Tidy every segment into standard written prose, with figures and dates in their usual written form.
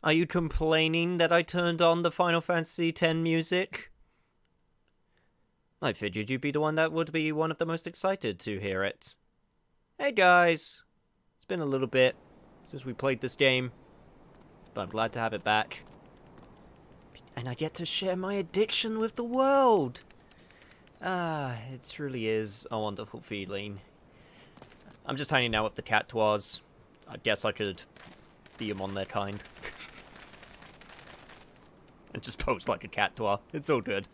Are you complaining that I turned on the Final Fantasy X music? I figured you'd be the one that would be one of the most excited to hear it. Hey guys! It's been a little bit since we played this game, but I'm glad to have it back. And I get to share my addiction with the world! It truly is a wonderful feeling. I'm just hanging out with the catois. I guess I could be among their kind. And just pose like a catois. It's all good.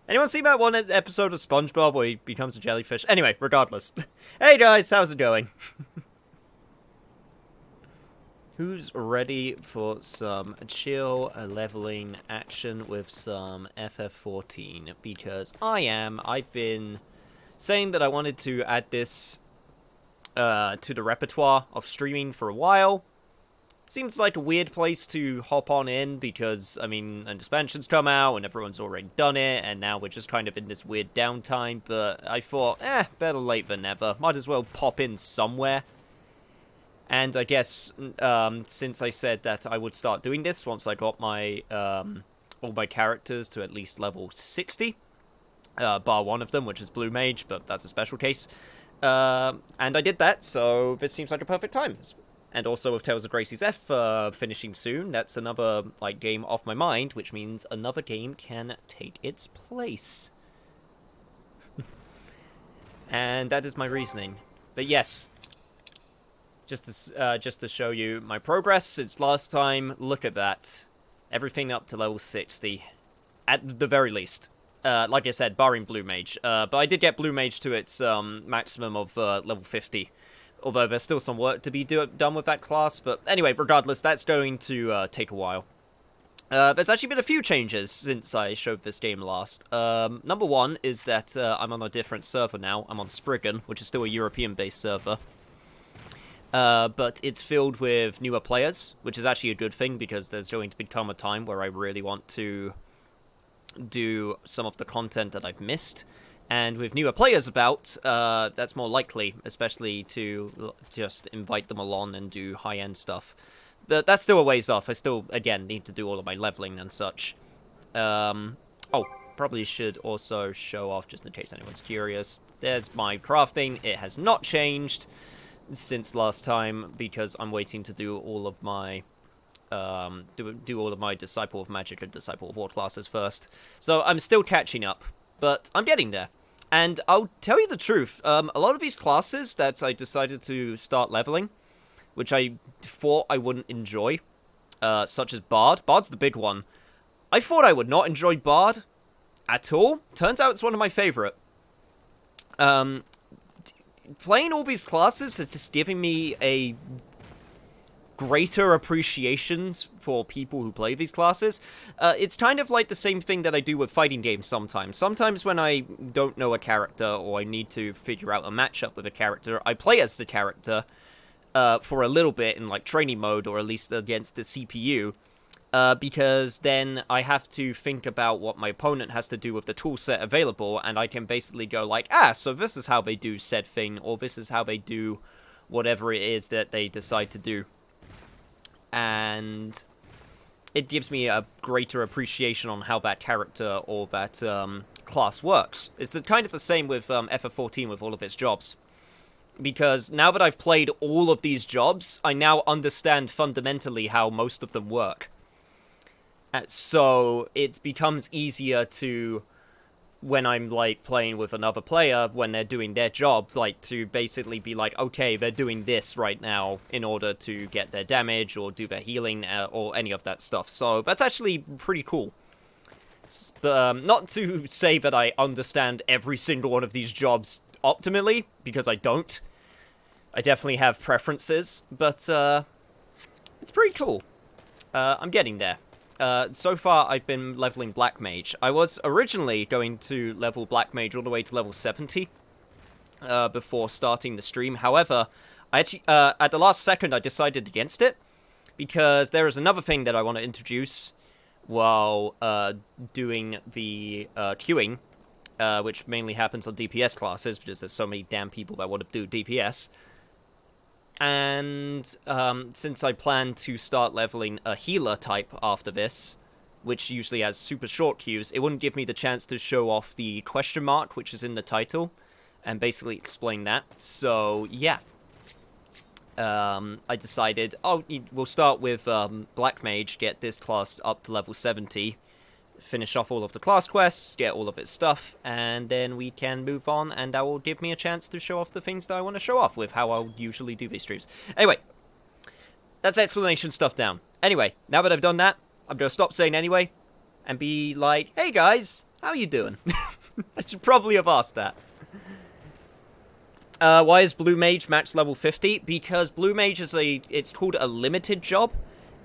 Anyone seen that one episode of SpongeBob where he becomes a jellyfish? Anyway, regardless. Hey guys, how's it going? Who's ready for some chill leveling action with some FF14? Because I am. I've been saying that I wanted to add this to the repertoire of streaming for a while. Seems like a weird place to hop on in because, I mean, an expansion's come out and everyone's already done it, and now we're just kind of in this weird downtime, but I thought, better late than never. Might as well pop in somewhere. And I guess, since I said that I would start doing this once I got my, all my characters to at least level 60, bar one of them, which is Blue Mage, but that's a special case. And I did that, so this seems like a perfect time. And also with Tales of Gracie's F finishing soon, that's another game off my mind, which means another game can take its place. And that is my reasoning. But yes, just to show you my progress since last time, look at that. Everything up to level 60, at the very least. Like I said, barring Blue Mage. But I did get Blue Mage to its maximum of level 50. Although there's still some work to be done with that class. But anyway, regardless, that's going to take a while. There's actually been a few changes since I showed this game last. Number one is that I'm on a different server now. I'm on Spriggan, which is still a European-based server. But it's filled with newer players, which is actually a good thing because there's going to become a time where I really want to do some of the content that I've missed. And with newer players about, that's more likely, especially to just invite them along and do high-end stuff. But that's still a ways off. I still, again, need to do all of my leveling and such. Probably should also show off, just in case anyone's curious. There's my crafting. It has not changed since last time, because I'm waiting to do all of my do all of my Disciple of Magic and Disciple of War classes first. So I'm still catching up, but I'm getting there. And I'll tell you the truth, a lot of these classes that I decided to start leveling, which I thought I wouldn't enjoy, such as Bard. Bard's the big one. I thought I would not enjoy Bard at all. Turns out it's one of my favorite. Playing all these classes is just giving me a greater appreciations for people who play these classes. It's kind of like the same thing that I do with fighting games sometimes. Sometimes when I don't know a character or I need to figure out a matchup with a character, I play as the character for a little bit in training mode, or at least against the CPU, because then I have to think about what my opponent has to do with the toolset available, and I can basically go so this is how they do said thing, or this is how they do whatever it is that they decide to do. And it gives me a greater appreciation on how that character or that class works. It's kind of the same with FF14 with all of its jobs. Because now that I've played all of these jobs, I now understand fundamentally how most of them work. So it becomes easier to, when I'm playing with another player, when they're doing their job, to basically be okay, they're doing this right now in order to get their damage or do their healing or any of that stuff. So that's actually pretty cool. Not to say that I understand every single one of these jobs optimally, because I don't. I definitely have preferences, but it's pretty cool. I'm getting there. So far, I've been leveling Black Mage. I was originally going to level Black Mage all the way to level 70 before starting the stream. However, I actually, at the last second, I decided against it, because there is another thing that I want to introduce while doing the queuing, which mainly happens on DPS classes, because there's so many damn people that want to do DPS. And since I plan to start leveling a healer type after this, which usually has super short queues, it wouldn't give me the chance to show off the question mark, which is in the title, and basically explain that. So, yeah. I decided, we'll start with Black Mage, get this class up to level 70, finish off all of the class quests, get all of its stuff, and then we can move on, and that will give me a chance to show off the things that I want to show off with how I'll usually do these streams. Anyway, that's explanation stuff down. Anyway, now that I've done that, I'm going to stop saying anyway, and be like, hey guys, how you doing? I should probably have asked that. Why is Blue Mage max level 50? Because Blue Mage is it's called a limited job.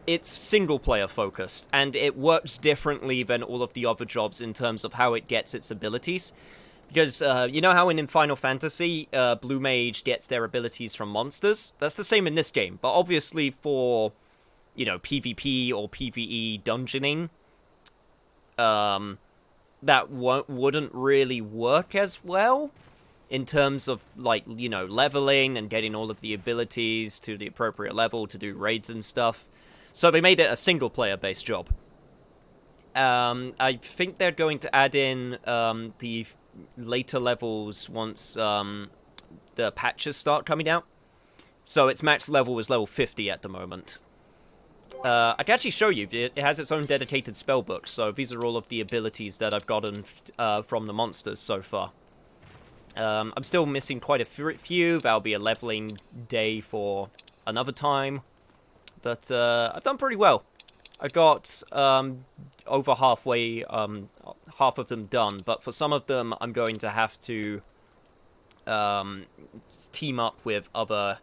It's single-player focused, and it works differently than all of the other jobs in terms of how it gets its abilities. Because, you know how in Final Fantasy, Blue Mage gets their abilities from monsters? That's the same in this game, but obviously for, you know, PvP or PvE dungeoning, that wouldn't really work as well in terms of, like, you know, leveling and getting all of the abilities to the appropriate level to do raids and stuff. So they made it a single-player-based job. I think they're going to add in the later levels once the patches start coming out. So its max level is level 50 at the moment. I can actually show you. It has its own dedicated spellbook, so these are all of the abilities that I've gotten from the monsters so far. I'm still missing quite a few. That'll be a leveling day for another time. But I've done pretty well. I got over halfway, half of them done. But for some of them, I'm going to have to team up with other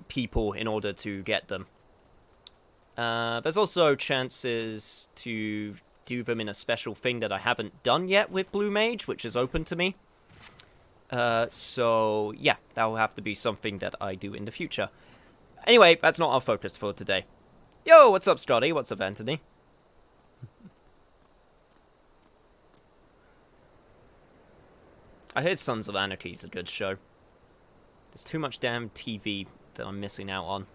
people in order to get them. There's also chances to do them in a special thing that I haven't done yet with Blue Mage, which is open to me. So, yeah, that will have to be something that I do in the future. Anyway, that's not our focus for today. Yo, what's up, Scotty? What's up, Anthony? I heard Sons of Anarchy is a good show. There's too much damn TV that I'm missing out on.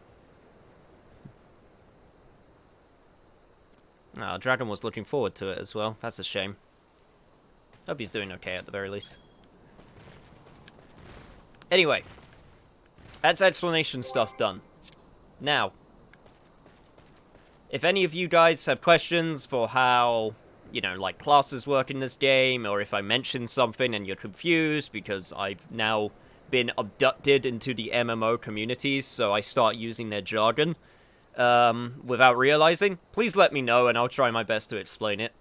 Oh, Dragon was looking forward to it as well. That's a shame. Hope he's doing okay at the very least. Anyway, that's explanation stuff done. Now, if any of you guys have questions for how, you know, like, classes work in this game, or if I mention something and you're confused because I've now been abducted into the MMO communities, so I start using their jargon without realizing, please let me know and I'll try my best to explain it.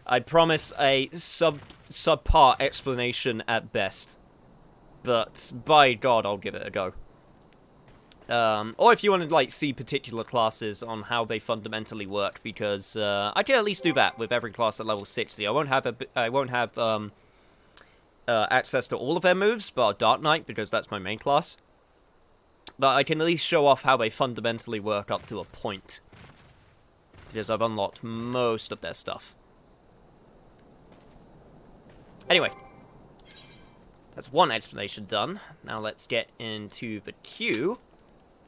I promise a subpar explanation at best, but by God, I'll give it a go. Or if you want to, like, see particular classes on how they fundamentally work, because I can at least do that with every class at level 60. I won't have access to all of their moves, but Dark Knight, because that's my main class. But I can at least show off how they fundamentally work up to a point, because I've unlocked most of their stuff. Anyway, that's one explanation done. Now let's get into the queue.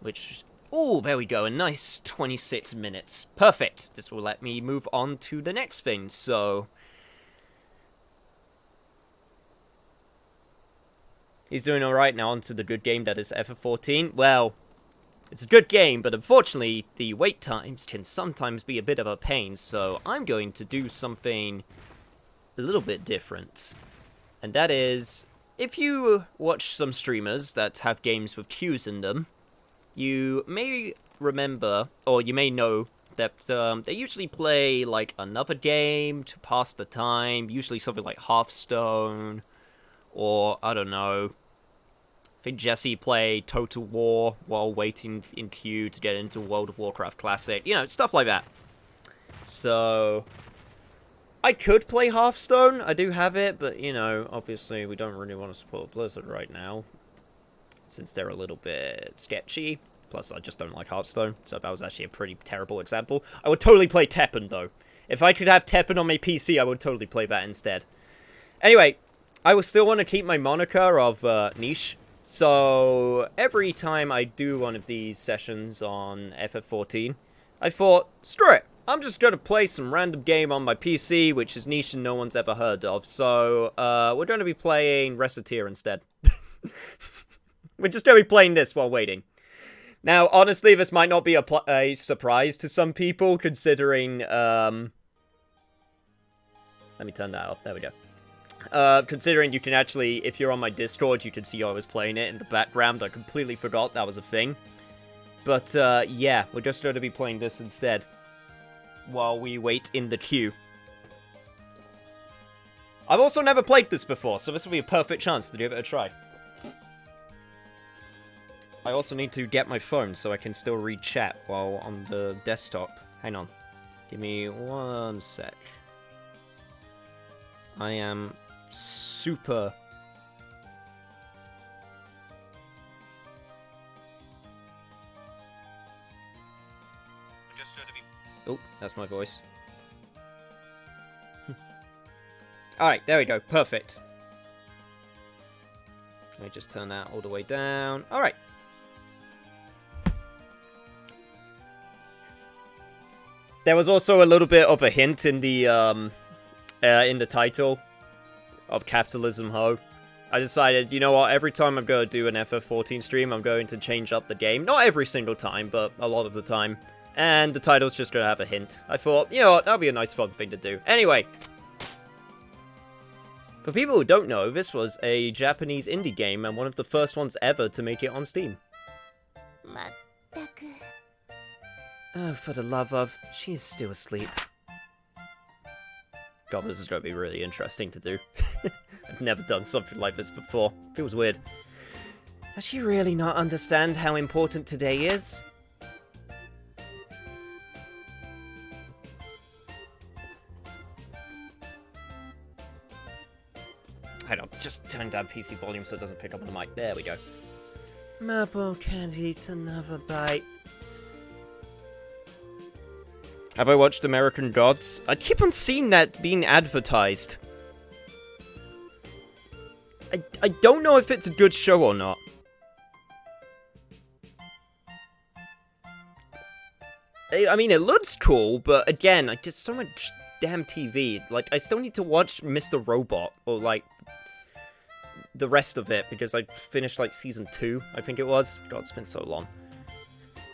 Which, oh, there we go, a nice 26 minutes. Perfect. This will let me move on to the next thing, so... He's doing alright, now on to the good game that is FF14. Well, it's a good game, but unfortunately, the wait times can sometimes be a bit of a pain, so I'm going to do something a little bit different. And that is, if you watch some streamers that have games with queues in them, you may remember, or you may know, that they usually play, like, another game to pass the time, usually something like Hearthstone, or, I don't know, I think Jesse played Total War while waiting in queue to get into World of Warcraft Classic, you know, stuff like that. So, I could play Hearthstone, I do have it, but, you know, obviously we don't really want to support Blizzard right now, since they're a little bit sketchy. Plus, I just don't like Hearthstone, so that was actually a pretty terrible example. I would totally play Teppen, though. If I could have Teppen on my PC, I would totally play that instead. Anyway, I would still want to keep my moniker of Niche, So every time I do one of these sessions on FF14, I thought, screw it, I'm just going to play some random game on my PC, which is niche and no one's ever heard of. So we're going to be playing Reciteer instead. We're just going to be playing this while waiting. Now, honestly, this might not be a surprise to some people, considering... Let me turn that off. There we go. Considering you can actually, if you're on my Discord, you can see I was playing it in the background. I completely forgot that was a thing. But, yeah, we're just going to be playing this instead, while we wait in the queue. I've also never played this before, so this will be a perfect chance to give it a try. I also need to get my phone so I can still read chat while on the desktop. Hang on. Give me 1 sec. I am super... Oh, that's my voice. Alright, there we go. Perfect. Let me just turn that all the way down. Alright. There was also a little bit of a hint in the title of Capitalism Ho. I decided, you know what, every time I'm going to do an FF14 stream, I'm going to change up the game. Not every single time, but a lot of the time. And the title's just going to have a hint. I thought, you know what, that'll be a nice fun thing to do. Anyway. For people who don't know, this was a Japanese indie game and one of the first ones ever to make it on Steam. Oh, for the love of... She is still asleep. God, this is going to be really interesting to do. I've never done something like this before. Feels weird. Does she really not understand how important today is? Hang on, just turn down PC volume so it doesn't pick up on the mic. There we go. Maple can't eat another bite. Have I watched American Gods? I keep on seeing that being advertised. I don't know if it's a good show or not. I mean, it looks cool, but again, just so much damn TV. Like, I still need to watch Mr. Robot, or like, the rest of it, because I finished like season 2, I think it was. God, it's been so long.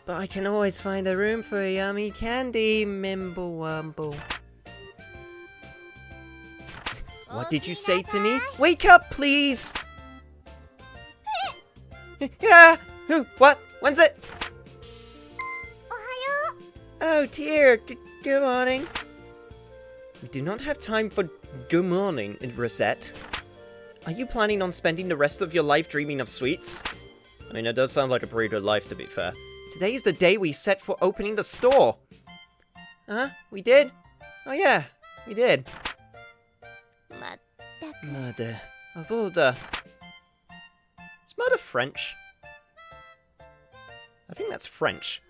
But I can always find a room for a yummy candy, Mimblewumble. What did you say to me? Wake up, please! Yeah! What? When's it? Oh dear, good morning. We do not have time for good morning, Rosette. Are you planning on spending the rest of your life dreaming of sweets? I mean, it does sound like a pretty good life, to be fair. Today is the day we set for opening the store. Huh? We did? Oh yeah, we did. Murder of all the... Is murder French? I think that's French.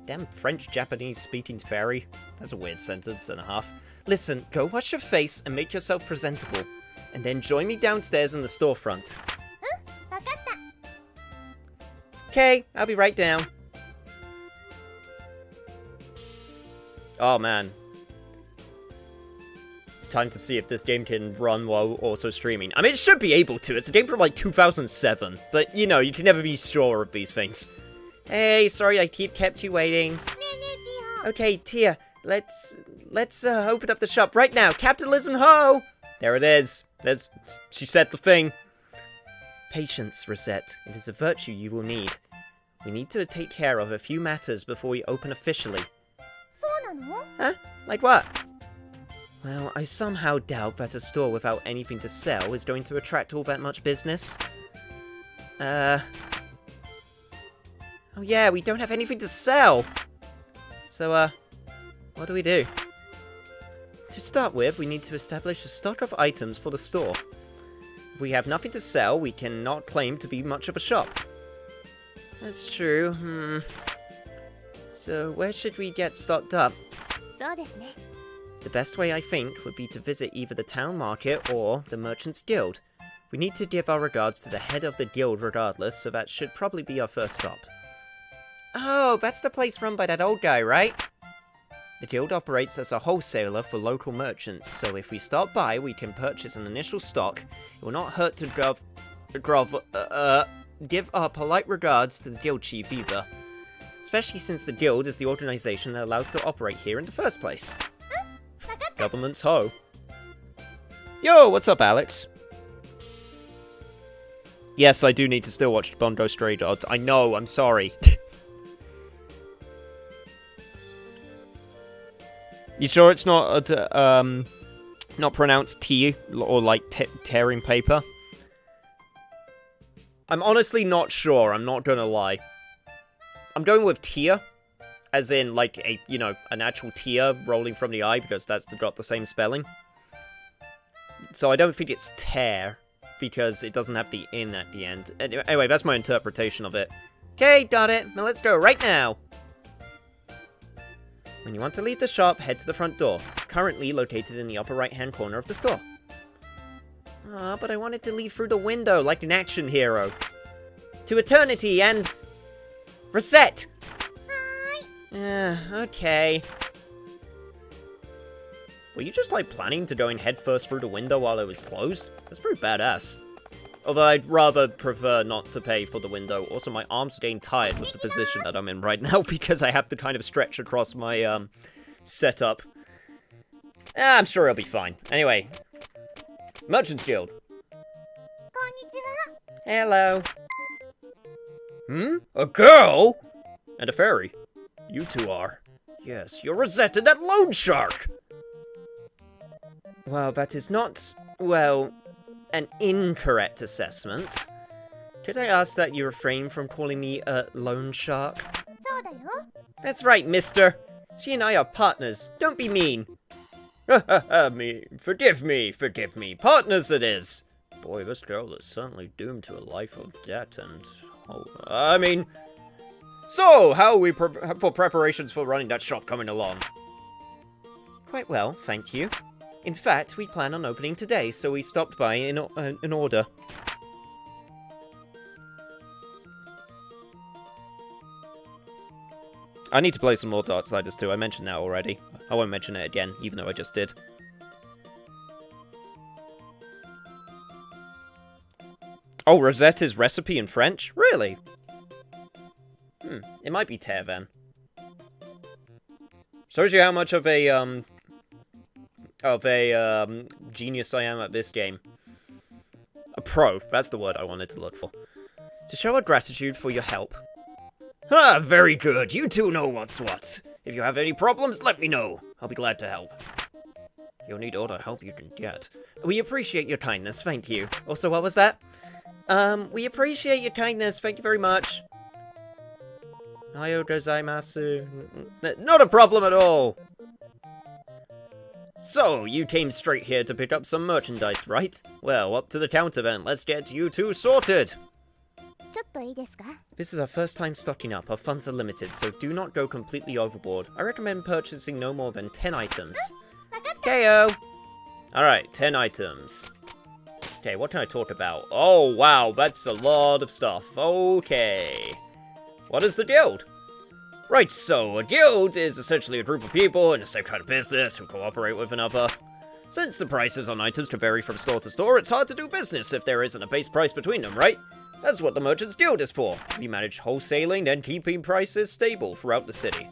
Damn French-Japanese speaking fairy. That's a weird sentence and a half. Listen, go wash your face and make yourself presentable. And then join me downstairs in the storefront. Okay, I'll be right down. Oh man. Time to see if this game can run while also streaming. I mean, it should be able to. It's a game from like 2007. But, you know, you can never be sure of these things. Hey, sorry I kept you waiting. Okay, Tia, let's open up the shop right now. Capitalism ho! There it is. She said the thing. Patience, Rosette. It is a virtue you will need. We need to take care of a few matters before we open officially. Huh? Like what? Well, I somehow doubt that a store without anything to sell is going to attract all that much business. Oh yeah, we don't have anything to sell! So, what do we do? To start with, we need to establish a stock of items for the store. If we have nothing to sell, we cannot claim to be much of a shop. That's true, So, where should we get stocked up? The best way, I think, would be to visit either the town market or the Merchants Guild. We need to give our regards to the head of the guild regardless, so that should probably be our first stop. Oh, that's the place run by that old guy, right? The guild operates as a wholesaler for local merchants, so if we stop by, we can purchase an initial stock. It will not hurt to give our polite regards to the guild chief either. Especially since the guild is the organization that allows us to operate here in the first place. Government's ho. Yo, what's up, Alex? Yes, I do need to still watch Bondo Stray Dogs. I know, I'm sorry. You sure it's not not pronounced T or like tearing paper? I'm honestly not sure. I'm not gonna lie. I'm going with tear, as in like a an actual tear rolling from the eye because that's got the same spelling. So I don't think it's tear because it doesn't have the in at the end. Anyway, that's my interpretation of it. Okay, got it. Now let's go right now. When you want to leave the shop, head to the front door, currently located in the upper right-hand corner of the store. Ah, but I wanted to leave through the window like an action hero. To eternity and... reset! Okay. Were you just, like, planning to go in headfirst through the window while it was closed? That's pretty badass. Although I'd rather prefer not to pay for the window. Also, my arms are getting tired with the position that I'm in right now because I have to kind of stretch across my, setup. I'm sure it'll be fine. Anyway. Merchants Guild. Hello. A girl? And a fairy. You two are. Yes, you're Rosetta, that loan shark! Well, that is not, well, an incorrect assessment. Could I ask that you refrain from calling me a loan shark? That's right, mister. She and I are partners. Don't be mean. Forgive me. Partners it is. Boy, this girl is certainly doomed to a life of debt and... So, how are we for preparations for running that shop coming along? Quite well, thank you. In fact, we plan on opening today, so we stopped by in order. I need to play some more Darksiders too. I mentioned that already. I won't mention it again, even though I just did. Oh, Rosetta's recipe in French? Really? It might be tear then. Shows you how much of a genius I am at this game. A pro, that's the word I wanted to look for. To show our gratitude for your help. Ah, very good. You two know what's what. If you have any problems, let me know. I'll be glad to help. You'll need all the help you can get. We appreciate your kindness, thank you. Also, what was that? We appreciate your kindness, thank you very much. Ayo gozaimasu. Not a problem at all. So, you came straight here to pick up some merchandise, right? Well, up to the counter then. Let's get you two sorted. This is our first time stocking up. Our funds are limited, so do not go completely overboard. I recommend purchasing no more than 10 items. KO! Alright, 10 items. Okay, what can I talk about? Oh, wow, that's a lot of stuff. Okay. What is the guild? Right, so a guild is essentially a group of people in the same kind of business who cooperate with another. Since the prices on items can vary from store to store, it's hard to do business if there isn't a base price between them, right? That's what the Merchants Guild is for. We manage wholesaling and keeping prices stable throughout the city.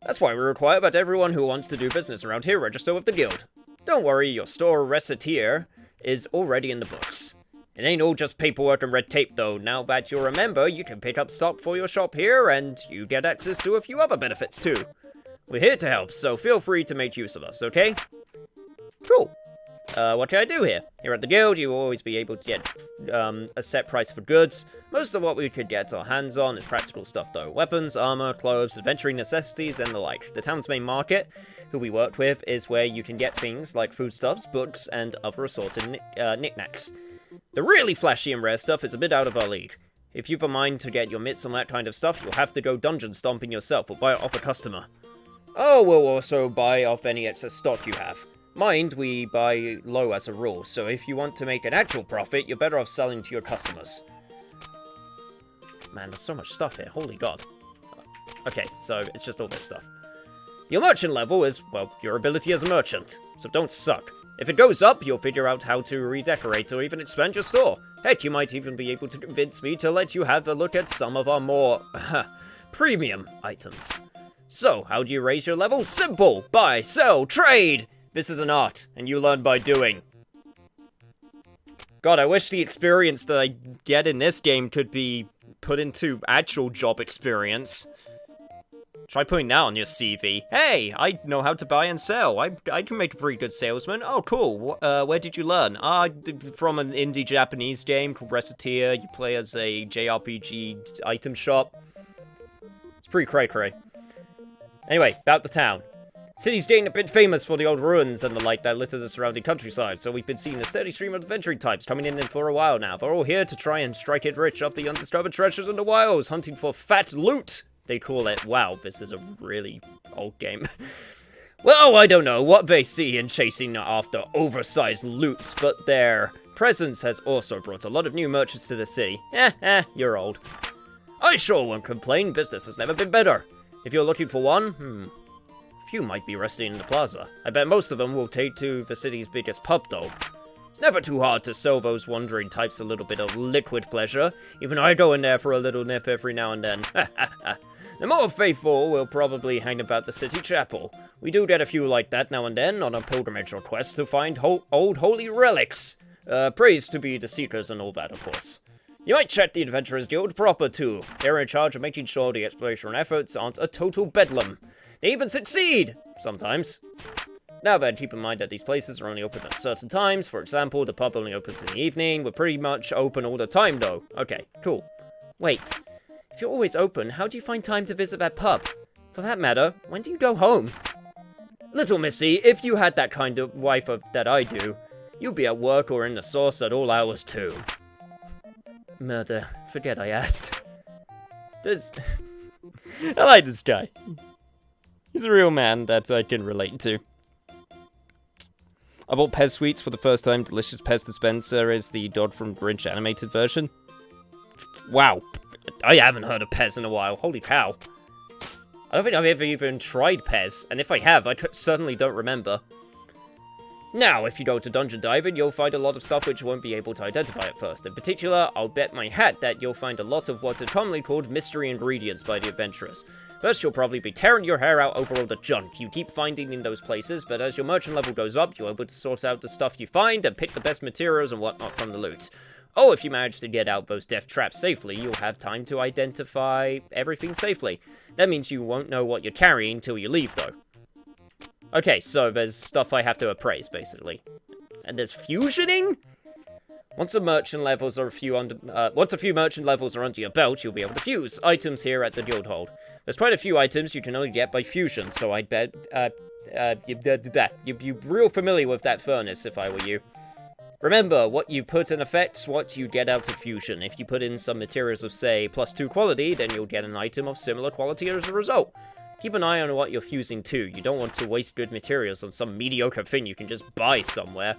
That's why we require that everyone who wants to do business around here register with the guild. Don't worry, your store receipt is already in the books. It ain't all just paperwork and red tape though. Now that you're a member, you can pick up stock for your shop here, and you get access to a few other benefits too. We're here to help, so feel free to make use of us, okay? Cool. What can I do here? Here at the guild, you will always be able to get a set price for goods. Most of what we could get our hands on is practical stuff though. Weapons, armor, clothes, adventuring necessities, and the like. The town's main market, who we worked with, is where you can get things like foodstuffs, books, and other assorted knickknacks. The really flashy and rare stuff is a bit out of our league. If you've a mind to get your mitts on that kind of stuff, you'll have to go dungeon stomping yourself or buy it off a customer. Oh, we'll also buy off any excess stock you have. Mind, we buy low as a rule, so if you want to make an actual profit, you're better off selling to your customers. Man, there's so much stuff here, holy god. Okay, so it's just all this stuff. Your merchant level is, well, your ability as a merchant, so don't suck. If it goes up, you'll figure out how to redecorate or even expand your store. Heck, you might even be able to convince me to let you have a look at some of our more, premium items. So, how do you raise your level? Simple! Buy, sell, trade! This is an art, and you learn by doing. God, I wish the experience that I get in this game could be put into actual job experience. Try putting that on your CV. Hey, I know how to buy and sell. I can make a pretty good salesman. Oh, cool. Where did you learn? From an indie Japanese game called Recettear. You play as a JRPG item shop. It's pretty cray-cray. Anyway, about the town. City's getting a bit famous for the old ruins and the like that litter the surrounding countryside, so we've been seeing a steady stream of adventuring types coming in for a while now. They're all here to try and strike it rich off the undiscovered treasures in the wilds, hunting for fat loot, they call it. Wow, this is a really old game. Well, I don't know what they see in chasing after oversized loots, but their presence has also brought a lot of new merchants to the city. You're old. I sure won't complain, business has never been better. If you're looking for one, few might be resting in the plaza. I bet most of them will take to the city's biggest pub, though. It's never too hard to sell those wandering types a little bit of liquid pleasure. Even I go in there for a little nip every now and then. The more faithful will probably hang about the city chapel. We do get a few like that now and then on a pilgrimage or quest to find old holy relics. Praise to be the seekers and all that, of course. You might check the Adventurers Guild proper, too. They're in charge of making sure the exploration efforts aren't a total bedlam. They even succeed! Sometimes. Now then, keep in mind that these places are only open at certain times. For example, the pub only opens in the evening. We're pretty much open all the time, though. Okay, cool. Wait. If you're always open, how do you find time to visit that pub? For that matter, when do you go home? Little Missy, if you had that kind of wife that I do, you'd be at work or in the sauce at all hours, too. Murder. Forget I asked. I like this guy. He's a real man that I can relate to. I bought Pez Sweets for the first time. Delicious Pez Dispenser is the Dodd from Grinch animated version. Wow. I haven't heard of Pez in a while. Holy cow. I don't think I've ever even tried Pez. And if I have, I certainly don't remember. Now, if you go to Dungeon Diving, you'll find a lot of stuff which you won't be able to identify at first. In particular, I'll bet my hat that you'll find a lot of what are commonly called mystery ingredients by the adventurers. First, you'll probably be tearing your hair out over all the junk you keep finding in those places, but as your merchant level goes up, you're able to sort out the stuff you find and pick the best materials and whatnot from the loot. Oh, if you manage to get out those death traps safely, you'll have time to identify everything safely. That means you won't know what you're carrying until you leave, though. Okay, so there's stuff I have to appraise, basically. And there's fusioning? Once a few merchant levels are under your belt, you'll be able to fuse items here at the guild hold. There's quite a few items you can only get by fusion, so I'd bet, you'd be real familiar with that furnace if I were you. Remember, what you put in affects what you get out of fusion. If you put in some materials of, say, +2 quality, then you'll get an item of similar quality as a result. Keep an eye on what you're fusing too. You don't want to waste good materials on some mediocre thing you can just buy somewhere.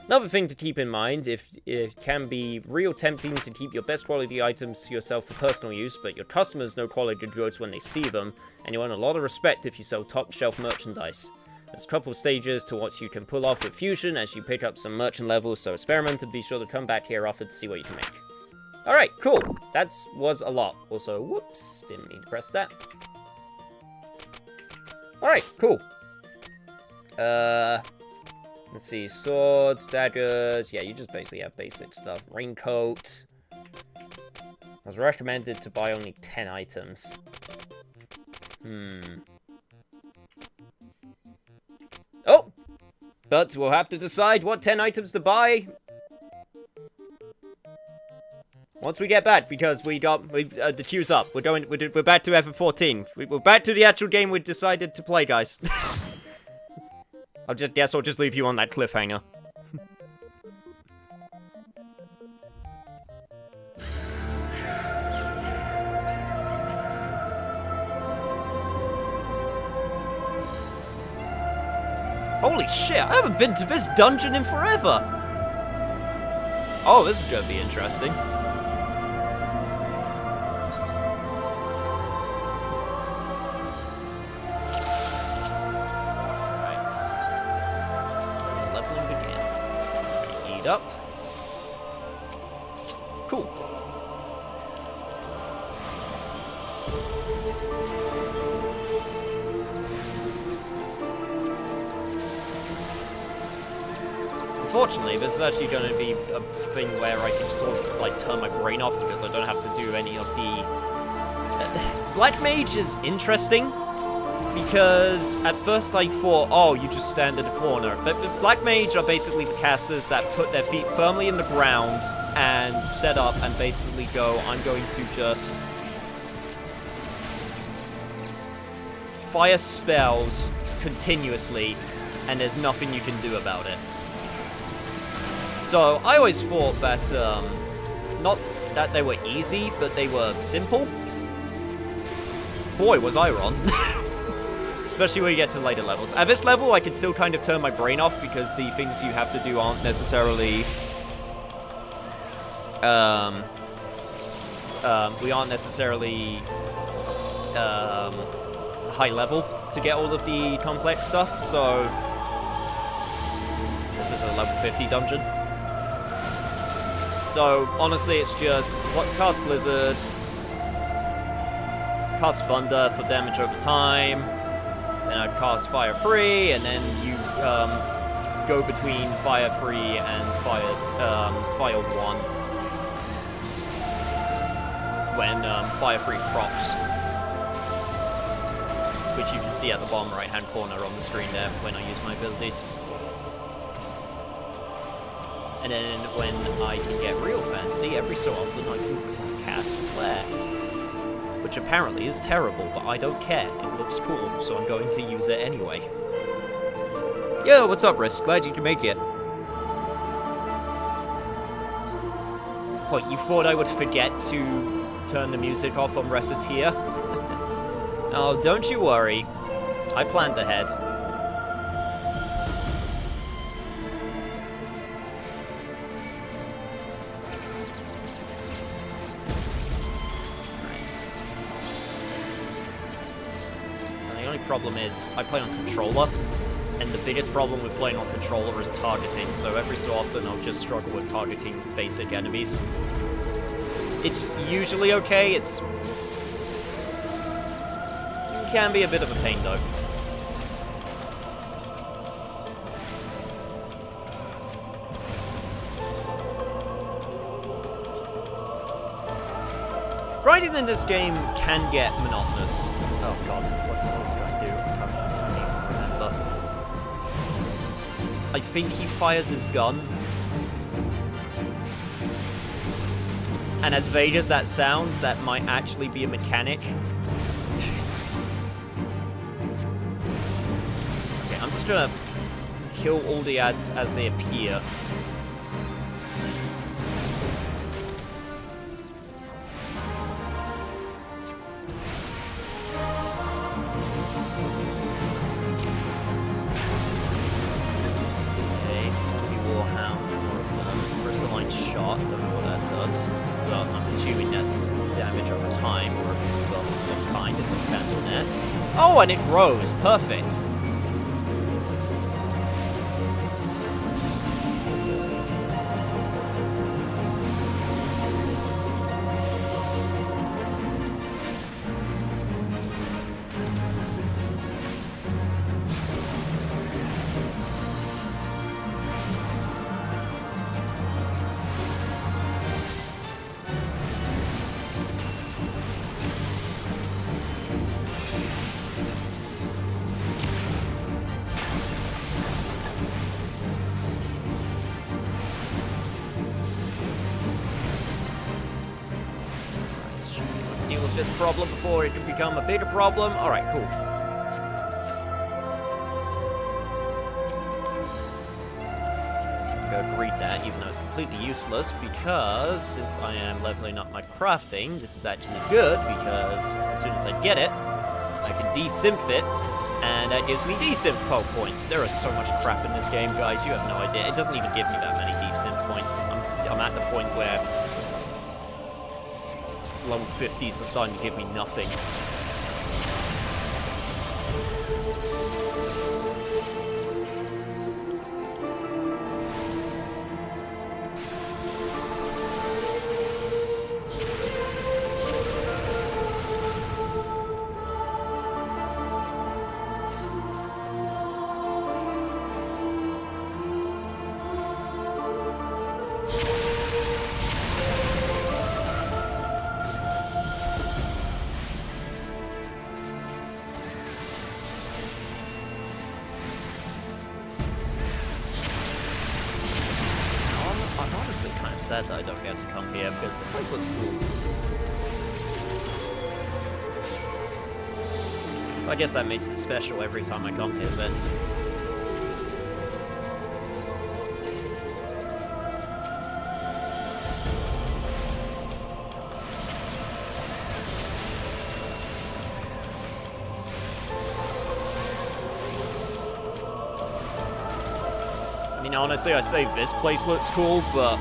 Another thing to keep in mind, it can be real tempting to keep your best quality items to yourself for personal use, but your customers know quality goods when they see them, and you earn a lot of respect if you sell top-shelf merchandise. There's a couple of stages to what you can pull off with fusion as you pick up some merchant levels, so experiment and be sure to come back here often to see what you can make. Alright, cool. That was a lot. Also, whoops, didn't mean to press that. Alright, cool. Let's see, swords, daggers, yeah, you just basically have basic stuff. Raincoat. I was recommended to buy only 10 items. Oh! But we'll have to decide what 10 items to buy once we get back, because the queue's up. We're back to FF14. We're back to the actual game we decided to play, guys. I'll just leave you on that cliffhanger. Holy shit, I haven't been to this dungeon in forever! Oh, this is gonna be interesting. Alright. So the leveling begin. Ready, eat up. Cool. Unfortunately, this is actually going to be a thing where I can sort of, like, turn my brain off because I don't have to do any of the... Black Mage is interesting, because at first I thought, oh, you just stand in a corner. But the Black Mage are basically the casters that put their feet firmly in the ground and set up and basically go, I'm going to just fire spells continuously, and there's nothing you can do about it. So, I always thought that, not that they were easy, but they were simple. Boy, was I wrong. Especially when you get to later levels. At this level, I can still kind of turn my brain off, because the things you have to do aren't necessarily... we aren't necessarily... high level to get all of the complex stuff, so... This is a level 50 dungeon. So, honestly, it's just cast Blizzard, cast Thunder for damage over time, then I'd cast Fire Free, and then you go between Fire Free and Fire 1 when Fire Free procs, which you can see at the bottom right-hand corner on the screen there when I use my abilities. And then when I can get real fancy, every so often I can cast Flare. Which apparently is terrible, but I don't care. It looks cool, so I'm going to use it anyway. Yo, what's up, Risk? Glad you can make it. What, you thought I would forget to turn the music off on Reciteer? Oh, don't you worry. I planned ahead. Problem is, I play on controller, and the biggest problem with playing on controller is targeting, so every so often I'll just struggle with targeting basic enemies. It's usually okay, it can be a bit of a pain though. Grinding in this game can get monotonous. Oh god, what does this guy do? I don't even remember. I think he fires his gun. And as vague as that sounds, that might actually be a mechanic. Okay, I'm just gonna kill all the ads as they appear. Oh, and it rose. Perfect. This problem before it can become a bigger problem. Alright, cool. I'm gonna read that, even though it's completely useless, because since I am leveling up my crafting, this is actually good, because as soon as I get it, I can de-synth it And that gives me desynth points. There is so much crap in this game, guys. You have no idea. It doesn't even give me that many desynth points. I'm at the point where level 50s are starting to give me nothing. Kind of sad that I don't get to come here because this place looks cool. I guess that makes it special every time I come here then. I mean, honestly, I say this place looks cool, but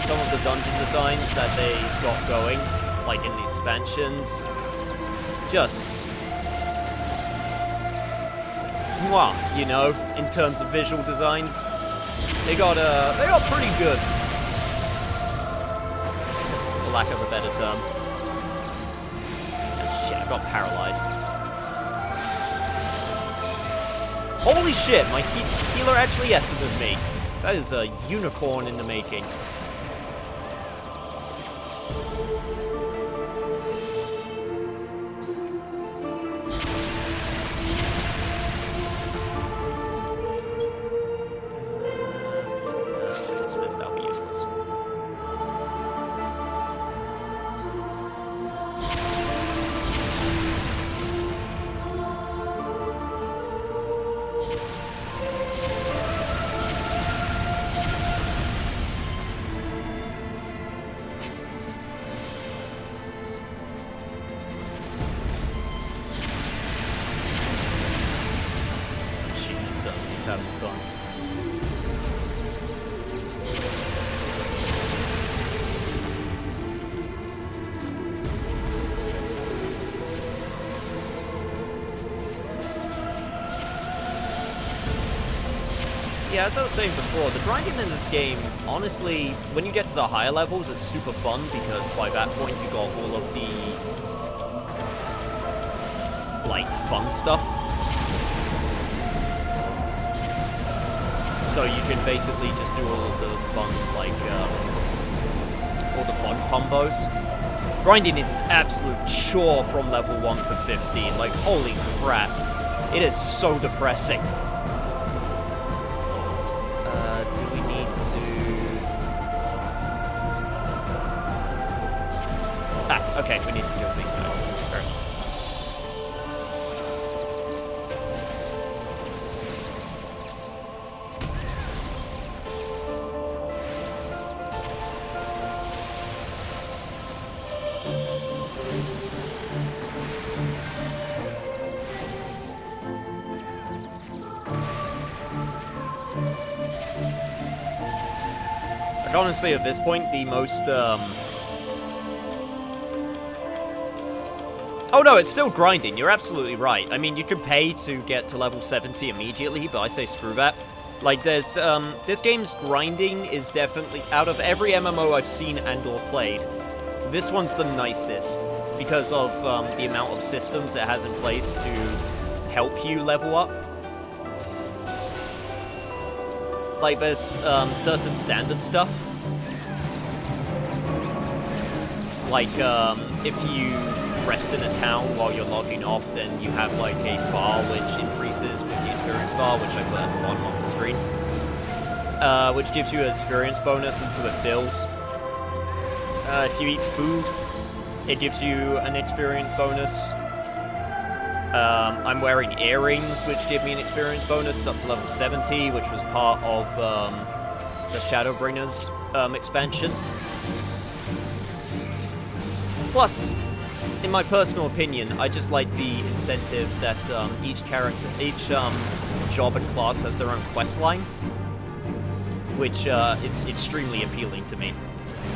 some of the dungeon designs that they got going, like in the expansions, just mwah, you know, in terms of visual designs, they got pretty good, for lack of a better term. Shit, I got paralyzed. Holy shit, my healer actually yesed with me. That is a unicorn in the making. He's having fun. Yeah, as I was saying before, the grinding in this game, honestly, when you get to the higher levels, it's super fun because by that point you got all of the, like, fun stuff. So you can basically just do all of the fun, like, all the fun combos. Grinding is absolute chore from level 1 to 15. Like, holy crap. It is so depressing. Do we need to... Ah, okay, we need to kill these guys. Fair enough. Honestly, at this point, the most, Oh no, it's still grinding, you're absolutely right. I mean, you can pay to get to level 70 immediately, but I say screw that. Like, there's, this game's grinding is definitely, out of every MMO I've seen and or played, this one's the nicest, because of, the amount of systems it has in place to help you level up. Like, there's certain standard stuff. Like, if you rest in a town while you're logging off, then you have, like, a bar which increases with the experience bar, which I put at the bottom of the screen. Which gives you an experience bonus until it fills. If you eat food, it gives you an experience bonus. I'm wearing earrings, which give me an experience bonus up to level 70, which was part of the Shadowbringers expansion. Plus, in my personal opinion, I just like the incentive that each job and class has their own quest line, which it's extremely appealing to me.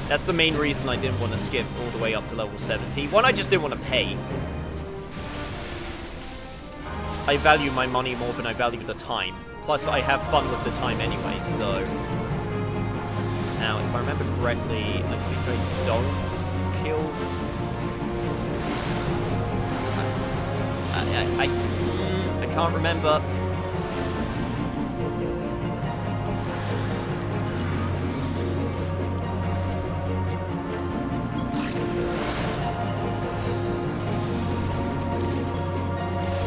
That's the main reason I didn't want to skip all the way up to level 70. One, I just didn't want to pay. I value my money more than I value the time. Plus, I have fun with the time anyway, so... Now, if I remember correctly, I think I don't kill... I can't remember.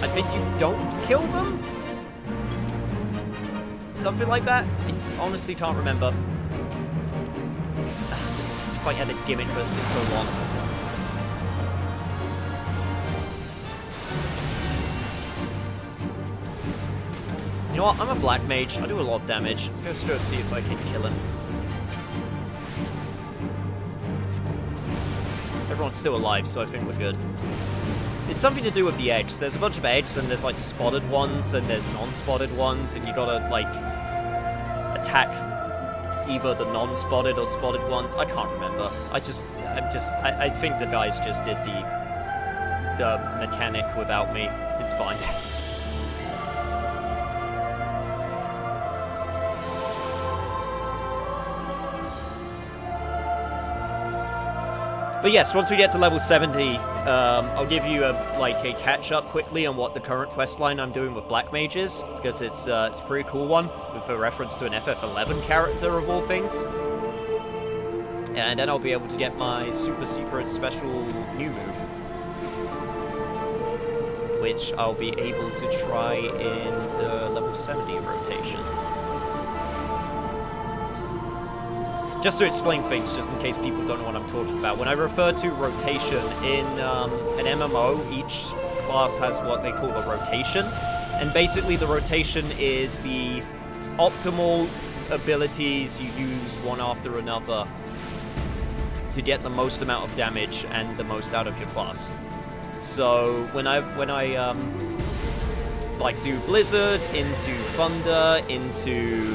I think you don't kill them? Something like that? I honestly can't remember. This fight had a gimmick, but it's been so long. You know what? I'm a black mage. I do a lot of damage. Let's go see if I can kill him. Everyone's still alive, so I think we're good. It's something to do with the eggs. There's a bunch of eggs, and there's like spotted ones, and there's non-spotted ones, and you gotta like attack either the non-spotted or spotted ones. I can't remember. I think the guys just did the mechanic without me. It's fine. But yes, once we get to level 70, I'll give you a catch-up quickly on what the current questline I'm doing with Black Mage is, because it's a pretty cool one, with a reference to an FF11 character of all things. And then I'll be able to get my super secret special new move, which I'll be able to try in the level 70 rotation. Just to explain things, just in case people don't know what I'm talking about. When I refer to rotation, in an MMO, each class has what they call a rotation. And basically the rotation is the optimal abilities you use one after another to get the most amount of damage and the most out of your class. So when I do Blizzard, into Thunder, into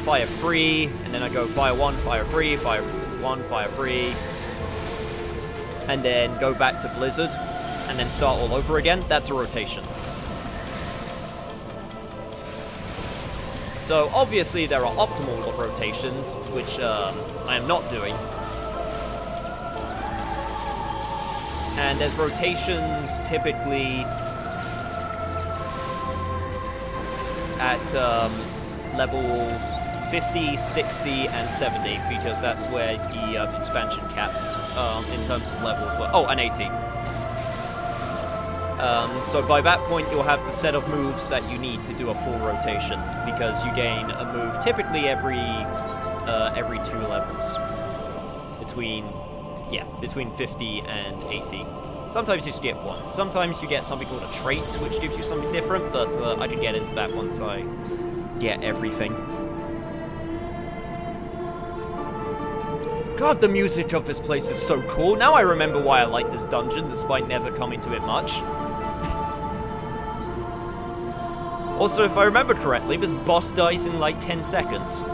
Fire 3, and then I go Fire 1, Fire 3, Fire 1, Fire 3, and then go back to Blizzard, and then start all over again. That's a rotation. So obviously there are optimal rotations, which I am not doing. And there's rotations typically at level 50, 60, and 70, because that's where the expansion caps in terms of levels were. Oh, and 80. So by that point, you'll have the set of moves that you need to do a full rotation, because you gain a move typically every 2 levels, between 50 and 80. Sometimes you skip one. Sometimes you get something called a trait, which gives you something different, but I can get into that once I get everything. God, the music of this place is so cool. Now I remember why I like this dungeon, despite never coming to it much. Also, if I remember correctly, this boss dies in like 10 seconds.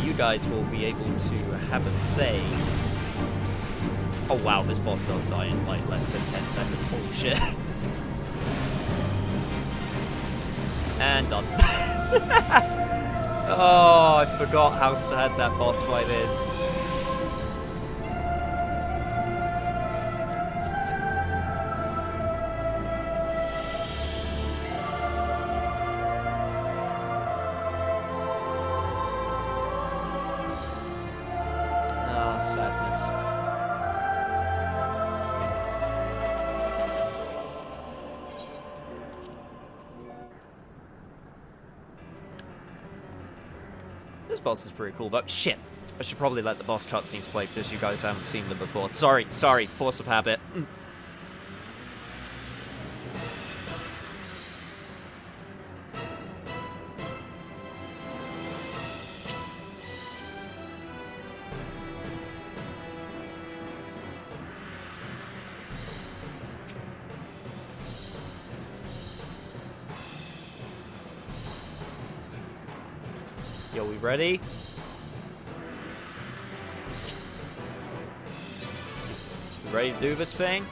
You guys will be able to have a say. Oh wow, this boss does die in like less than 10 seconds. Holy shit. And done. Oh, I forgot how sad that boss fight is. Sadness. this boss is pretty cool, but shit. I should probably let the boss cutscenes play because you guys haven't seen them before. Sorry, force of habit. Yo, we ready? We ready to do this thing?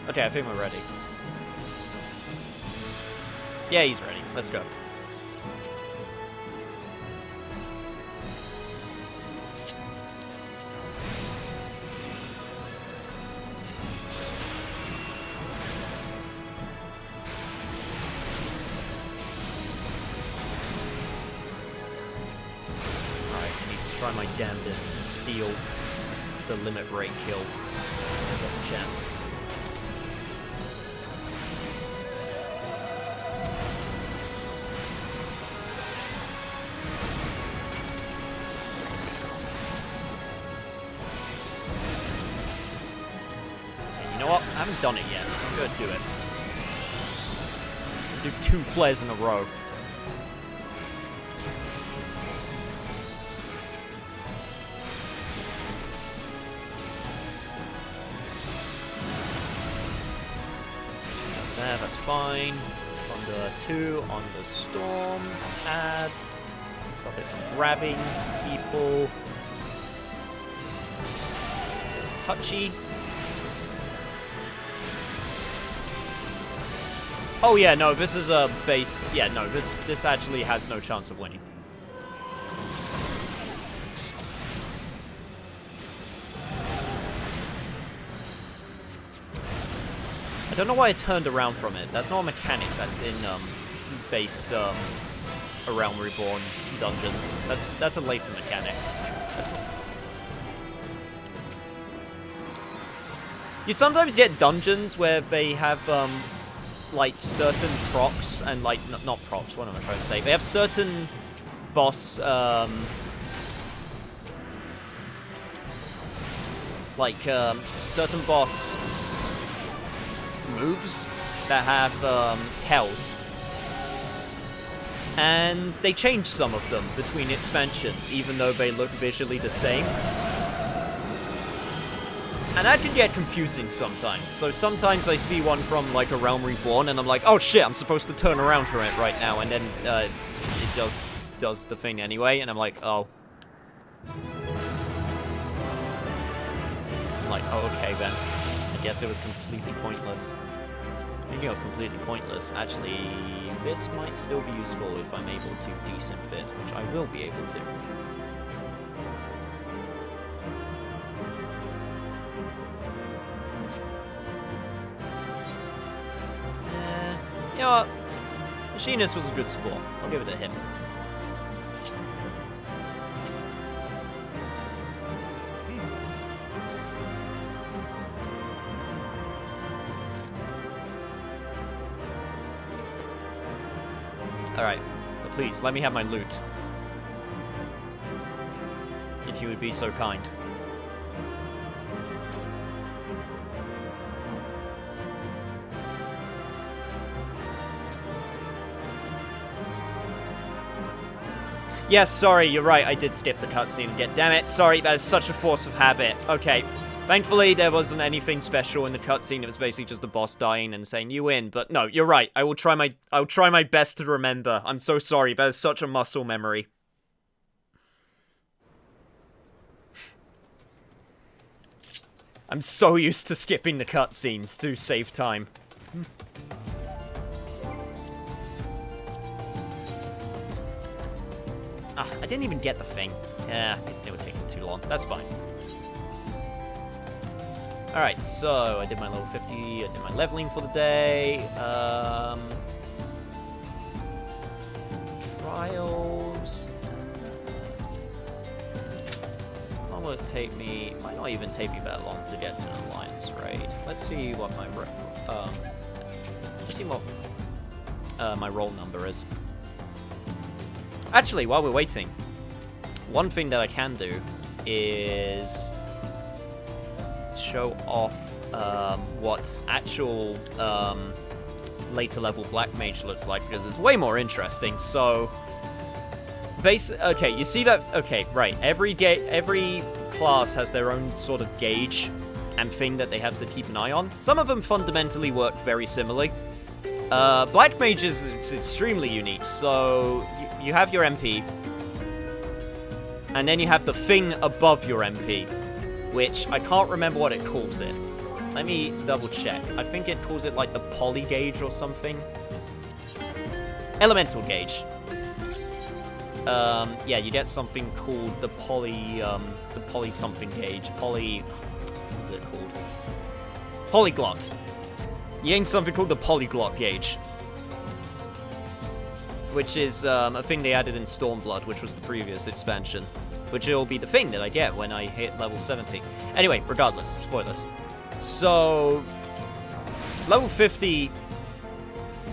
Okay, I think we're ready. Yeah, he's ready. Let's go. Try my damnedest to steal the limit break kill. Chance. Okay, you know what? I haven't done it yet, so I'm gonna do it. Do 2 flares in a row. That's fine. On the 2, on the storm pad. Stop it from grabbing people. Touchy. Oh yeah, no, this is a base. Yeah, no, this actually has no chance of winning. I don't know why I turned around from it. That's not a mechanic that's in base A Realm Reborn dungeons. That's a later mechanic. You sometimes get dungeons where they have like certain procs and like not procs. What am I trying to say? They have certain boss certain boss moves that have tells, and they change some of them between expansions, even though they look visually the same. And that can get confusing sometimes. So sometimes I see one from like A Realm Reborn, and I'm like, oh shit, I'm supposed to turn around for it right now, and then it just does the thing anyway, and I'm like, oh. I'm like, oh, okay then. I guess it was completely pointless. Speaking of completely pointless, actually, this might still be useful if I'm able to decent fit, which I will be able to. You know what? Machinist was a good sport. I'll give it to him. Alright, but please, let me have my loot. If you would be so kind. Yes, sorry, you're right, I did skip the cutscene again. Damn it, sorry, that is such a force of habit. Okay, thankfully there wasn't anything special in the cutscene, it was basically just the boss dying and saying, you win. But no, you're right, I will try my best to remember. I'm so sorry, that is such a muscle memory. I'm so used to skipping the cutscenes to save time. Ah, I didn't even get the thing. Yeah, it would take me too long. That's fine. Alright, so I did my level 50, I did my leveling for the day. Trials. long will it take me? It might not even take me that long to get to an alliance raid. Let's see what my my roll number is. Actually, while we're waiting, one thing that I can do is show off what actual later level Black Mage looks like, because it's way more interesting. So, okay, you see that? Okay, right. Every class has their own sort of gauge and thing that they have to keep an eye on. Some of them fundamentally work very similarly. Black Mage is extremely unique. So you have your MP, and then you have the thing above your MP, which I can't remember what it calls it. Let me double check. I think it calls it like the poly gauge or something. Elemental gauge. Yeah, you get something called the poly something gauge. What is it called? Polyglot. You gain something called the polyglot gauge, which is a thing they added in Stormblood, which was the previous expansion, which will be the thing that I get when I hit level 70. Anyway, regardless, spoilers. So, level 50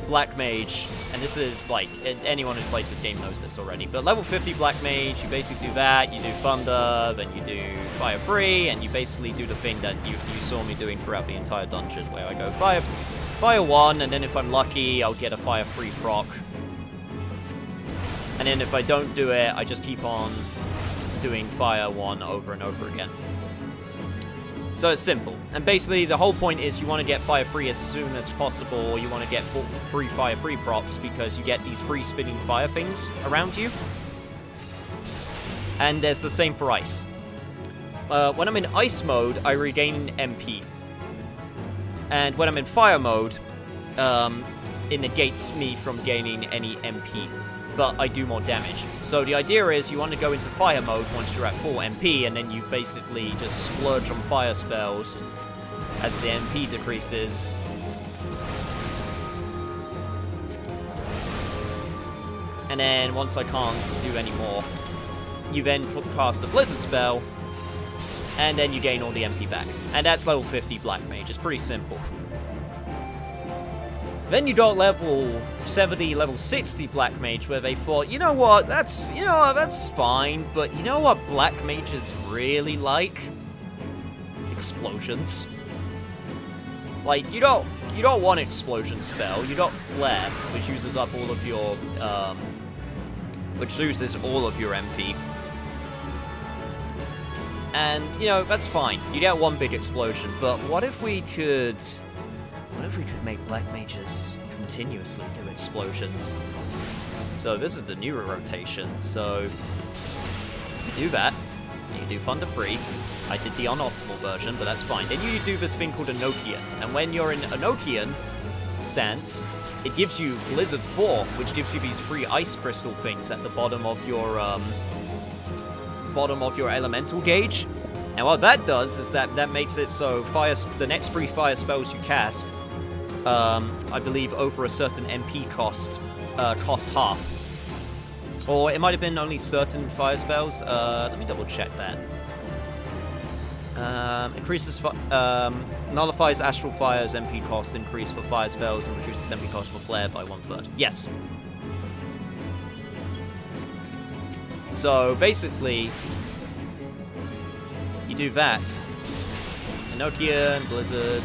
Black Mage, and this is like, anyone who's played this game knows this already, but level 50 Black Mage, you basically do that, you do Thunder, then you do Fire Free, and you basically do the thing that you saw me doing throughout the entire dungeon, where I go Fire 1, and then if I'm lucky, I'll get a Fire Free proc. And then if I don't do it, I just keep on doing Fire 1 over and over again. So it's simple. And basically, the whole point is you want to get Fire Free as soon as possible, or you want to get free Fire Free procs, because you get these free spinning fire things around you. And there's the same for Ice. When I'm in Ice mode, I regain MP. And when I'm in Fire mode, it negates me from gaining any MP, but I do more damage. So the idea is you want to go into Fire mode once you're at full MP, and then you basically just splurge on fire spells as the MP decreases. And then once I can't do any more, you then cast a Blizzard spell, and then you gain all the MP back. And that's level 50 Black Mage. It's pretty simple. Then you got level 70, level 60 Black Mage, where they thought, you know what, that's fine, but you know what Black Mages really like? Explosions. Like, you don't want explosion spell, you got Flare, which uses up all of your, MP. And, you know, that's fine. You get one big explosion, but what if we could make Black Mages continuously do explosions? So this is the newer rotation. So you do that, you do Thunder Free. I did the unoptimal version, but that's fine. Then you do this thing called Enochian, and when you're in Enochian stance, it gives you Blizzard 4, which gives you these free ice crystal things at the bottom of your elemental gauge. And what that does is that makes it so the next free fire spells you cast, I believe over a certain MP cost half. Or it might have been only certain fire spells. Let me double check that. Nullifies Astral Fire's MP cost increase for fire spells and reduces MP cost for flare by 1/3. Yes. So basically, you do that. Enochian, Blizzard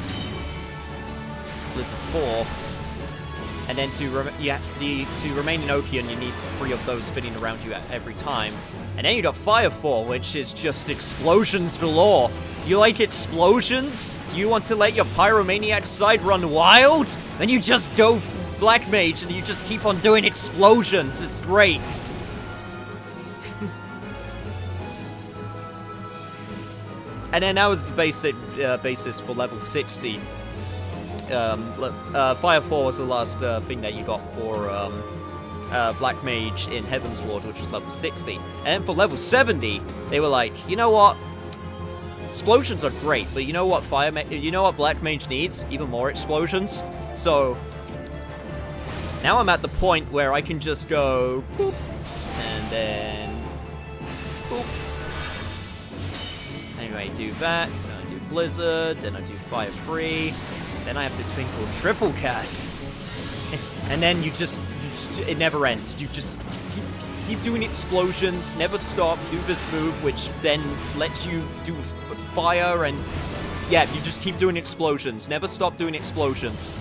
4, and then to remain Enochian, you need 3 of those spinning around you at every time. And then you got Fire 4, which is just explosions galore. You like explosions? Do you want to let your pyromaniac side run wild? Then you just go Black Mage and you just keep on doing explosions. It's great. And then that was the basis for level 60. Fire 4 was the last thing that you got for Black Mage in Heaven's Ward, which was level 60. And then for level 70, they were like, you know what? Explosions are great, but you know what Black Mage needs? Even more explosions. So now I'm at the point where I can just go boop, and then boop, I do that, then I do Blizzard, then I do Fire Free, then I have this thing called Triple Cast. And then it never ends. You just keep doing explosions, never stop, do this move, which then lets you do fire, and yeah, you just keep doing explosions. Never stop doing explosions.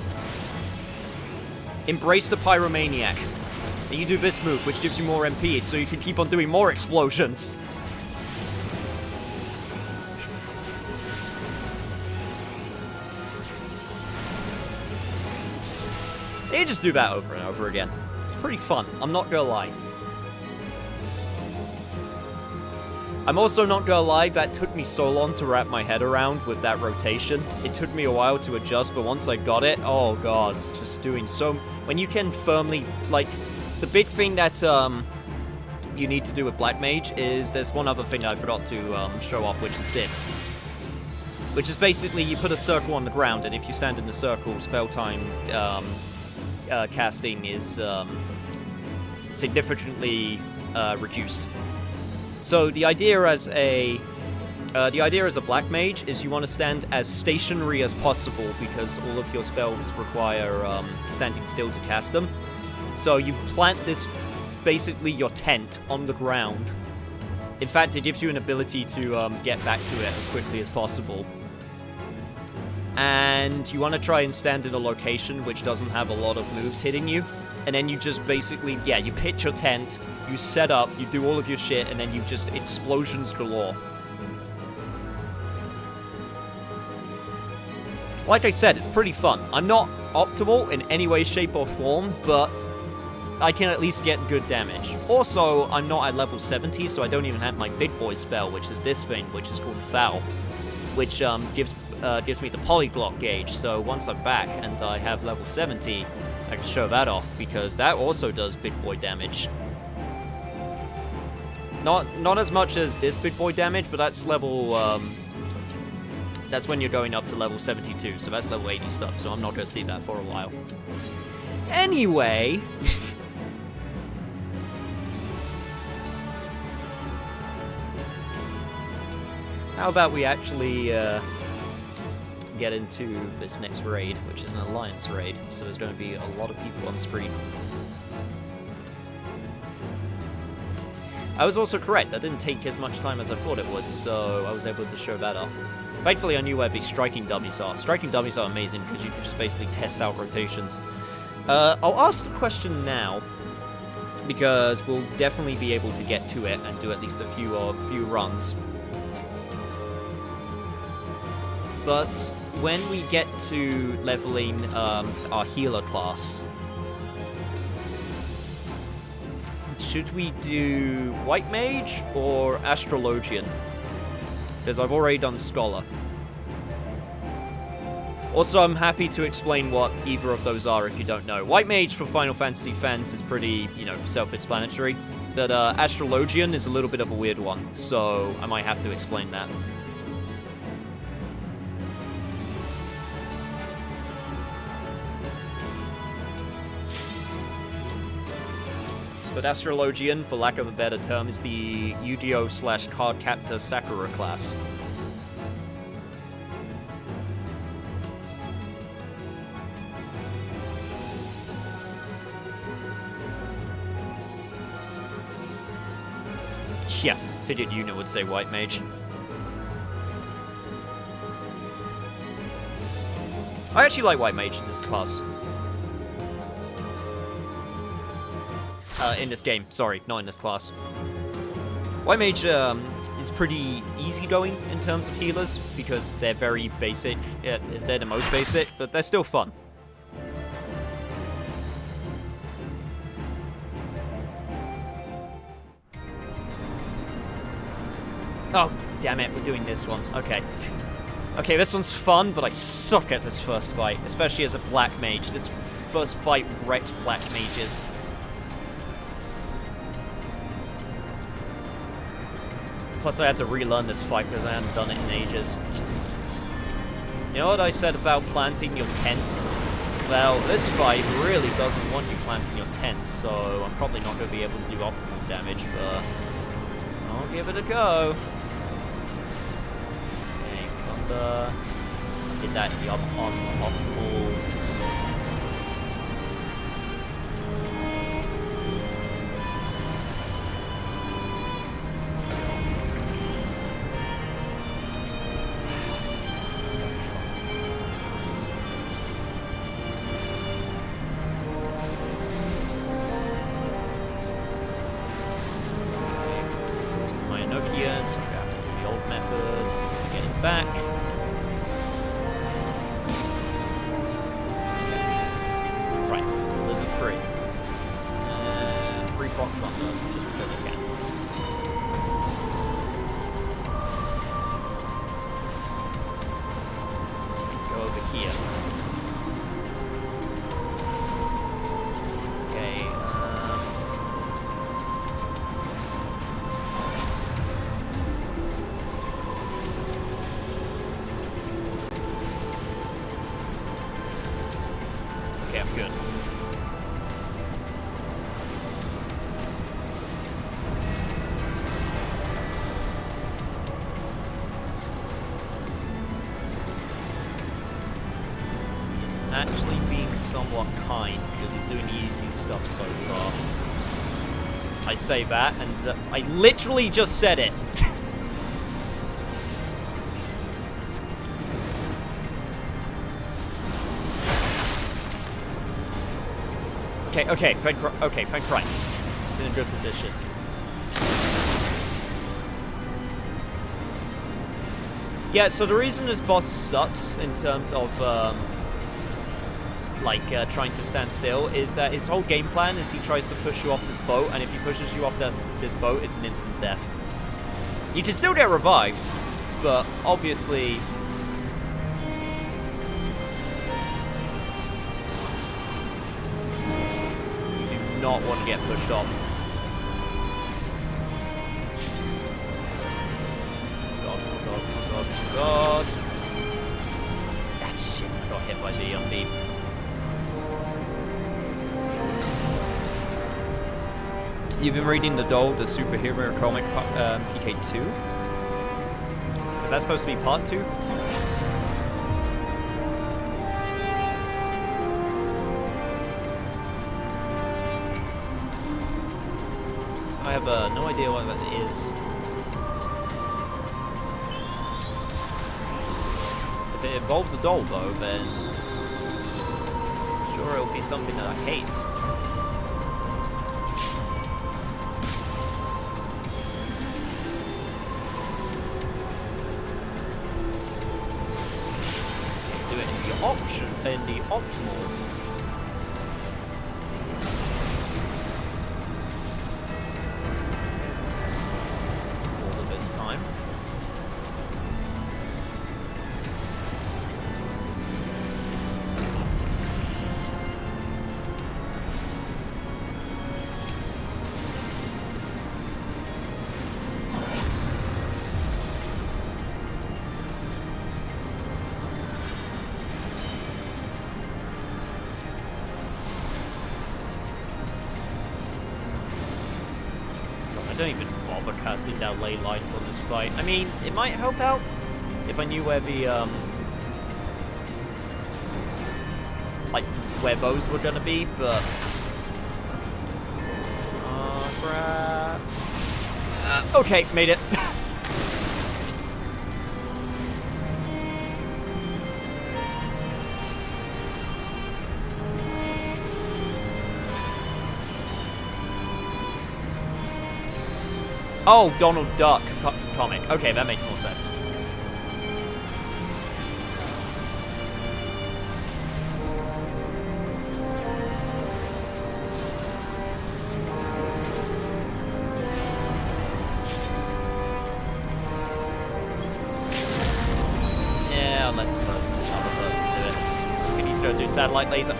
Embrace the Pyromaniac. And you do this move, which gives you more MP, so you can keep on doing more explosions. You just do that over and over again. It's pretty fun, I'm not gonna lie. I'm also not gonna lie, that took me so long to wrap my head around with that rotation. It took me a while to adjust, but once I got it, oh god, it's just doing so... When you can firmly, like, the big thing that you need to do with Black Mage is there's one other thing I forgot to show off, which is this. Which is basically, you put a circle on the ground, and if you stand in the circle, spell time casting is significantly reduced. So the idea as a Black Mage is you want to stand as stationary as possible because all of your spells require standing still to cast them. So you plant this, basically your tent, on the ground. In fact, it gives you an ability to get back to it as quickly as possible. And you want to try and stand in a location which doesn't have a lot of moves hitting you. And then you just basically, yeah, you pitch your tent, you set up, you do all of your shit, and then you just explosions galore. Like I said, it's pretty fun. I'm not optimal in any way, shape, or form, but I can at least get good damage. Also, I'm not at level 70, so I don't even have my big boy spell, which is this thing, which is called Foul, which gives me the polyglot gauge. So once I'm back and I have level 70, I can show that off, because that also does big boy damage. Not as much as this big boy damage, but that's level, that's when you're going up to level 72, so that's level 80 stuff, so I'm not going to see that for a while. Anyway... how about we actually, get into this next raid, which is an alliance raid, so there's going to be a lot of people on screen. I was also correct, that didn't take as much time as I thought it would, so I was able to show that off. Thankfully I knew where the striking dummies are. Striking dummies are amazing because you can just basically test out rotations. I'll ask the question now, because we'll definitely be able to get to it and do at least a few runs. But when we get to leveling our healer class, should we do White Mage or Astrologian? Because I've already done Scholar. Also, I'm happy to explain what either of those are if you don't know. White Mage for Final Fantasy fans is pretty, self-explanatory. But Astrologian is a little bit of a weird one, so I might have to explain that. But Astrologian, for lack of a better term, is the Yu-Gi-Oh/Card Captor Sakura class. Yeah, figured Yuna would say White Mage. I actually like White Mage in this class. In this game, sorry, not in this class. White Mage is pretty easygoing in terms of healers, because they're very basic. They're the most basic, but they're still fun. Oh, damn it, we're doing this one. Okay. Okay, this one's fun, but I suck at this first fight, especially as a Black Mage. This first fight wrecks Black Mages. Plus I had to relearn this fight because I hadn't done it in ages. You know what I said about planting your tent? Well, this fight really doesn't want you planting your tent, so I'm probably not going to be able to do optimal damage, but I'll give it a go. did that in the on optimal. Back. Right, there's a 3. And 3 block bumper, just because I can. Go over here. Okay, I'm good. He's actually being somewhat kind because he's doing the easy stuff so far. I say that, and I literally just said it. Okay, thank Christ. It's in a good position. Yeah, so the reason this boss sucks in terms of, trying to stand still is that his whole game plan is he tries to push you off this boat, and if he pushes you off this boat, it's an instant death. You can still get revived, but obviously... not want to get pushed off. God. That shit, I got hit by the beam. You've been reading The Doll, the superhero comic, PK2? Is that supposed to be part 2? I have no idea what that is. If it involves a doll, though, then sure it'll be something that I hate. Do it in the optimal. I don't even bother casting down ley lines on this fight. I mean, it might help out if I knew where the, where bows were gonna be, but... Oh, crap. Okay, made it. Oh, Donald Duck comic. Okay, that makes more sense. Yeah, I'll let the other person do it. We can just go do satellite laser.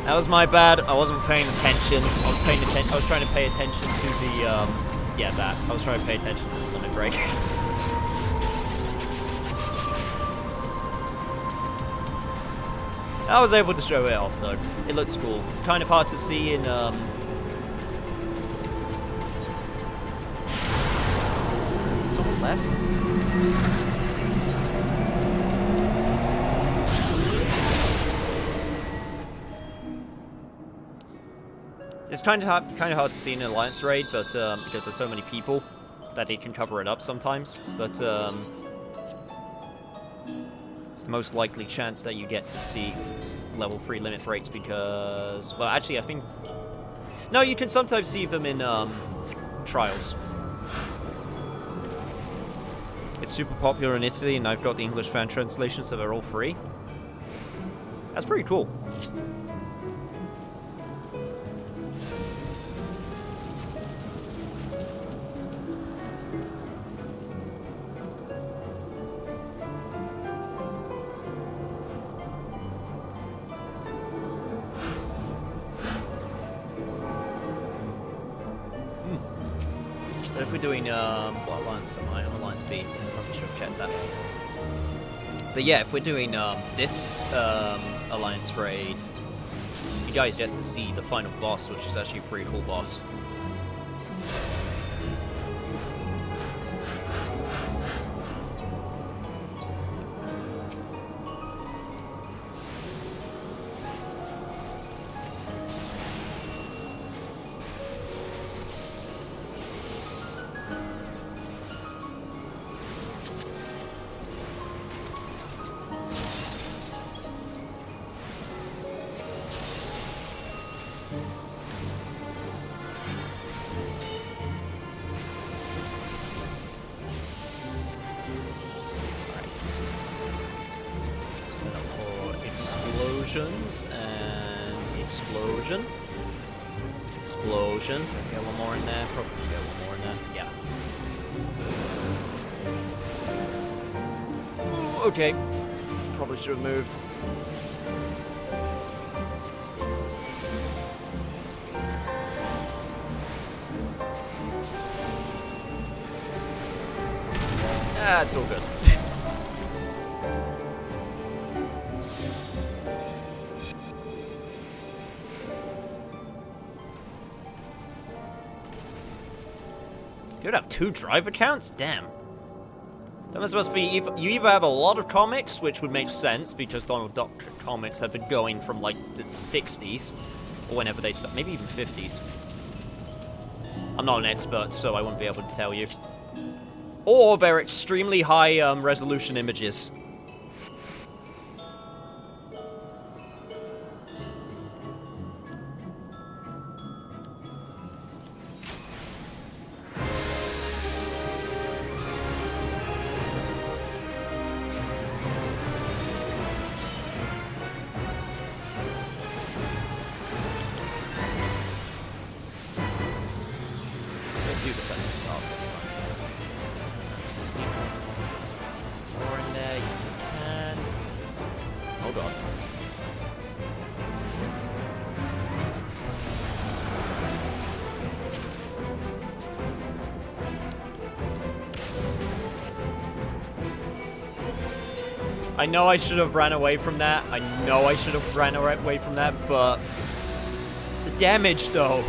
That was my bad. I wasn't paying attention. I was trying to pay attention to the, yeah, that. I was trying to pay attention to the limit break. I was able to show it off, though. It looks cool. It's kind of hard to see in, left. It's kind of hard to see in an alliance raid, but because there's so many people that it can cover it up sometimes. But it's the most likely chance that you get to see level 3 limit breaks because, well, actually, I think no, you can sometimes see them in trials. It's super popular in Italy, and I've got the English fan translation, so they're all free. That's pretty cool. But if we're doing, what alliance am I? I'm Alliance B. I probably should have checked that. But yeah, if we're doing this alliance raid, you guys get to see the final boss, which is actually a pretty cool boss. And explosion. Explosion. Get one more in there. Probably get one more in there. Yeah. Ooh, okay. Probably should have moved. Ah, it's all good. You would have 2 drive accounts? Damn. That must be you either have a lot of comics, which would make sense because Donald Duck comics have been going from like the 60s, or whenever they start, maybe even 50s. I'm not an expert, so I wouldn't be able to tell you. Or they're extremely high resolution images. Do this at the start this time. Sneak more in there, yes we can. Oh god. I know I should have ran away from that. I know I should have ran away from that, but the damage though.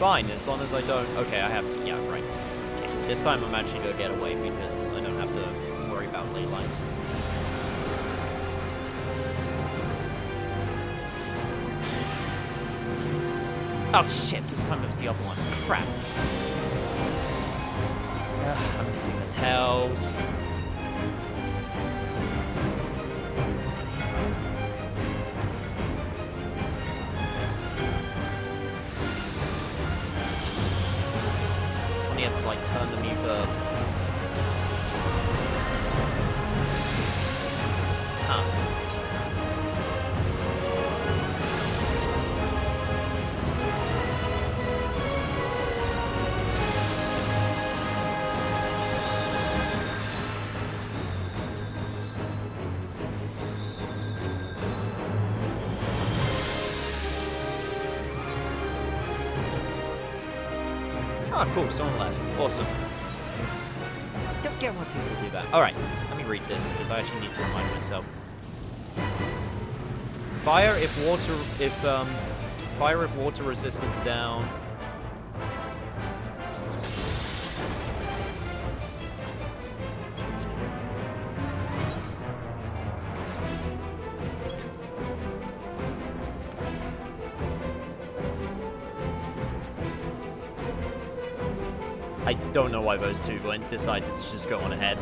Fine, as long as I don't... Okay, I have... Yeah, right. Okay. This time I'm actually going to get away because I don't have to worry about ley lines. Oh shit, this time it was the other one. Crap. I'm missing the tails. You have to like turn them either. Huh. Ah, cool, someone left. Awesome. Don't get why people do that. Alright, let me read this because I actually need to remind myself. Fire if water resistance down. I don't know why those two decided to just go on ahead.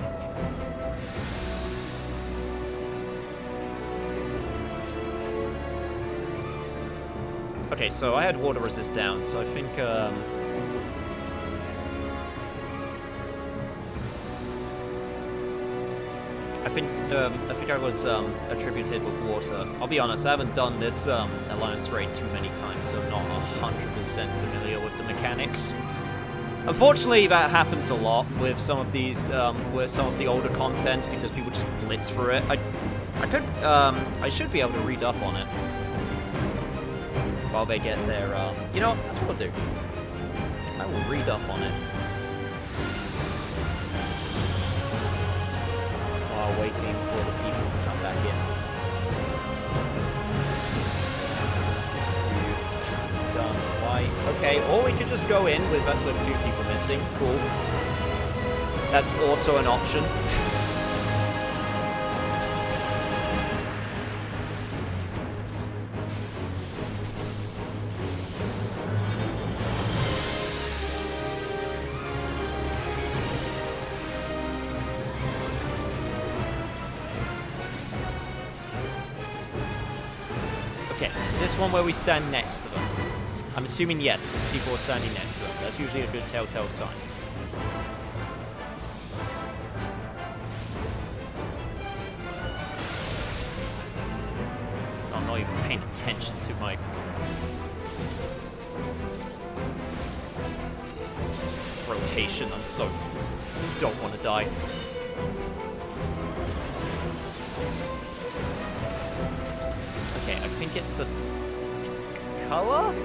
Okay, so I had water resist down, so I think I was attributed with water. I'll be honest, I haven't done this alliance raid too many times, so I'm not 100% familiar with the mechanics. Unfortunately, that happens a lot with some of these, with some of the older content, because people just blitz for it. I should be able to read up on it while they get their, you know, that's what I'll do. I will read up on it while waiting for the people to come back in. Done. White. Okay, or we could just go in with 2 people missing. Cool. That's also an option. Okay, is this one where we stand next to them? I'm assuming yes, people are standing next to them. That's usually a good telltale sign. I'm not even paying attention to my... rotation. I'm so... don't want to die. Okay, I think it's the... color?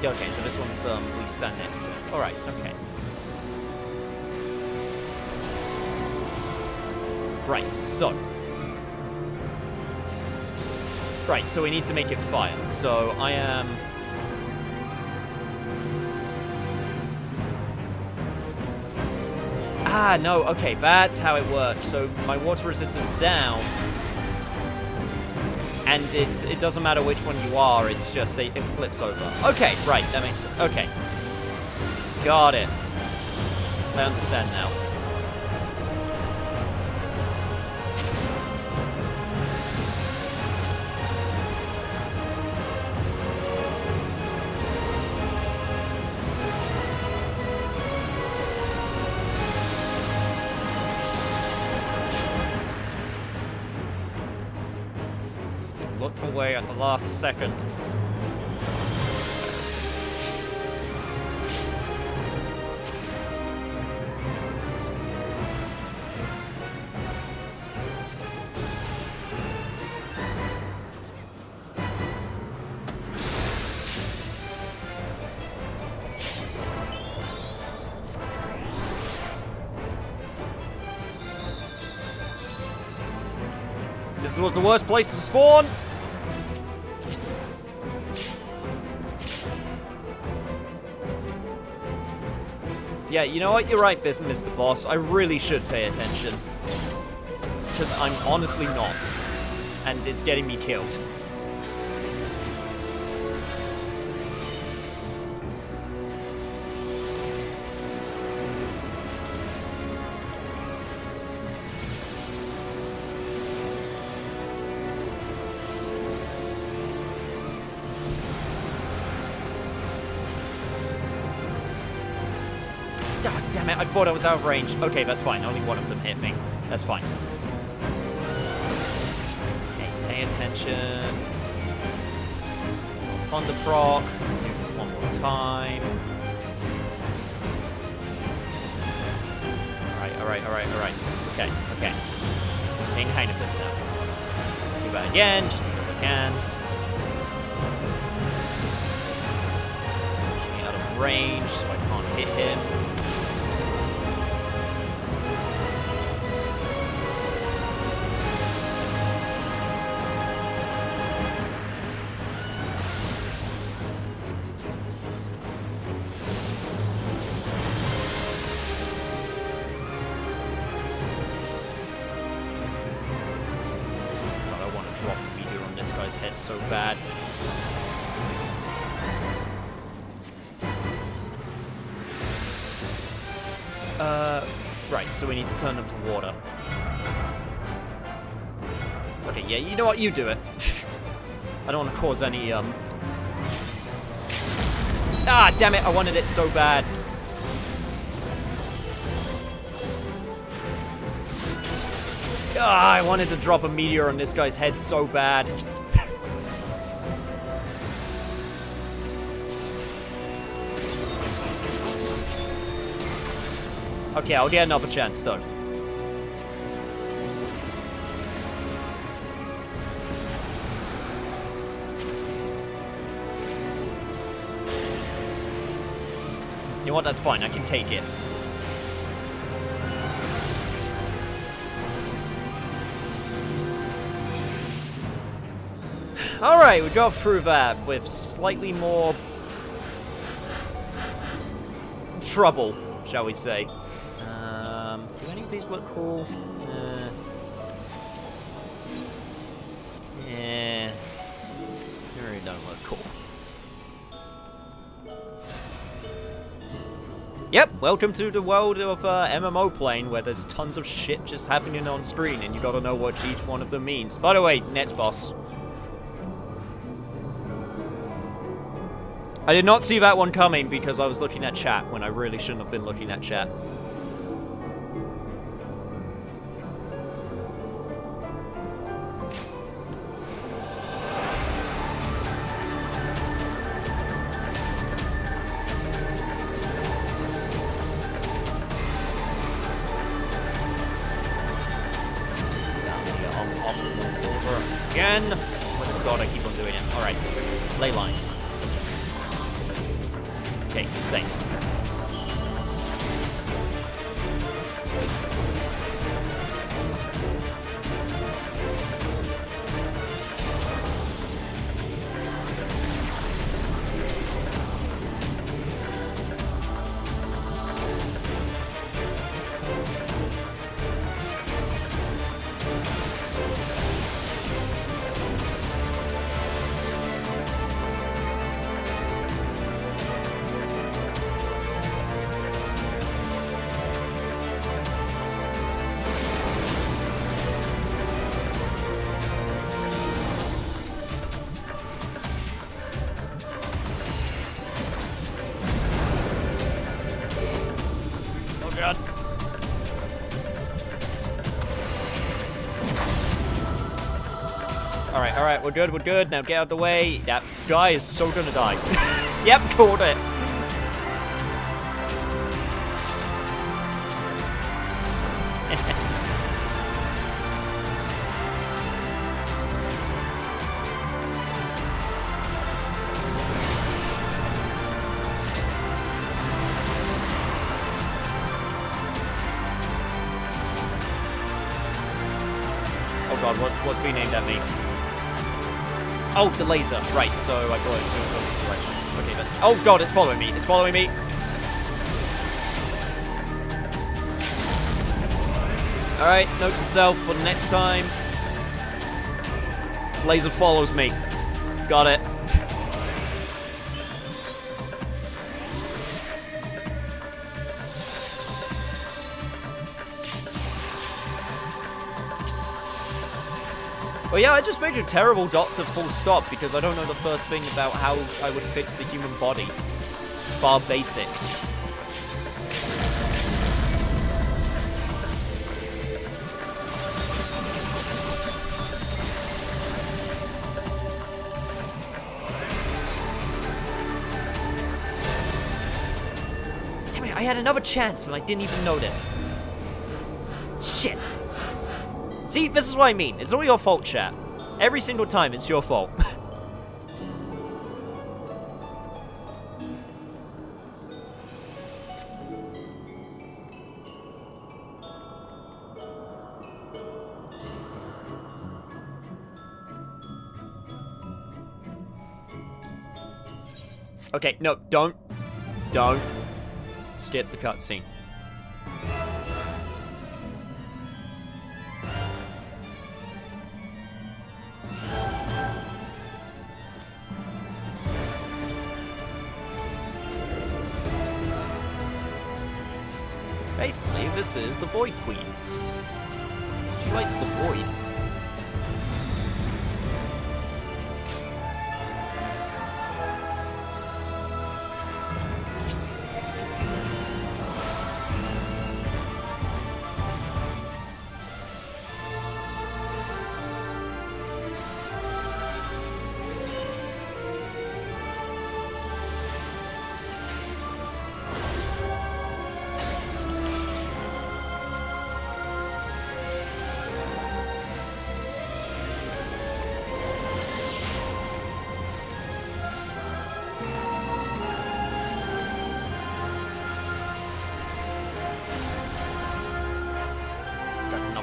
Yeah, okay, so this one's, we stand next to it. Alright, okay. Right, so... Right, so we need to make it fire. So, I am... Ah, no, okay, that's how it works. So, my water resistance down... and it doesn't matter which one you are, it's just, it flips over. Okay, right, that makes sense. Okay. Got it. I understand now. Looked away at the last second. This was the worst place to spawn! Yeah, you know what? You're right, Mr. Boss. I really should pay attention. Because I'm honestly not. And it's getting me killed. God damn it, I thought I was out of range. Okay, that's fine. Only one of them hit me. That's fine. Okay, pay attention. On the proc. Do this one more time. Alright. Okay. Paying kind of this now. Do that again, just because I can. Push me out of range so I can't hit him. this guy's head so bad. Right, so we need to turn them to water. Okay, yeah, you know what? You do it. I don't want to cause any, Ah, damn it, I wanted it so bad. Ah, I wanted to drop a meteor on this guy's head so bad. Okay, I'll get another chance, though. You know what? That's fine. I can take it. Alright, we got through that with slightly more trouble, shall we say. Do any of these look cool? Yeah. They really don't look cool. Yep, welcome to the world of MMO playing, where there's tons of shit just happening on screen, and you gotta know what each one of them means. By the way, next boss. I did not see that one coming because I was looking at chat when I really shouldn't have been looking at chat. Again. Oh god, I keep on doing it. Alright. Ley lines. Okay, same. Alright, we're good. Now get out of the way. That guy is so gonna die. Yep, called it. Oh god, what's being aimed at me? Oh, the laser. Right, so I got it in both directions. Okay, that's... Oh god, it's following me. It's following me. Alright, note to self for the next time. Laser follows me. Got it. Well, yeah, I just made a terrible doctor full stop because I don't know the first thing about how I would fix the human body. Bar basics. Damn it, I had another chance and I didn't even notice. Shit. See, this is what I mean. It's all your fault, chat. Every single time, it's your fault. Okay, no, don't skip the cutscene. Basically, this is the Void Queen. She likes the void.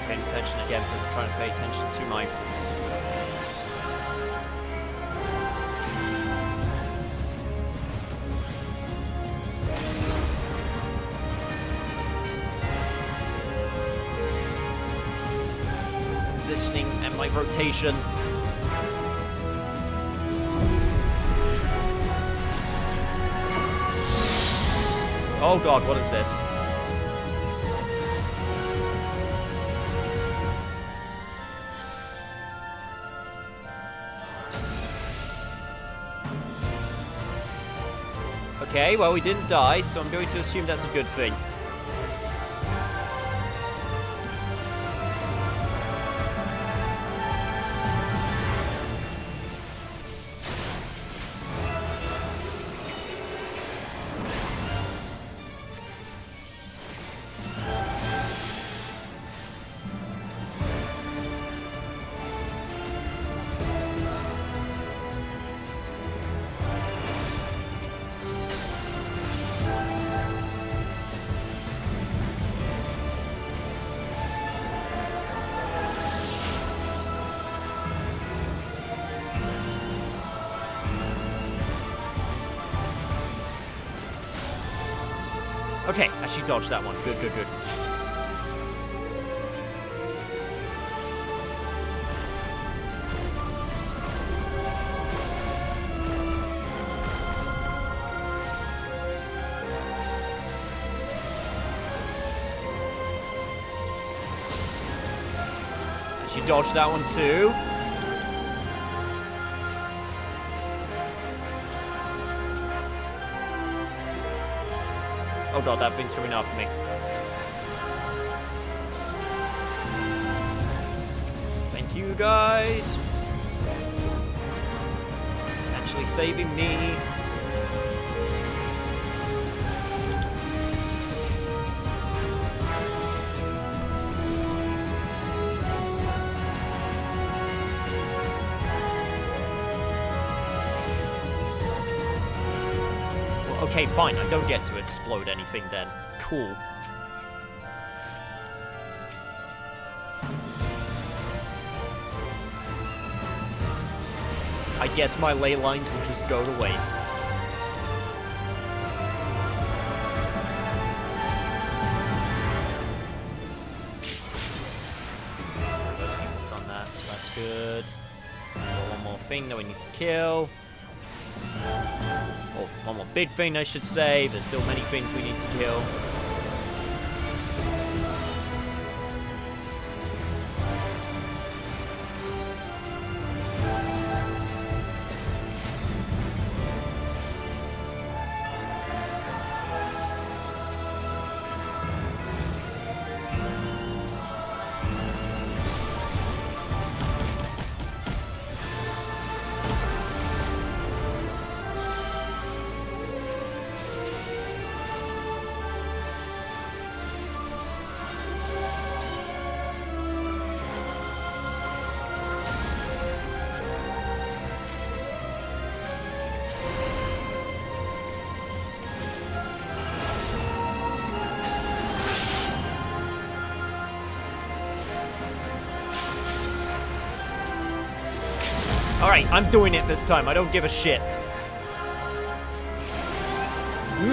Attention again because I'm trying to pay attention to my positioning and my rotation. Oh god, what is this? Okay, well, we didn't die, so I'm going to assume that's a good thing. Okay, actually dodged that one. Good, good, good. Actually dodged that one too. Oh god, that thing's coming after me. Thank you, guys. Actually saving me. Okay, fine, I don't get to explode anything then. Cool. I guess my ley lines will just go to waste. Done that, so that's good. One more thing that we need to kill. Or one more big thing, I should say. There's still many things we need to kill. Alright, I'm doing it this time. I don't give a shit.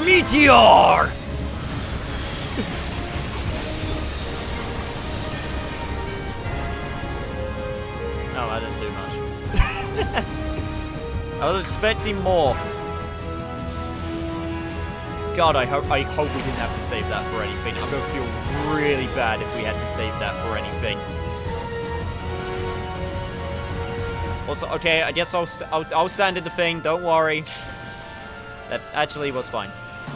Meteor! Oh, that didn't do much. I was expecting more. God, I hope we didn't have to save that for anything. I'm gonna feel really bad if we had to save that for anything. Also, okay, I guess I'll stand in the thing. Don't worry. That actually was fine.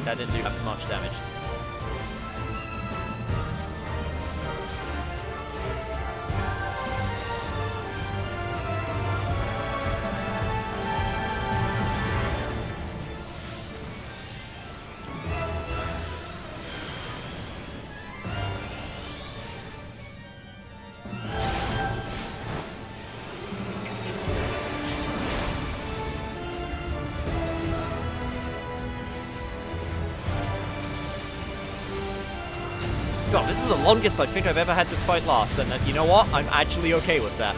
That didn't do much damage. God, this is the longest I think I've ever had this fight last, and you know what? I'm actually okay with that.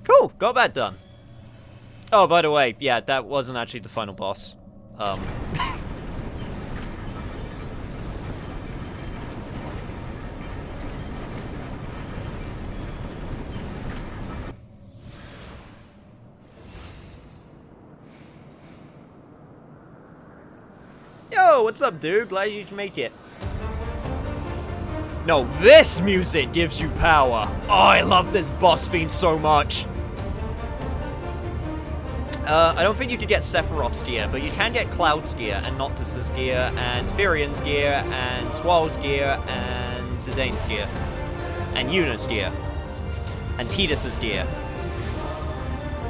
Cool, got that done. Oh, by the way, yeah, that wasn't actually the final boss. Yo, what's up, dude? Glad you can make it. No, this music gives you power. Oh, I love this boss theme so much. I don't think you could get Sephiroth's gear, but you can get Cloud's gear, and Noctis's gear, and Therian's gear, and Squall's gear, and Zidane's gear, and Yuna's gear, and Tidus's gear.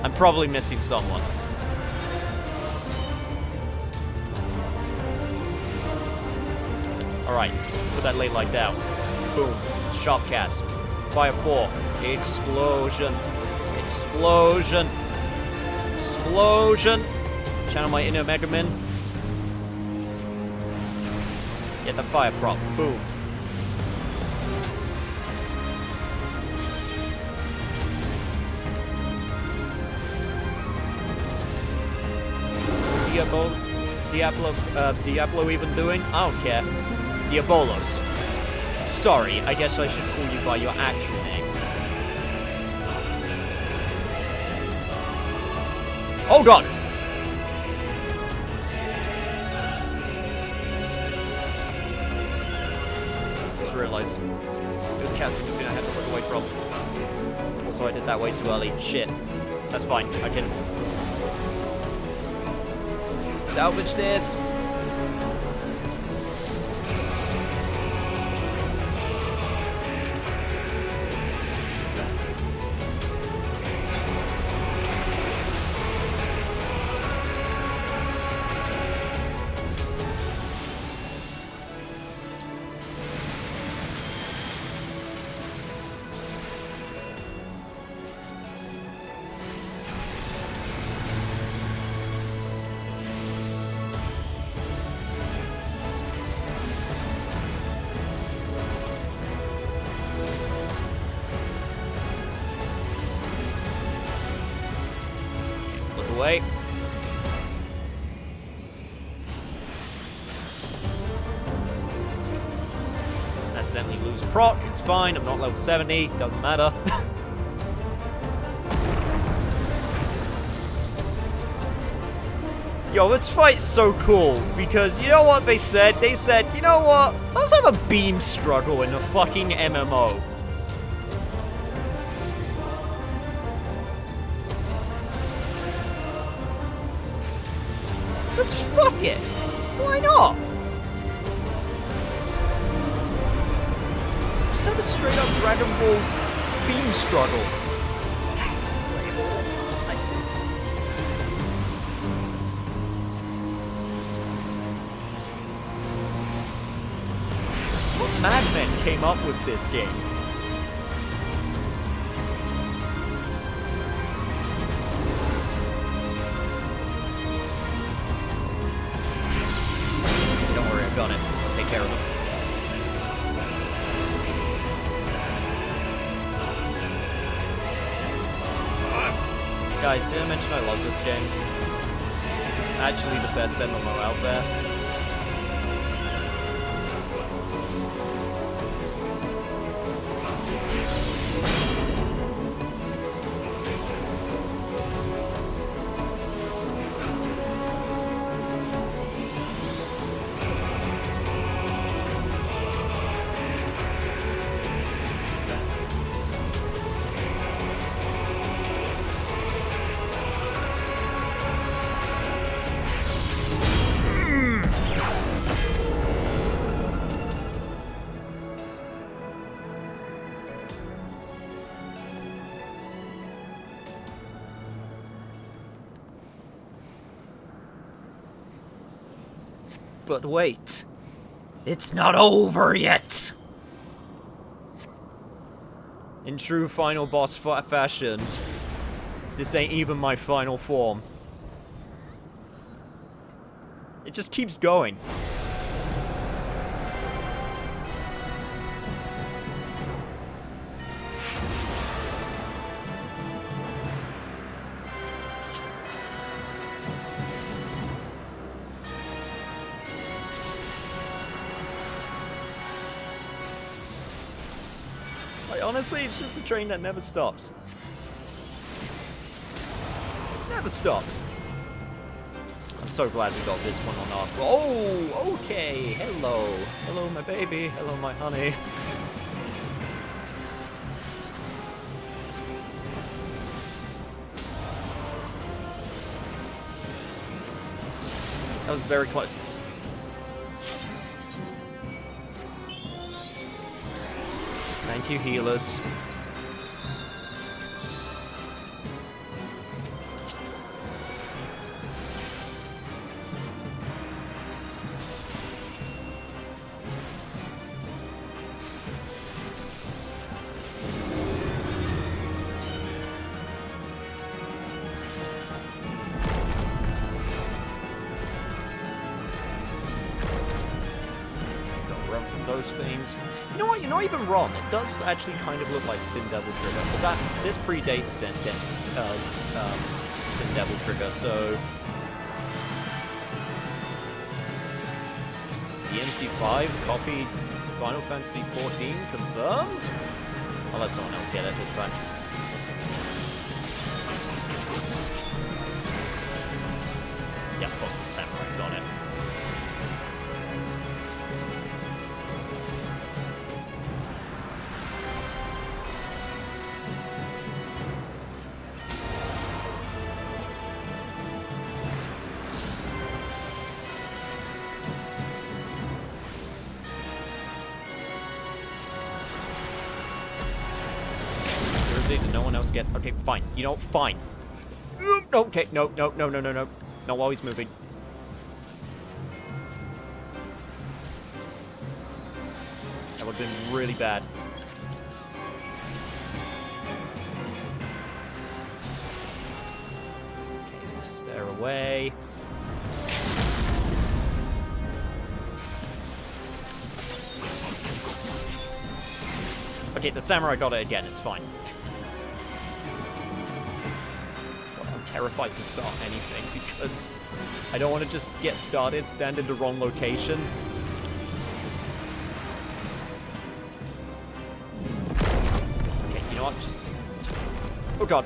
I'm probably missing someone. Alright, put that late light down. Boom. Sharp cast. Fire 4. Explosion. Explosion. Explosion. Channel my inner Mega Man. Get the fire prop. Boom. Diablo even doing? I don't care. Diabolos. Sorry, I guess I should call you by your actual name. Hold on! Just realized it was casting the thing I had to look away from. Also, I did that way too early. Shit. That's fine. I can salvage this. Away. Accidentally lose proc, it's fine, I'm not level 70, doesn't matter. Yo, this fight's so cool, because you know what they said? They said, you know what? Let's have a beam struggle in a fucking MMO. Let's fuck it. Why not? Just have a straight up Dragon Ball beam struggle. What madmen came up with this game? On it. I'll take care of it. Guys, did I mention I love this game? actually the best MMO out there. But wait, it's not over yet! In true final boss fashion, this ain't even my final form. It just keeps going. Honestly, it's just a train that never stops. Never stops. I'm so glad we got this one on our... Oh, okay. Hello. Hello, my baby. Hello, my honey. That was very close. Thank you, healers. Don't run from those things. You know what? You're not even wrong. It does actually kind of look like Sin Devil Trigger, but this predates Sin Devil Trigger, so the MC5 copied Final Fantasy 14 confirmed. I'll let someone else get it this time. Yeah, of course the samurai got it. Did no one else get... Okay, fine. You know, fine. Okay, no. Not while he's moving. That would have been really bad. Okay, just stare away. Okay, the samurai got it again. It's fine. Terrified to start anything because I don't want to just get started, stand in the wrong location. Okay, you know what? Just... Oh god.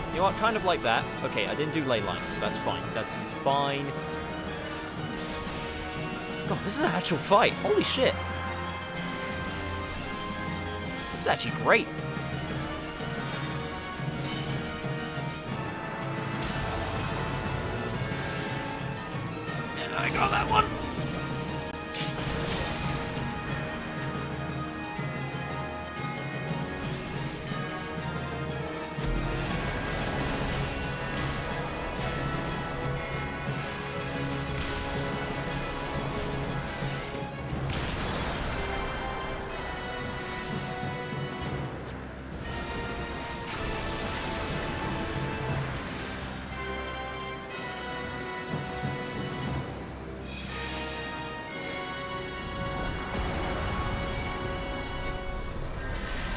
You know what? Kind of like that. Okay, I didn't do ley lines, so that's fine. That's fine. God, this is an actual fight. Holy shit. This is actually great. And I got that one.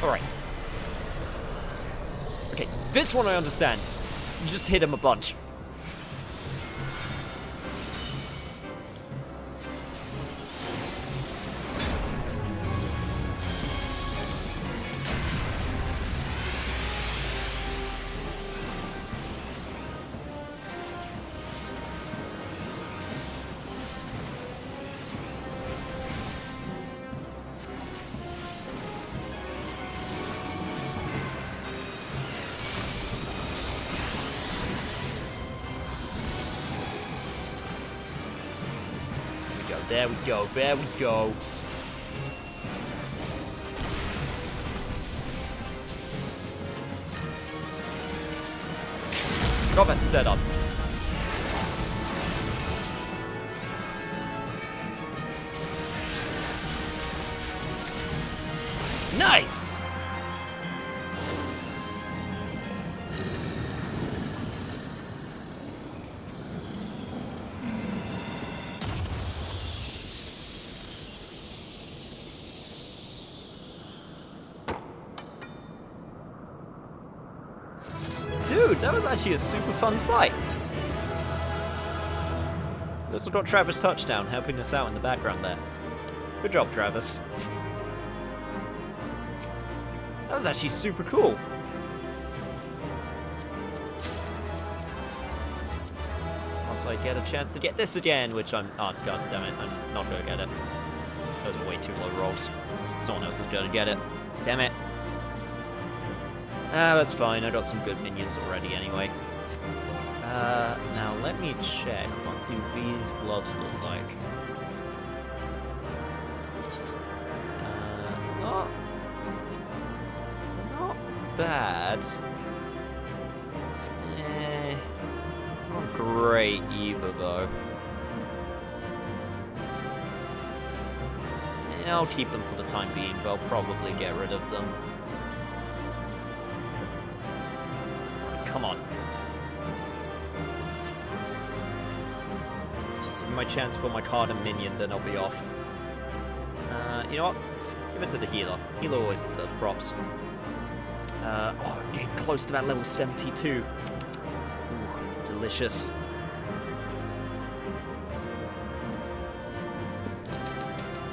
Alright. This one I understand. You just hit him a bunch. There we go, there we go. Got that set up. Nice! Dude, that was actually a super fun fight. We also got Travis Touchdown helping us out in the background there. Good job, Travis. That was actually super cool. Once I get a chance to get this again, which I'm... Oh, god damn it, I'm not gonna get it. Those are way too low rolls. Someone else is gonna get it. Damn it. Ah, that's fine. I got some good minions already anyway. Now let me check. What do these gloves look like? Not bad. Not great either, though. I'll keep them for the time being, but I'll probably get rid of them. Come on. Give me my chance for my card and minion, then I'll be off. You know what? Give it to the healer. Healer always deserves props. Oh, I'm getting close to that level 72. Ooh, delicious.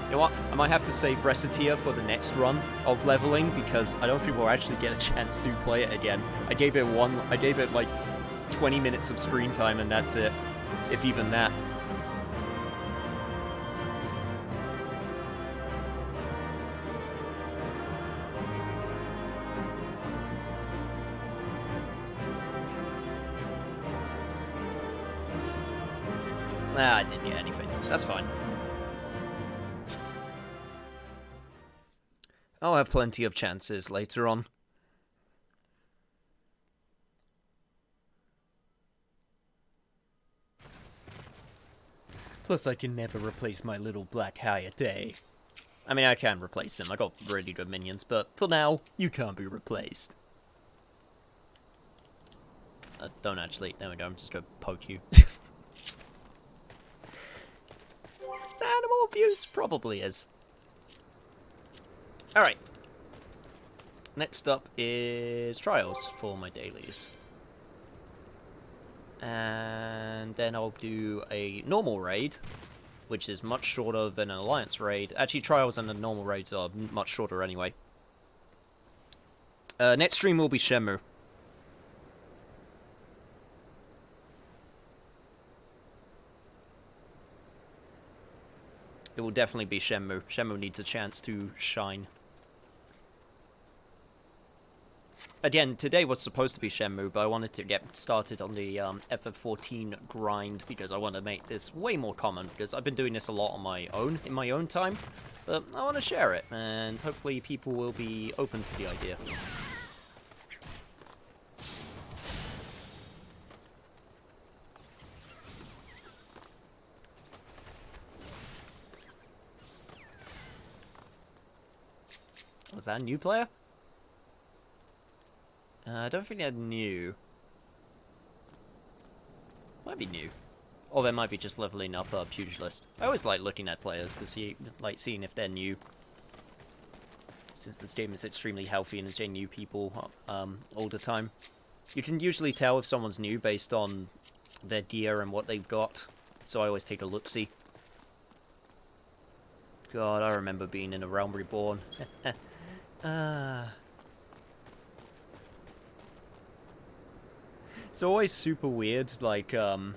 You know what? I might have to save Recitia for the next run of leveling because I don't think we'll actually get a chance to play it again. I gave it like 20 minutes of screen time and that's it. If even that. Nah, I didn't get anything. That's fine. I'll have plenty of chances later on. Plus, I can never replace my little black Hayate. I mean, I can replace him. I got really good minions, but for now, you can't be replaced. Don't actually. There we go. I'm just gonna poke you. Animal abuse probably is. Alright. Next up is trials for my dailies. And then I'll do a normal raid, which is much shorter than an alliance raid. Actually, trials and the normal raids are much shorter anyway. Next stream will be Shenmue. It will definitely be Shenmue. Shenmue needs a chance to shine. Again, today was supposed to be Shenmue, but I wanted to get started on the FF14 grind because I want to make this way more common, because I've been doing this a lot on my own, in my own time, but I want to share it, and hopefully people will be open to the idea. Was that a new player? I don't think they're new. Might be new. Or they might be just leveling up a pugilist. I always like looking at players to see, like, seeing if they're new. Since this game is extremely healthy and it's getting new people all the time. You can usually tell if someone's new based on their gear and what they've got. So I always take a look-see. God, I remember being in a Realm Reborn. It's always super weird, like, how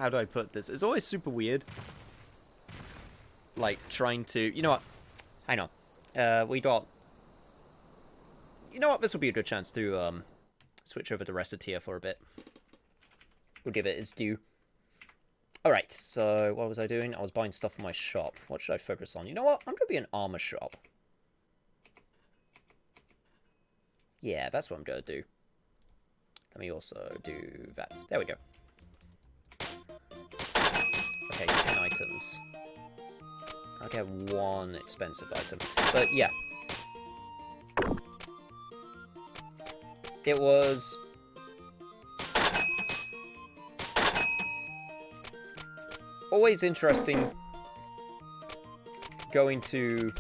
do I put this? It's always super weird. Like, trying to... You know what? Hang on. We got... You know what? This will be a good chance to, switch over to Reciteer for a bit. We'll give it its due. Alright, so what was I doing? I was buying stuff for my shop. What should I focus on? You know what? I'm going to be an armor shop. Yeah, that's what I'm going to do. Let me also do that. There we go. Okay, 10 items. I'll get one expensive item. But yeah. It was... always interesting going to...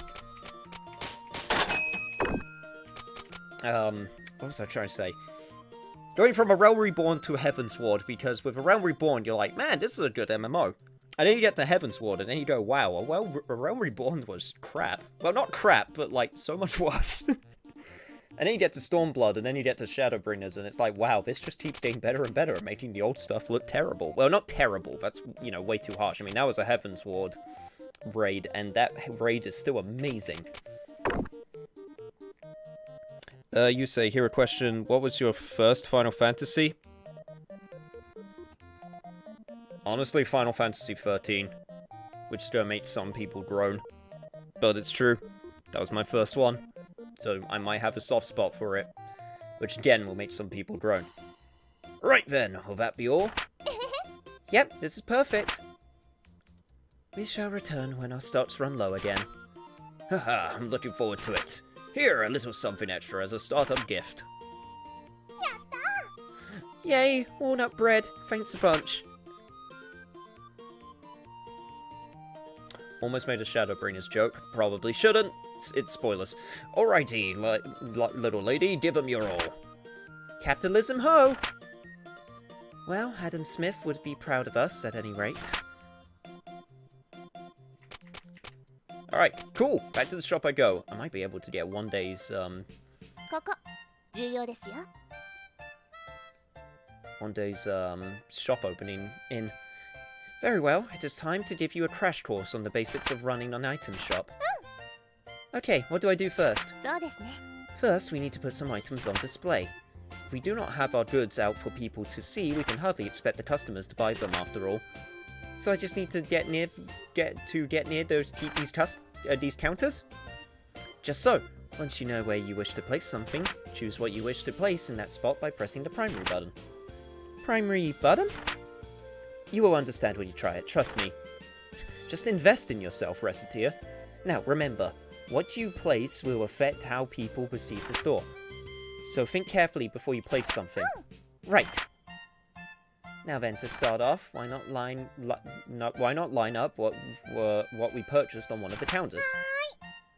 what was I trying to say? Going from a Realm Reborn to a Heavensward, because with a Realm Reborn, you're like, man, this is a good MMO. And then you get to Heavensward, and then you go, wow, a Realm Reborn was crap. Well, not crap, but, like, so much worse. And then you get to Stormblood, and then you get to Shadowbringers, and it's like, wow, this just keeps getting better and better at making the old stuff look terrible. Well, not terrible, that's, you know, way too harsh. I mean, that was a Heavensward raid, and that raid is still amazing. You say, here a question, what was your first Final Fantasy? Honestly, Final Fantasy XIII, which is gonna make some people groan. But it's true, that was my first one. So I might have a soft spot for it, which again will make some people groan. Right then, will that be all? Yep, this is perfect. We shall return when our stocks run low again. Haha, I'm looking forward to it. Here, a little something extra as a startup gift. Yay, walnut bread. Thanks a bunch. Almost made a Shadowbringers joke. Probably shouldn't. It's spoilers. Alrighty, little lady, give 'em your all. Capitalism ho! Well, Adam Smith would be proud of us, at any rate. Alright, cool. Back to the shop I go. I might be able to get one day's, shop opening in. Very well, it is time to give you a crash course on the basics of running an item shop. Okay, what do I do first? First, we need to put some items on display. If we do not have our goods out for people to see, we can hardly expect the customers to buy them after all. So I just need to get near these counters? Just so. Once you know where you wish to place something, choose what you wish to place in that spot by pressing the primary button. Primary button? You will understand when you try it, trust me. Just invest in yourself, Reciteer. Now, remember, what you place will affect how people perceive the store. So think carefully before you place something. Right. Now then, to start off, why not line up what we purchased on one of the counters?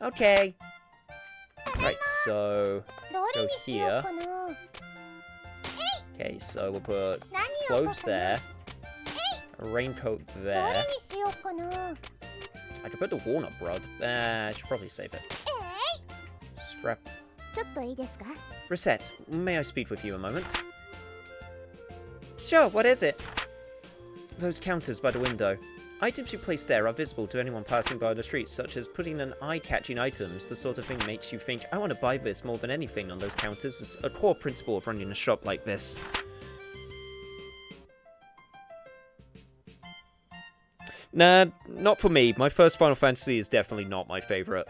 Okay. Right, so go here. Okay, so we'll put clothes there, a raincoat there. I could put the walnut bread. I should probably save it. Scrap. Reset, may I speak with you a moment? Sure, what is it? Those counters by the window. Items you place there are visible to anyone passing by the street, such as putting in eye-catching items. The sort of thing makes you think, I want to buy this more than anything on those counters. Is a core principle of running a shop like this. Nah, not for me. My first Final Fantasy is definitely not my favourite.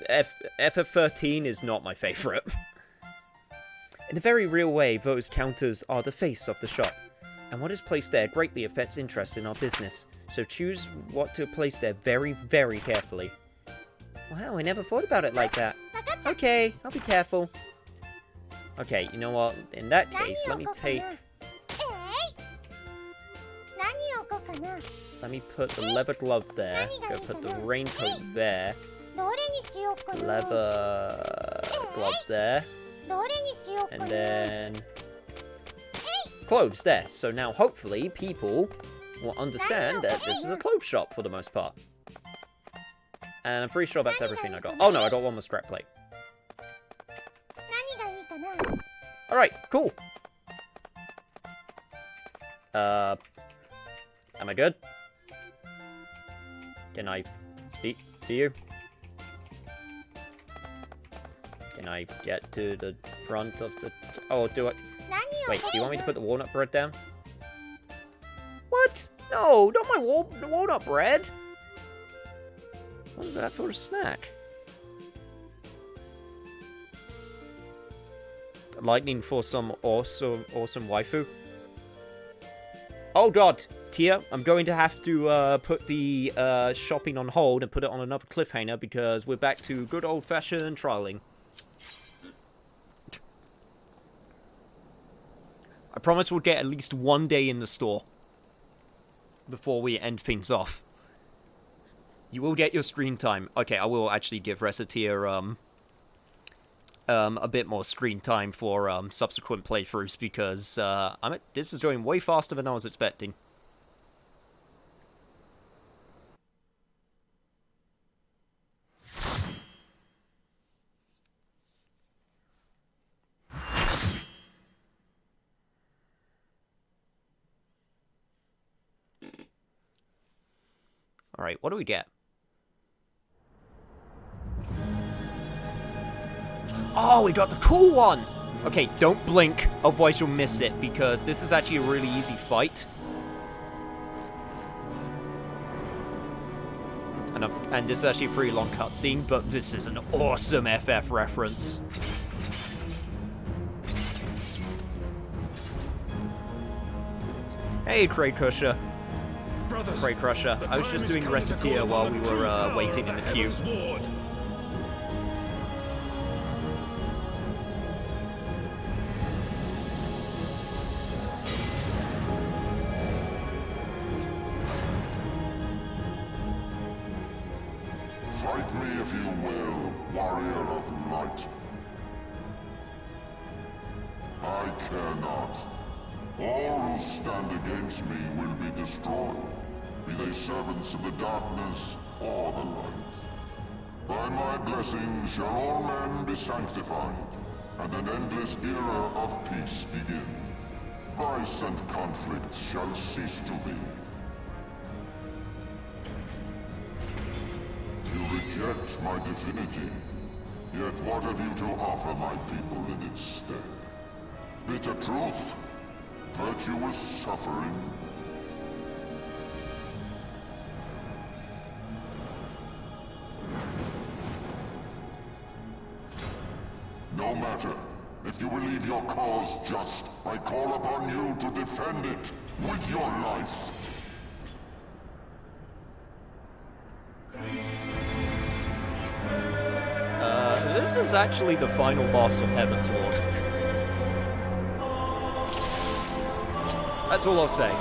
FF13 is not my favourite. In a very real way, those counters are the face of the shop. And what is placed there greatly affects interest in our business. So choose what to place there very, very carefully. Wow, I never thought about it like that. Okay, I'll be careful. Okay, you know what? In that case, let me take... Let me put the leather glove there. Go put the raincoat there. Leather glove there. And then clothes there. So now hopefully people will understand that this is a clothes shop for the most part. And I'm pretty sure that's everything I got. Oh no, I got one more scrap plate. Alright, cool. Am I good? Can I speak to you? Can I get to the front of the... Oh, do I... Wait, do you want me to put the walnut bread down? What? No, not my walnut bread! What is that for a snack? Lightning for some awesome waifu? Oh god, Tia, I'm going to have to put the shopping on hold and put it on another cliffhanger because we're back to good old-fashioned trialing. I promise we'll get at least one day in the store before we end things off. You will get your screen time. Okay, I will actually give Resetia a bit more screen time for subsequent playthroughs because this is going way faster than I was expecting. Alright, what do we get? Oh, we got the cool one! Okay, don't blink, otherwise you'll miss it, because this is actually a really easy fight. And this is actually a pretty long cutscene, but this is an awesome FF reference. Hey, Cray Crusher. Cray Crusher. I was just doing Resetia while we were waiting in the queue. Fight me if you will, warrior of light. I care not. All who stand against me will be destroyed, be they servants of the darkness or the light. By my blessing shall all men be sanctified, and an endless era of peace begin. Vice and conflict shall cease to be. You reject my divinity, yet what have you to offer my people in its stead? Bitter truth? Virtuous suffering? No matter. If you believe your cause just, I call upon you to defend it with your life. This is actually the final boss of Heaven's Ward. That's all I'll say.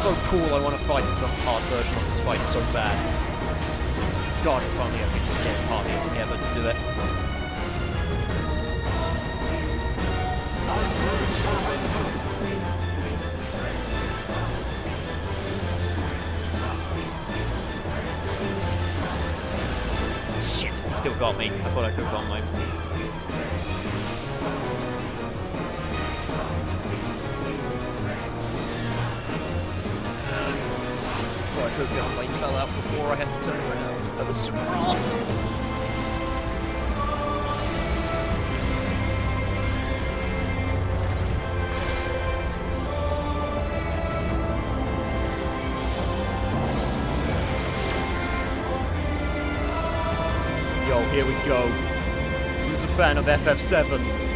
So cool, I want to fight the hard version of this fight so bad. God, if only I could just get parties together to do it. Shit, he still got me. I thought I could have gotten mine. I could have gotten my spell out before I had to turn around. That was super wrong. go, here we go. Who's a fan of FF7?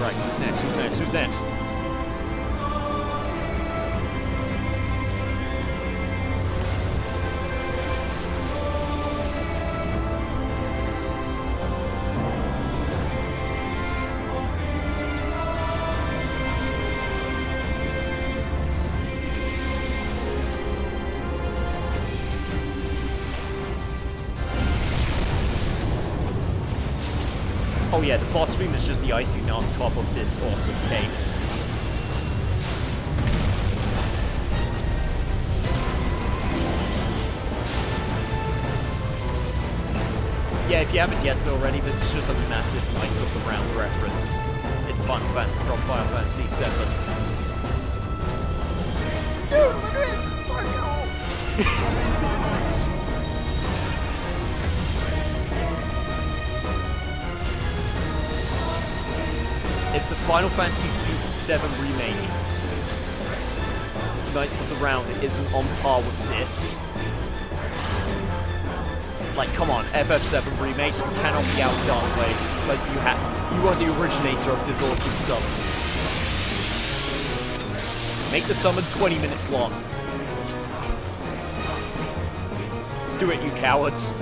Right. Who's next? Oh yeah, the boss stream is just the icing on top of this awesome cake. Yeah, if you haven't guessed already, this is just a massive Knights of the Round reference in from Final Fantasy VII. Dude, look at this! It's so cool! It's the Final Fantasy VII remake. Knights of the Round isn't on par with this. Like, come on, FF7 remake cannot be outdone. Like you are the originator of this awesome summon. Make the summon 20 minutes long. Do it, you cowards.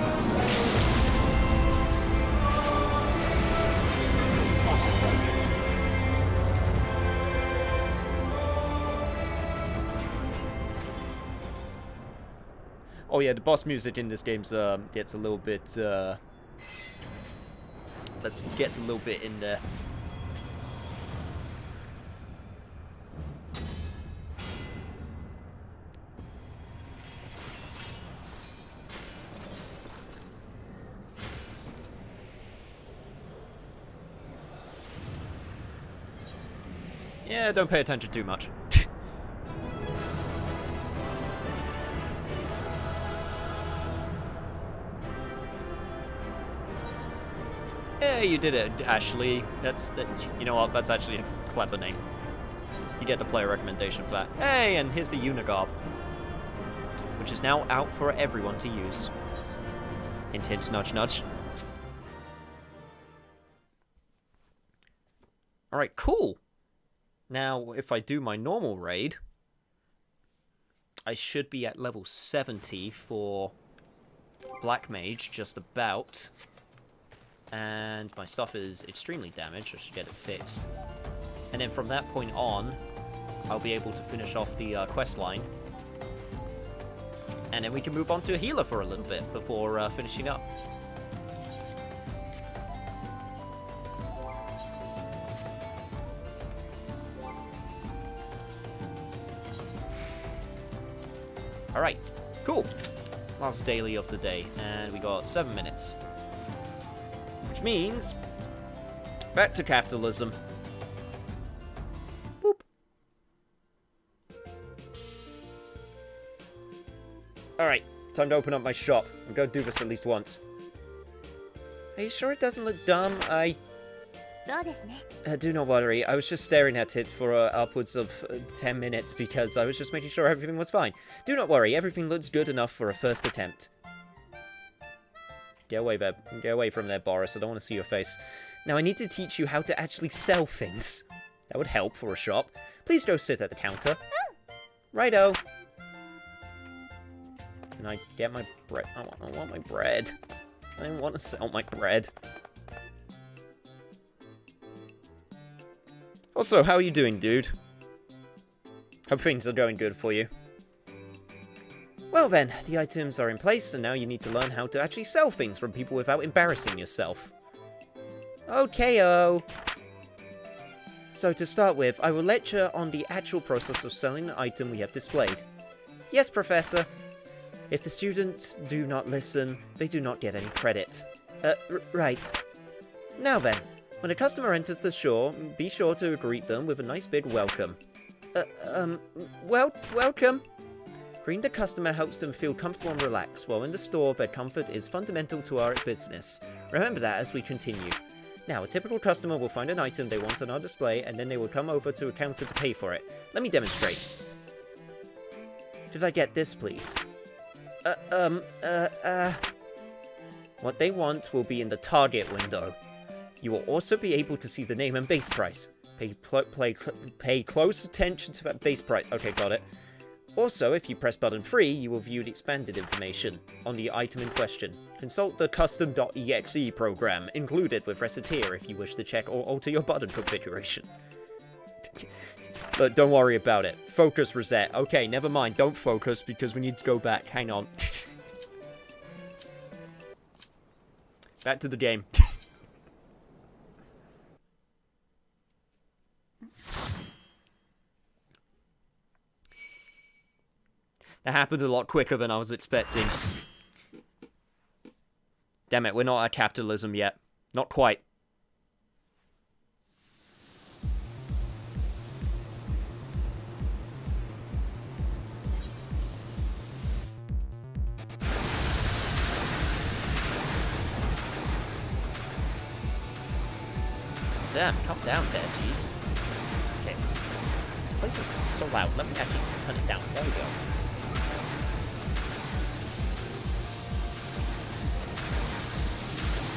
Oh yeah, the boss music in this game gets a little bit, gets a little bit in there. Yeah, don't pay attention too much. Yeah, you did it, Ashley. You know what? That's actually a clever name. You get the player recommendation for that. Hey, and here's the Unigarb, which is now out for everyone to use. Hint, hint, nudge, nudge. Alright, cool. Now, if I do my normal raid, I should be at level 70 for Black Mage, just about. And my stuff is extremely damaged. I should get it fixed. And then from that point on, I'll be able to finish off the quest line. And then we can move on to a healer for a little bit before finishing up. Alright, cool. Last daily of the day, and we got 7 minutes. Which means, back to capitalism. Boop. Alright, time to open up my shop. I'm gonna do this at least once. Are you sure it doesn't look dumb? Do not worry, I was just staring at it for upwards of 10 minutes because I was just making sure everything was fine. Do not worry, everything looks good enough for a first attempt. Get away there. Get away from there, Boris. I don't want to see your face. Now, I need to teach you how to actually sell things. That would help for a shop. Please don't sit at the counter. Righto. Can I get my bread? I want my bread. I don't want to sell my bread. Also, how are you doing, dude? Hope things are going good for you. Well then, the items are in place, and now you need to learn how to actually sell things from people without embarrassing yourself. Okay-o. So to start with, I will lecture on the actual process of selling the item we have displayed. Yes, Professor. If the students do not listen, they do not get any credit. Right. Now then, when a customer enters the store, be sure to greet them with a nice big welcome. Welcome? Greeting the customer helps them feel comfortable and relaxed, while in the store, their comfort is fundamental to our business. Remember that as we continue. Now, a typical customer will find an item they want on our display, and then they will come over to a counter to pay for it. Let me demonstrate. Could I get this, please? What they want will be in the target window. You will also be able to see the name and base price. Pay close attention to that base price. Okay, got it. Also, if you press button 3, you will view the expanded information on the item in question. Consult the custom.exe program, included with Reciteer if you wish to check or alter your button configuration. But don't worry about it. Focus reset. Okay, never mind. Don't focus because we need to go back. Hang on. Back to the game. That happened a lot quicker than I was expecting. Damn it, we're not at capitalism yet. Not quite. Damn, calm down there, jeez. Okay. This place is so loud. Let me actually turn it down. There we go.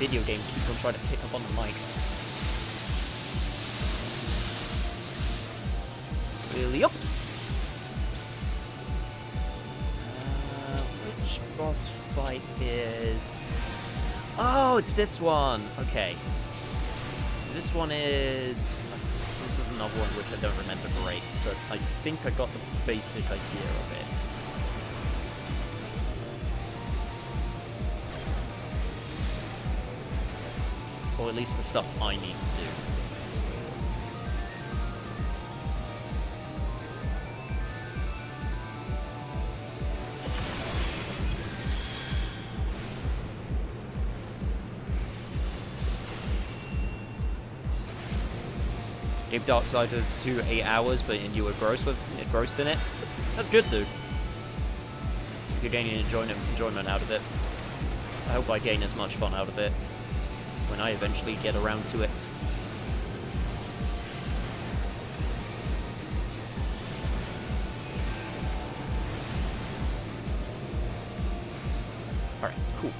Video game keeps on trying to pick up on the mic. Really up. Which boss fight is... Oh, it's this one. Okay. This one is... This is another one which I don't remember great, but I think I got the basic idea of it. Or at least the stuff I need to do. Gave Darksiders 2 8 hours, but you were engrossed in it. That's good, dude. You're gaining enjoyment out of it. I hope I gain as much fun out of it when I eventually get around to it. Alright, cool.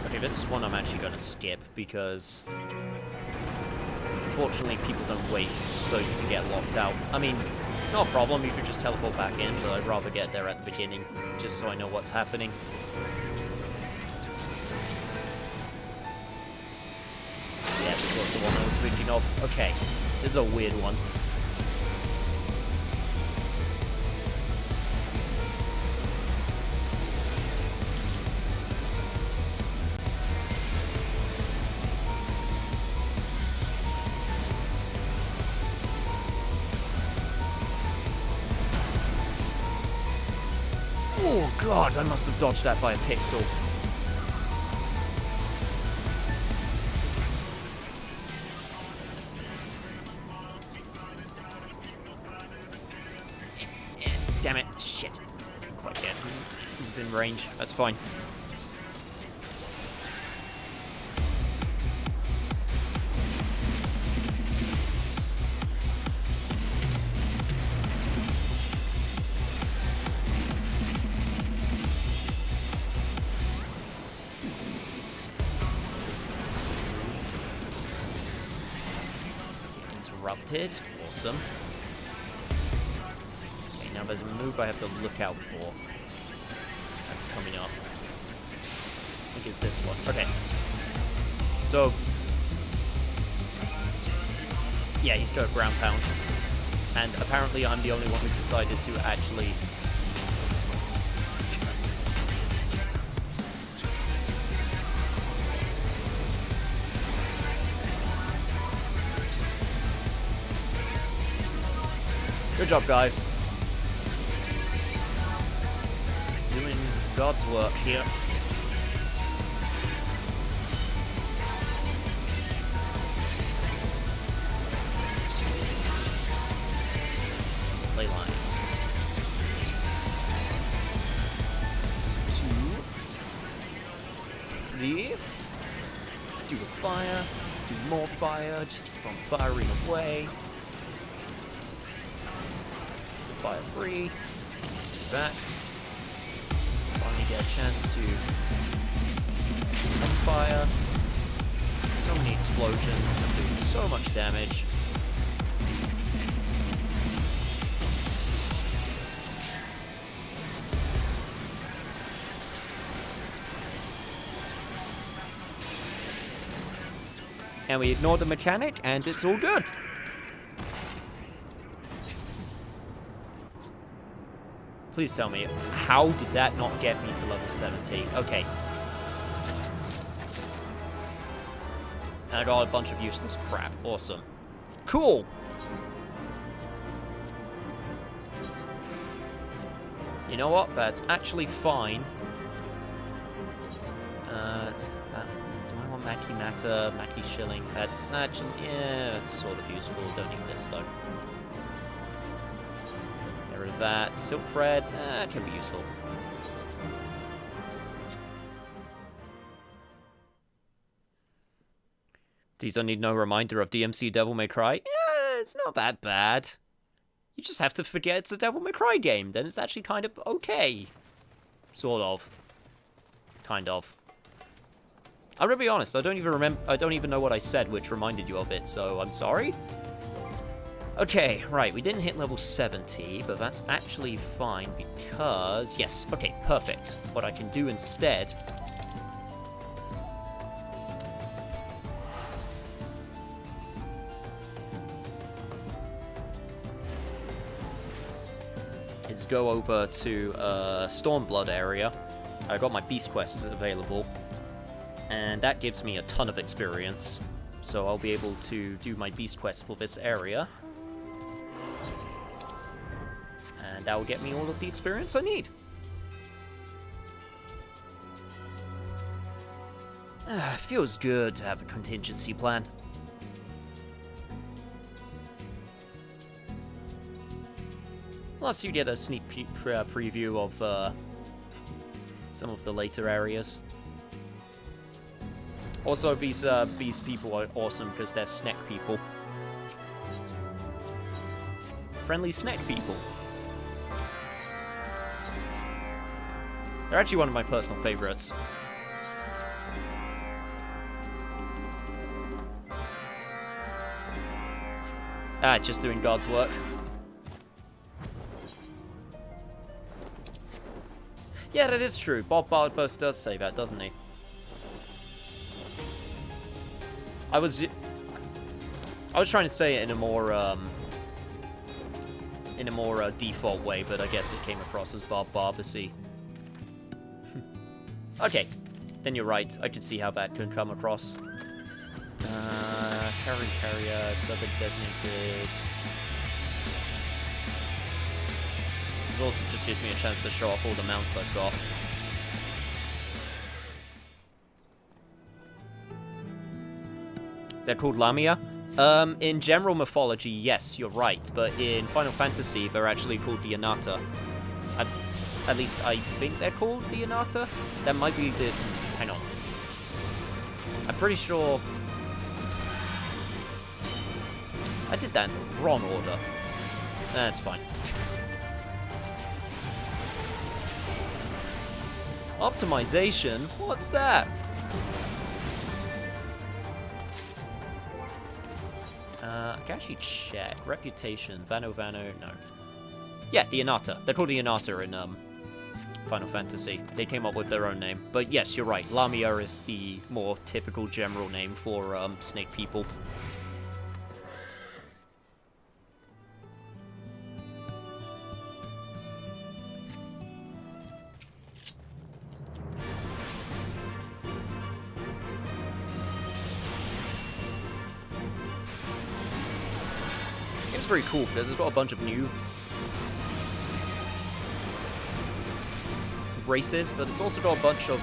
Okay, this is one I'm actually going to skip because unfortunately people don't wait, so you can get locked out. I mean, it's not a problem, you could just teleport back in, but I'd rather get there at the beginning, just so I know what's happening. Yeah, this was the one I was thinking of. Okay, this is a weird one. Oh god, I must have dodged that by a pixel. Damn it, shit. Didn't quite get within range, that's fine. interrupted. Awesome. Okay, now there's a move I have to look out for. That's coming up. I think it's this one. Okay. So... yeah, he's got a ground pound. And apparently I'm the only one who decided to actually... Good job, guys. Doing God's work here. Ley lines. 2, 3. Do a fire. Do more fire. Just keep on firing away. Fire 3. That. Finally get a chance to fire. So many explosions. I'm doing so much damage. And we ignore the mechanic, and it's all good. Please tell me, how did that not get me to level 70? Okay. And I got a bunch of useless crap. Awesome. Cool! You know what? That's actually fine. Do I want Maki Mata, Maki Shilling? That's actually... yeah, that's sort of useful. Don't need this, though. That silk thread can be useful. Please don't need no reminder of DMC Devil May Cry. Yeah, it's not that bad. You just have to forget it's a Devil May Cry game, then it's actually kind of okay. Sort of. Kind of. I'm gonna be honest, I don't even know what I said which reminded you of it, so I'm sorry. Okay, right, we didn't hit level 70, but that's actually fine because... yes, okay, perfect. What I can do instead... is go over to Stormblood area. I got my Beast Quests available, and that gives me a ton of experience. So I'll be able to do my Beast Quest for this area. And that will get me all of the experience I need. Feels good to have a contingency plan. Plus you get a sneak preview of some of the later areas. Also, these people are awesome because they're snack people. Friendly snack people. They're actually one of my personal favorites. Just doing God's work. Yeah, that is true. Bob Bardburst does say that, doesn't he? I was trying to say it in a more default way, but I guess it came across as Bob Barbasy. Okay, then you're right. I can see how that could come across. Carrier, Southern Designated. This also just gives me a chance to show off all the mounts I've got. They're called Lamia? In general mythology, yes, you're right, but in Final Fantasy, they're actually called the Anata. At least I think they're called the Anata. That might be the... hang on. I'm pretty sure... I did that in the wrong order. That's fine. Optimization? What's that? I can actually check. Reputation. Vano, no. Yeah, the Inata. They're called the Inata in Final Fantasy. They came up with their own name. But yes, you're right. Lamia is the more typical general name for snake people. It's very cool because it's got a bunch of new races, but it's also got a bunch of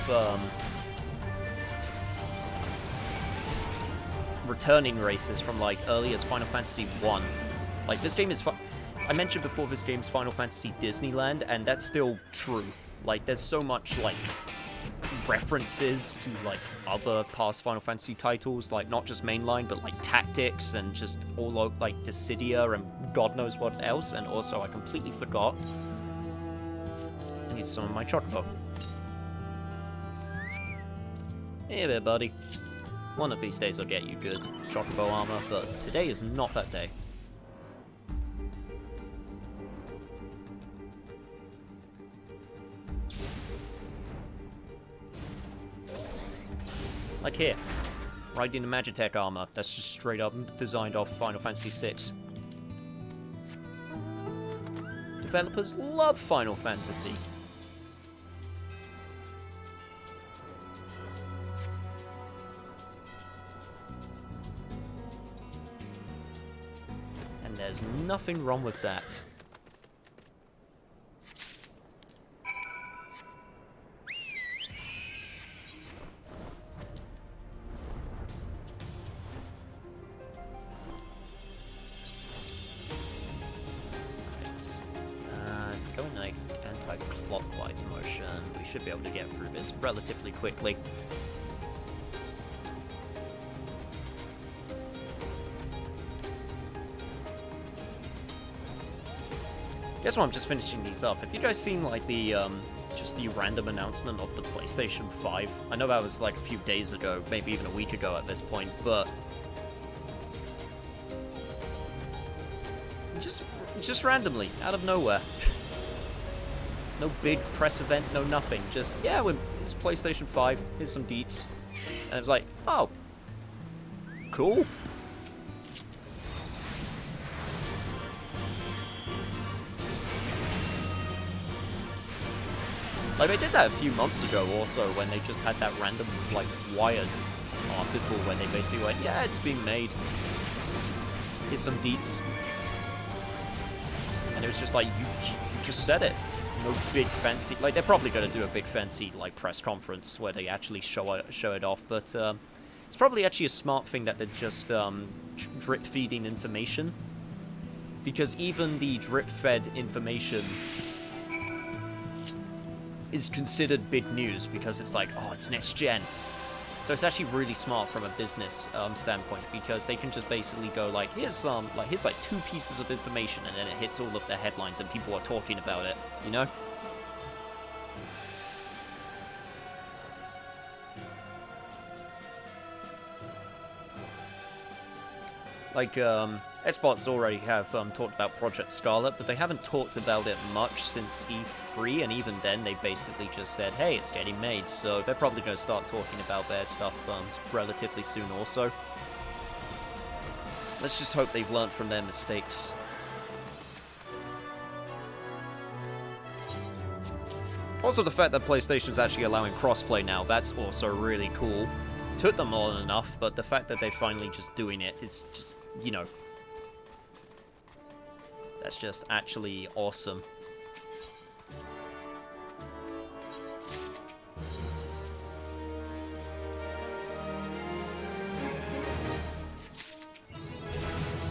returning races from like early as Final Fantasy 1. Like this game is I mentioned before this game's Final Fantasy Disneyland, and that's still true. Like there's so much like references to like other past Final Fantasy titles, like not just mainline, but like Tactics and just all of like Dissidia and God knows what else. And also I completely forgot. I need some of my chocobo. Hey there, buddy. One of these days I'll get you good chocobo armor, but today is not that day. Like here, riding the Magitech armor. That's just straight up designed off Final Fantasy VI. Developers love Final Fantasy. And there's nothing wrong with that. Anti-clockwise motion. We should be able to get through this relatively quickly. Guess what? I'm just finishing these up. Have you guys seen like the just the random announcement of the PlayStation 5? I know that was like a few days ago, maybe even a week ago at this point, but just randomly out of nowhere. No big press event, no nothing. Just, yeah, it's PlayStation 5. Here's some deets. And it was like, oh, cool. Like, they did that a few months ago also, when they just had that random, like, Wired article where they basically went, yeah, it's being made. Here's some deets. And it was just like, you just said it. No big fancy, like they're probably going to do a big fancy like press conference where they actually show it off, but it's probably actually a smart thing that they're just drip feeding information, because even the drip fed information is considered big news because it's like, oh, it's next gen. So it's actually really smart from a business standpoint, because they can just basically go like, here's like 2 pieces of information, and then it hits all of the headlines and people are talking about it, you know? Like, Xbox already have talked about Project Scarlet, but they haven't talked about it much since E3, and even then they basically just said, hey, it's getting made, so they're probably going to start talking about their stuff relatively soon also. Let's just hope they've learned from their mistakes. Also, the fact that PlayStation's actually allowing crossplay now, that's also really cool. Took them long enough, but the fact that they're finally just doing it, it's just, you know, that's just actually awesome.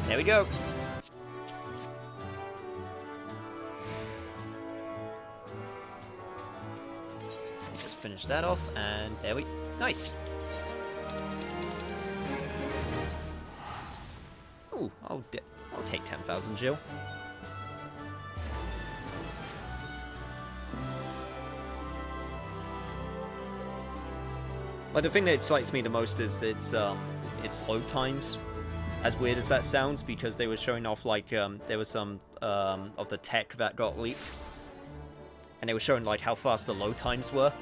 There we go. Just finish that off, and there we... Nice! Ooh, I'll take 10,000 Jill. Like, the thing that excites me the most is its load times. As weird as that sounds, because they were showing off, like, there was some of the tech that got leaked. And they were showing, like, how fast the load times were.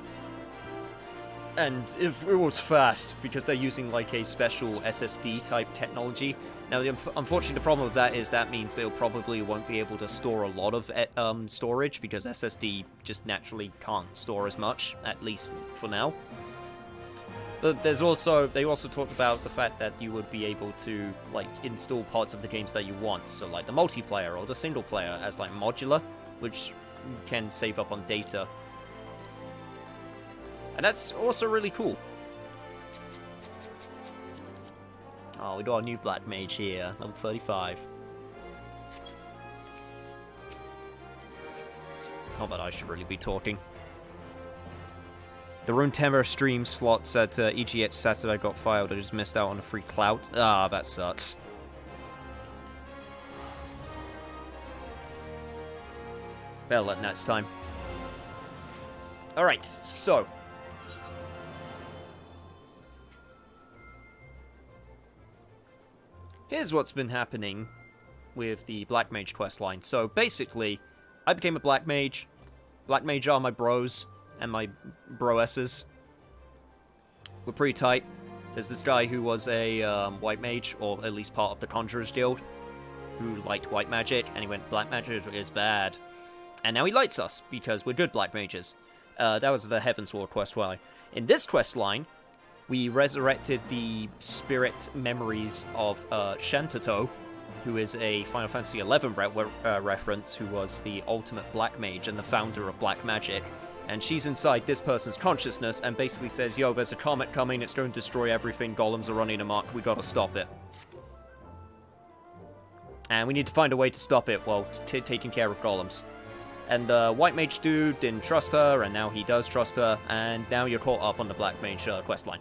And it was fast, because they're using, like, a special SSD-type technology. Now, unfortunately, the problem with that is that means they'll probably won't be able to store a lot of storage, because SSD just naturally can't store as much, at least for now. But they also talked about the fact that you would be able to, like, install parts of the games that you want. So, like, the multiplayer or the single player as, like, modular, which can save up on data. And that's also really cool. Oh, we got a new Black Mage here, level 35. Not that I should really be talking. The Runeterra stream slots at EGH Saturday got filed. I just missed out on a free clout. Ah, that sucks. Better at next time. Alright, so. Here's what's been happening with the Black Mage questline. So basically, I became a Black Mage. Black Mage are my bros and my broesses. We're pretty tight. There's this guy who was a White Mage, or at least part of the Conjurer's Guild, who liked White Magic, and he went, Black Magic is bad. And now he likes us, because we're good Black Mages. That was the Heavensward questline. In this questline, we resurrected the spirit memories of Shantato, who is a Final Fantasy XI reference, who was the ultimate Black Mage and the founder of Black Magic. And she's inside this person's consciousness and basically says, yo, there's a comet coming, it's going to destroy everything, golems are running amok, we gotta stop it. And we need to find a way to stop it while taking care of golems. And the White Mage dude didn't trust her, and now he does trust her, and now you're caught up on the Black Mage questline.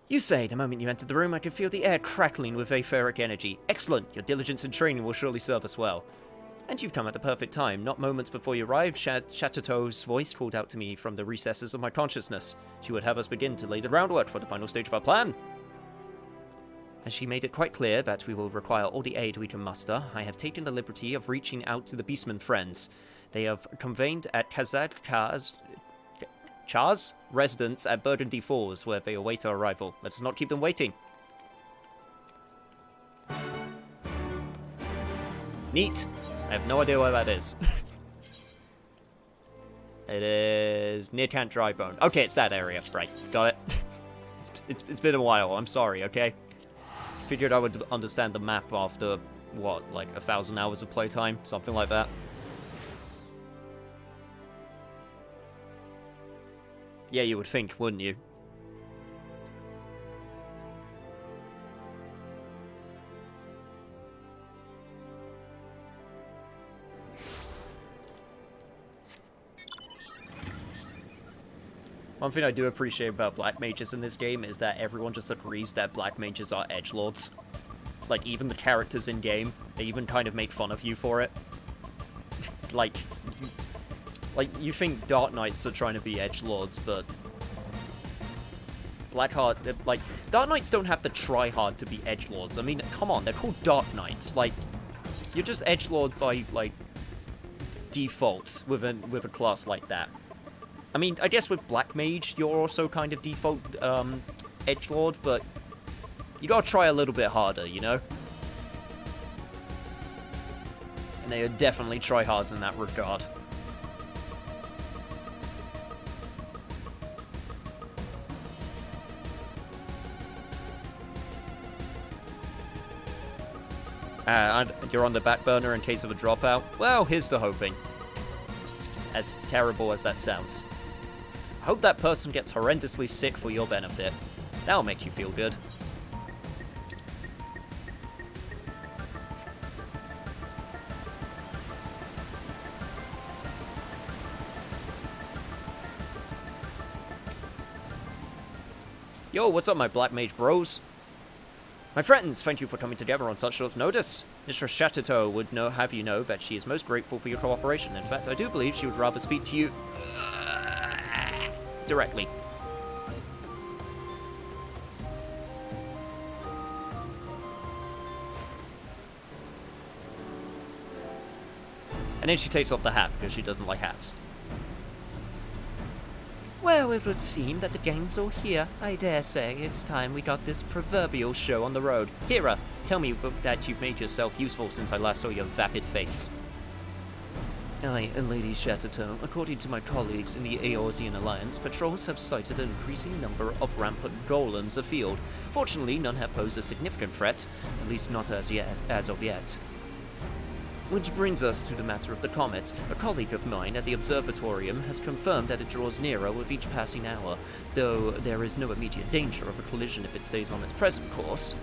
You say, the moment you entered the room, I could feel the air crackling with vaphoric energy. Excellent! Your diligence and training will surely serve us well. And you've come at the perfect time. Not moments before you arrived, Shatato's voice called out to me from the recesses of my consciousness. She would have us begin to lay the groundwork for the final stage of our plan. As she made it quite clear that we will require all the aid we can muster, I have taken the liberty of reaching out to the Beastman friends. They have convened at Kazak Char's residence at Burgundy Falls, where they await our arrival. Let us not keep them waiting. Neat. I have no idea where that is. It is near Camp Drybone. Okay, it's that area. Right, got it. It's been a while. I'm sorry, okay? Figured I would understand the map after, what, like 1,000 hours of playtime? Something like that. Yeah, you would think, wouldn't you? One thing I do appreciate about Black Mages in this game is that everyone just agrees that Black Mages are edgelords. Like, even the characters in-game, they even kind of make fun of you for it. Like, you think Dark Knights are trying to be edgelords, but Dark Knights don't have to try hard to be edgelords. I mean, come on, they're called Dark Knights. Like, you're just edgelord by, like, default with a class like that. I mean, I guess with Black Mage, you're also kind of default edgelord, but you gotta try a little bit harder, you know? And they definitely try hard in that regard. And you're on the back burner in case of a dropout? Well, here's to hoping. As terrible as that sounds. I hope that person gets horrendously sick for your benefit. That'll make you feel good. Yo, what's up, my Black Mage bros? My friends, thank you for coming together on such short notice. Mistress Shattertoe would have you know that she is most grateful for your cooperation. In fact, I do believe she would rather speak to you directly. And then she takes off the hat because she doesn't like hats. Well, it would seem that the gang's all here. I dare say it's time we got this proverbial show on the road. Hera, tell me that you've made yourself useful since I last saw your vapid face. Aye, Lady Shatterton. According to my colleagues in the Eorzean Alliance, patrols have sighted an increasing number of rampant golems afield. Fortunately, none have posed a significant threat, at least not as of yet. Which brings us to the matter of the comet. A colleague of mine at the observatorium has confirmed that it draws nearer with each passing hour, though there is no immediate danger of a collision if it stays on its present course.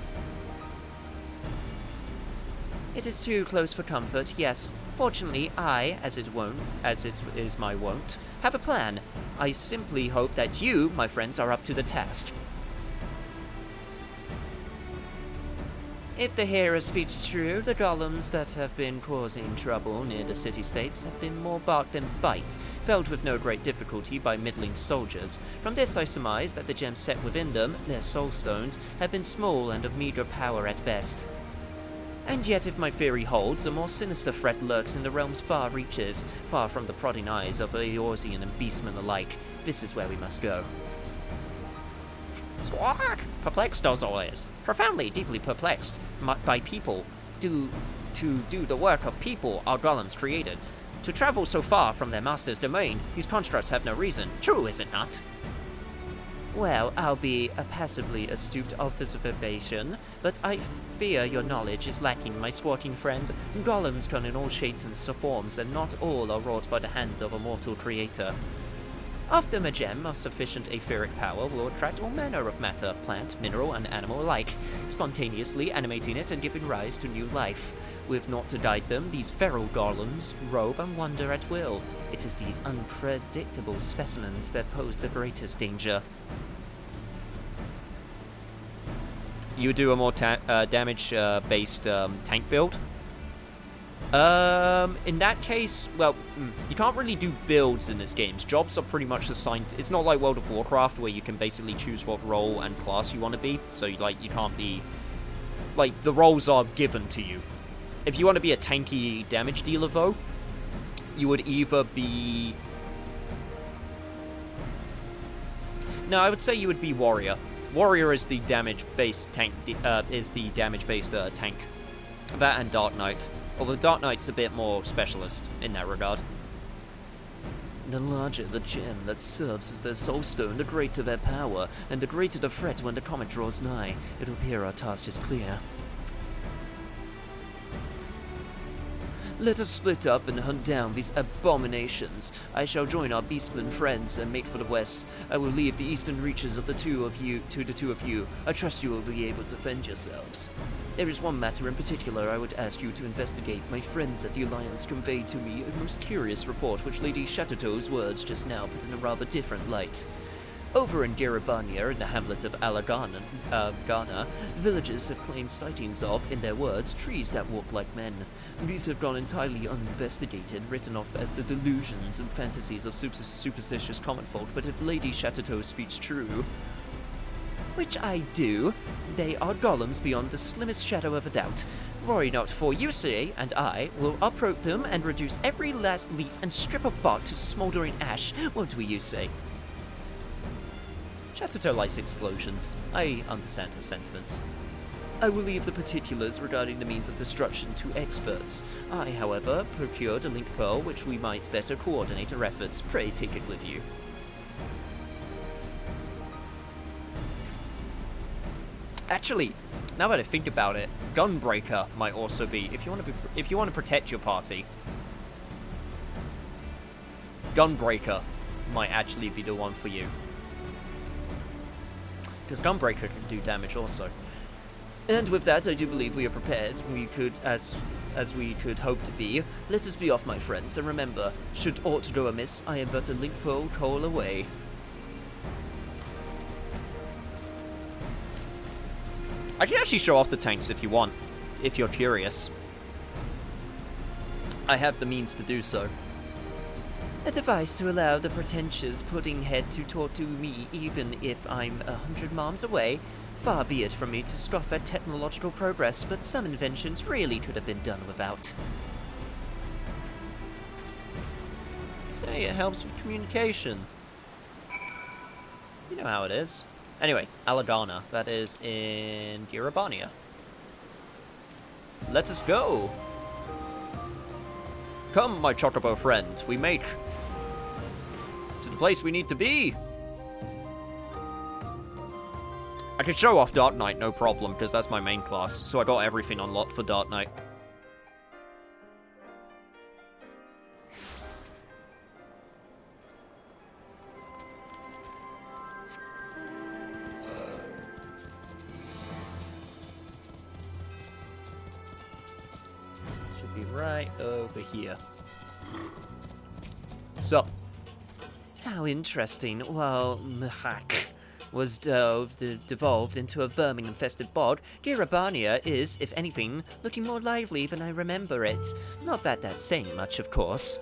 It is too close for comfort, yes. Fortunately, I, as it is my wont, have a plan. I simply hope that you, my friends, are up to the task. If the Hera speaks true, the golems that have been causing trouble near the city-states have been more bark than bite, felled with no great difficulty by middling soldiers. From this I surmise that the gems set within them, their soul stones, have been small and of meager power at best. And yet, if my theory holds, a more sinister threat lurks in the realm's far reaches, far from the prodding eyes of Eorzean and beastmen alike. This is where we must go. Squawk! Perplexed Ozol is. Profoundly, deeply perplexed by people. To do the work of people our golems created. To travel so far from their master's domain, these constructs have no reason. True, is it not? Well, I'll be a passively astute observation, but I fear your knowledge is lacking, my squawking friend. Golems come in all shapes and forms, and not all are wrought by the hand of a mortal creator. Often a gem of sufficient etheric power will attract all manner of matter, plant, mineral, and animal alike, spontaneously animating it and giving rise to new life. With naught to guide them, these feral golems rove and wander at will. It is these unpredictable specimens that pose the greatest danger. You do a more damage-based tank build? In that case, well, you can't really do builds in this game. Jobs are pretty much assigned. It's not like World of Warcraft where you can basically choose what role and class you want to be. So, you can't be... the roles are given to you. If you want to be a tanky damage dealer, though, you would either be... No, I would say you would be Warrior. Warrior is the damage-based tank, tank. That and Dark Knight. Although Dark Knight's a bit more specialist in that regard. The larger the gem that serves as their soul stone, the greater their power, and the greater the threat when the comet draws nigh. It will appear our task is clear. Let us split up and hunt down these abominations. I shall join our beastmen friends and make for the west. I will leave the eastern reaches of the two of you. I trust you will be able to defend yourselves. There is one matter in particular I would ask you to investigate. My friends at the Alliance conveyed to me a most curious report which Lady Shatterton's words just now put in a rather different light. Over in Garibania, in the hamlet of Ghana, villagers have claimed sightings of, in their words, trees that walk like men. These have gone entirely uninvestigated, written off as the delusions and fantasies of superstitious common folk, but if Lady Shatterton speaks true, which I do, they are golems beyond the slimmest shadow of a doubt. Worry not, for you say, and I, will uproot them and reduce every last leaf and strip of bark to smouldering ash, won't we, you say? Shatterton likes explosions. I understand her sentiments. I will leave the particulars regarding the means of destruction to experts. I, however, procured a link pearl which we might better coordinate our efforts. Pray take it with you. Actually, now that I think about it, Gunbreaker might also be if you want to protect your party. Gunbreaker might actually be the one for you. Because Gunbreaker can do damage also. And with that, I do believe we are prepared. We could, as we could hope to be. Let us be off, my friends, and remember, should aught go amiss, I am but a link pearl call away. I can actually show off the tanks if you want, if you're curious. I have the means to do so. A device to allow the pretentious pudding head to talk to me even if I'm 100 miles away. Far be it from me to scoff at technological progress, but some inventions really could have been done without. Apparently it helps with communication. You know how it is. Anyway, Alagana. That is in Girabania. Let us go! Come, my chocobo friend, we make to the place we need to be. I could show off Dark Knight, no problem, because that's my main class, so I got everything unlocked for Dark Knight. Should be right over here. So, How interesting. While Mhak was devolved into a vermin-infested bog, Girabania is, if anything, looking more lively than I remember it. Not that that's saying much, of course.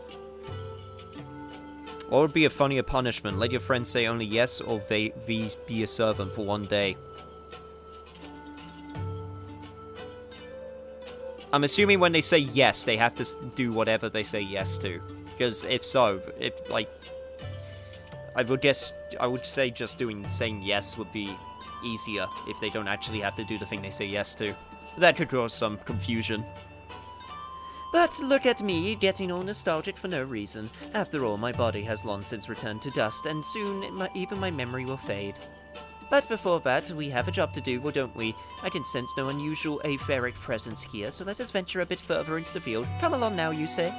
what would be a funnier punishment? Let your friends say only yes, or be a servant for 1 day. I'm assuming when they say yes, they have to do whatever they say yes to. Because if so, I would say just saying yes would be easier if they don't actually have to do the thing they say yes to. That could cause some confusion. But look at me, getting all nostalgic for no reason. After all, my body has long since returned to dust, and soon even my memory will fade. But before that, we have a job to do, don't we? I can sense no unusual etheric presence here, so let us venture a bit further into the field. Come along now, you say?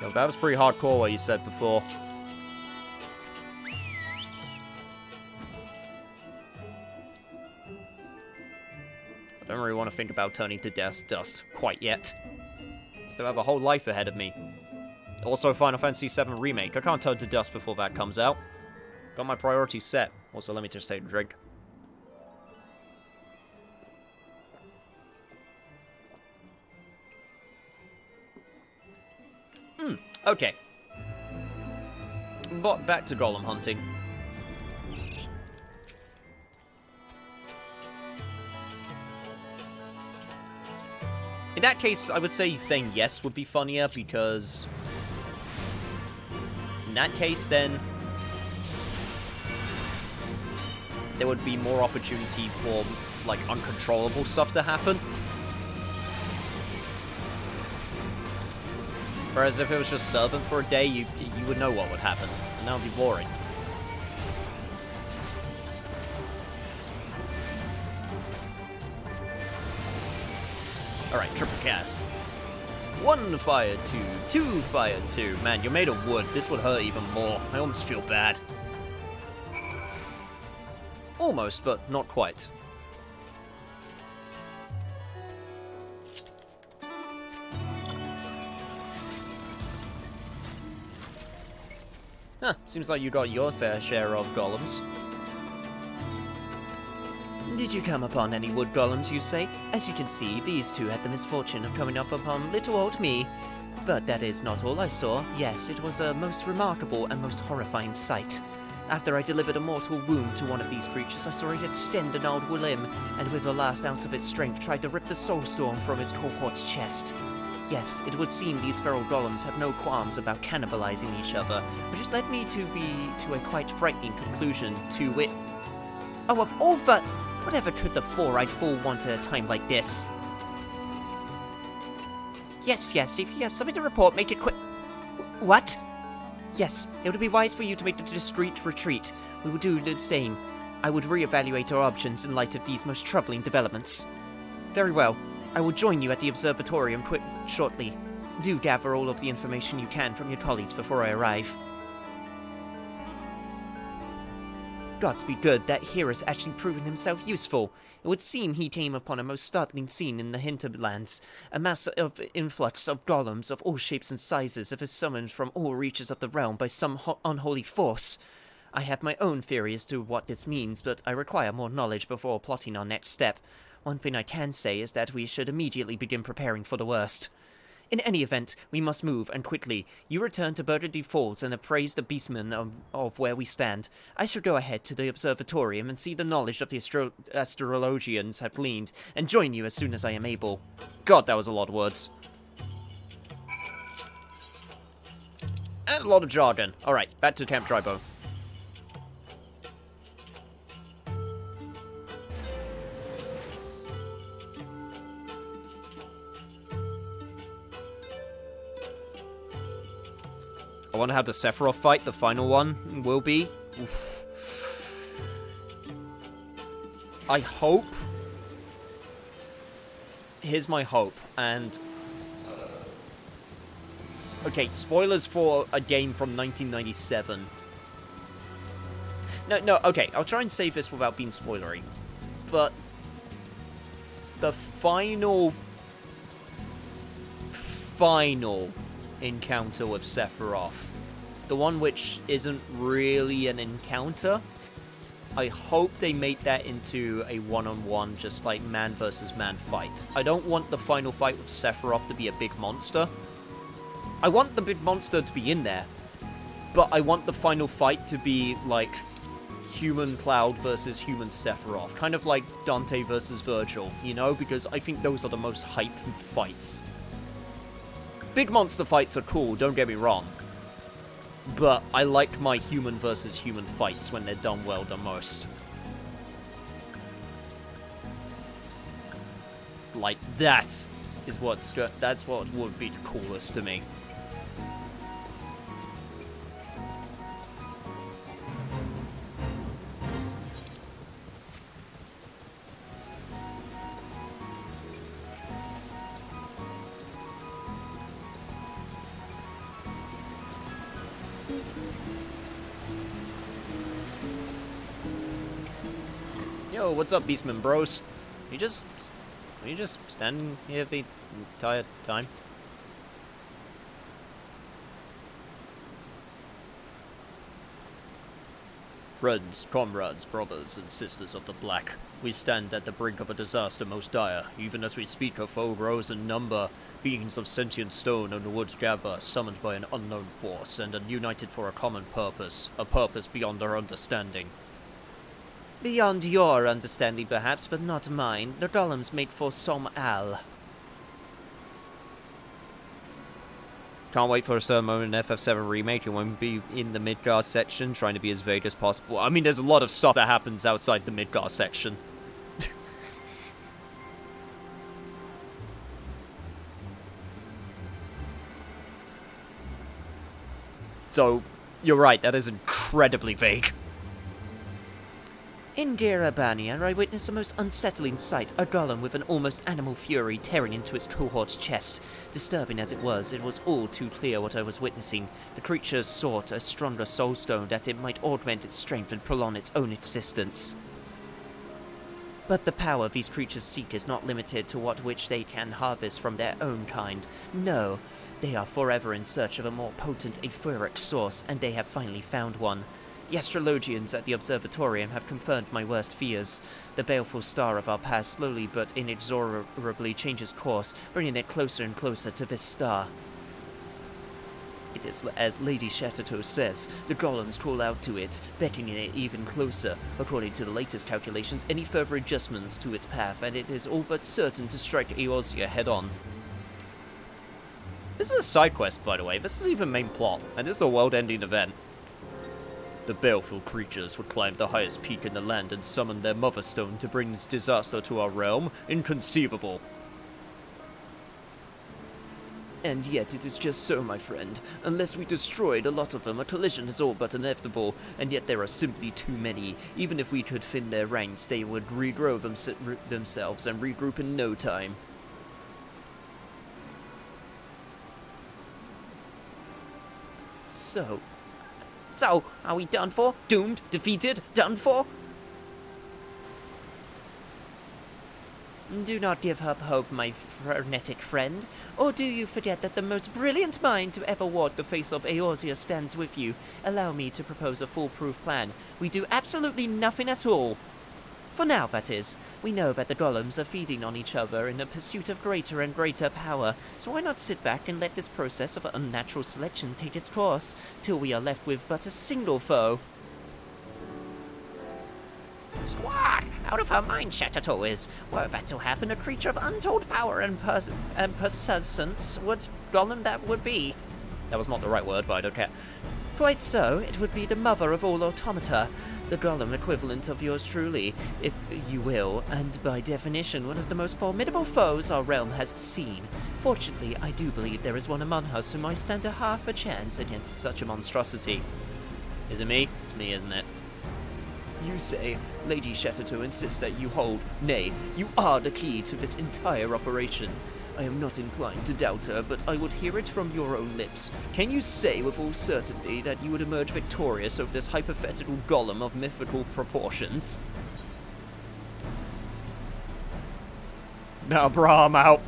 No, that was pretty hardcore what you said before. I don't really want to think about turning to dust quite yet. Still have a whole life ahead of me. Also, Final Fantasy VII Remake. I can't turn to dust before that comes out. Got my priorities set. Also, let me just take a drink. Okay. But back to golem hunting. In that case, I would say saying yes would be funnier, because in that case, then there would be more opportunity for, like, uncontrollable stuff to happen. Whereas if it was just servant for a day, you would know what would happen, and that would be boring. Alright, triple cast. 1 fire 2, 2 fire 2. Man, you're made of wood. This would hurt even more. I almost feel bad. Almost, but not quite. Huh, seems like you got your fair share of golems. Did you come upon any wood golems, you say? As you can see, these two had the misfortune of coming up upon little old me. But that is not all I saw. Yes, it was a most remarkable and most horrifying sight. After I delivered a mortal wound to one of these creatures, I saw it extend an old limb, and with the last ounce of its strength tried to rip the soulstorm from its cohort's chest. Yes, it would seem these feral golems have no qualms about cannibalizing each other, which has led me to a quite frightening conclusion, to wit... Oh, of all the... Whatever could the four-eyed fool want at a time like this? Yes, if you have something to report, make it quick. What? Yes, it would be wise for you to make a discreet retreat. We will do the same. I would reevaluate our options in light of these most troubling developments. Very well. I will join you at the observatorium shortly. Do gather all of the information you can from your colleagues before I arrive. Gods be good, that hero has actually proven himself useful. It would seem he came upon a most startling scene in the hinterlands. A mass of influx of golems of all shapes and sizes that was summoned from all reaches of the realm by some unholy force. I have my own theory as to what this means, but I require more knowledge before plotting our next step. One thing I can say is that we should immediately begin preparing for the worst. In any event, we must move, and quickly. You return to Burgundy Falls and appraise the beastmen of where we stand. I shall go ahead to the observatorium and see the knowledge of the astrologians have gleaned, and join you as soon as I am able. God, that was a lot of words. And a lot of jargon. Alright, back to Camp Drybo. I wonder how the Sephiroth fight, the final one, will be. Oof. I hope. Here's my hope, and... Okay, spoilers for a game from 1997. No, okay, I'll try and save this without being spoilery. But... the final encounter with Sephiroth, the one which isn't really an encounter, I hope they make that into a one-on-one, just like man versus man fight. I don't want the final fight with Sephiroth to be a big monster. I want the big monster to be in there, but I want the final fight to be like human Cloud versus human Sephiroth, kind of like Dante versus Virgil, you know, because I think those are the most hype fights. Big monster fights are cool, don't get me wrong. But I like my human versus human fights when they're done well the most. Like, that's what would be the coolest to me. Yo, what's up, Beastman bros? Are you just standing here the entire time? Friends, comrades, brothers, and sisters of the Black, we stand at the brink of a disaster most dire. Even as we speak, a foe grows in number. Beings of sentient stone and wood gather, summoned by an unknown force, and are united for a common purpose. A purpose beyond our understanding. Beyond your understanding, perhaps, but not mine. The golems made for Som Al. Can't wait for a certain moment in FF7 Remake. It won't be in the Midgar section, trying to be as vague as possible. I mean, there's a lot of stuff that happens outside the Midgar section. So, you're right, that is incredibly vague. In Garabania, I witnessed a most unsettling sight, a golem with an almost animal fury tearing into its cohort's chest. Disturbing as it was all too clear what I was witnessing. The creature sought a stronger soul stone that it might augment its strength and prolong its own existence. But the power these creatures seek is not limited to which they can harvest from their own kind. No, they are forever in search of a more potent etheric source, and they have finally found one. The astrologians at the observatorium have confirmed my worst fears. The baleful star of our past slowly but inexorably changes course, bringing it closer and closer to this star. It is as Lady Shattertoe says, the golems call out to it, beckoning it even closer. According to the latest calculations, any further adjustments to its path, and it is all but certain to strike Eorzea head-on. This is a side quest, by the way. This is even main plot, and this is a world-ending event. The baleful creatures would climb the highest peak in the land and summon their mother stone to bring this disaster to our realm. Inconceivable. And yet it is just so, my friend. Unless we destroyed a lot of them, a collision is all but inevitable, and yet there are simply too many. Even if we could thin their ranks, they would regrow themselves and regroup in no time. So, are we done for? Doomed? Defeated? Done for? Do not give up hope, my frenetic friend. Or do you forget that the most brilliant mind to ever walk the face of Eorzea stands with you? Allow me to propose a foolproof plan. We do absolutely nothing at all. For now, that is. We know that the golems are feeding on each other in a pursuit of greater and greater power, so why not sit back and let this process of unnatural selection take its course, till we are left with but a single foe? Squawk! Out of her mind, Shattertoe is. Were that to happen, a creature of untold power and persistence, what golem that would be? That was not the right word, but I don't care. Quite so, it would be the mother of all automata, the golem equivalent of yours truly, if you will, and by definition one of the most formidable foes our realm has seen. Fortunately, I do believe there is one among us who might stand a half a chance against such a monstrosity. Is it me? It's me, isn't it? You say, Lady Chateau insists that you hold, nay, you are the key to this entire operation. I am not inclined to doubt her, but I would hear it from your own lips. Can you say with all certainty that you would emerge victorious over this hypothetical golem of mythical proportions? Now, brah, I'm out.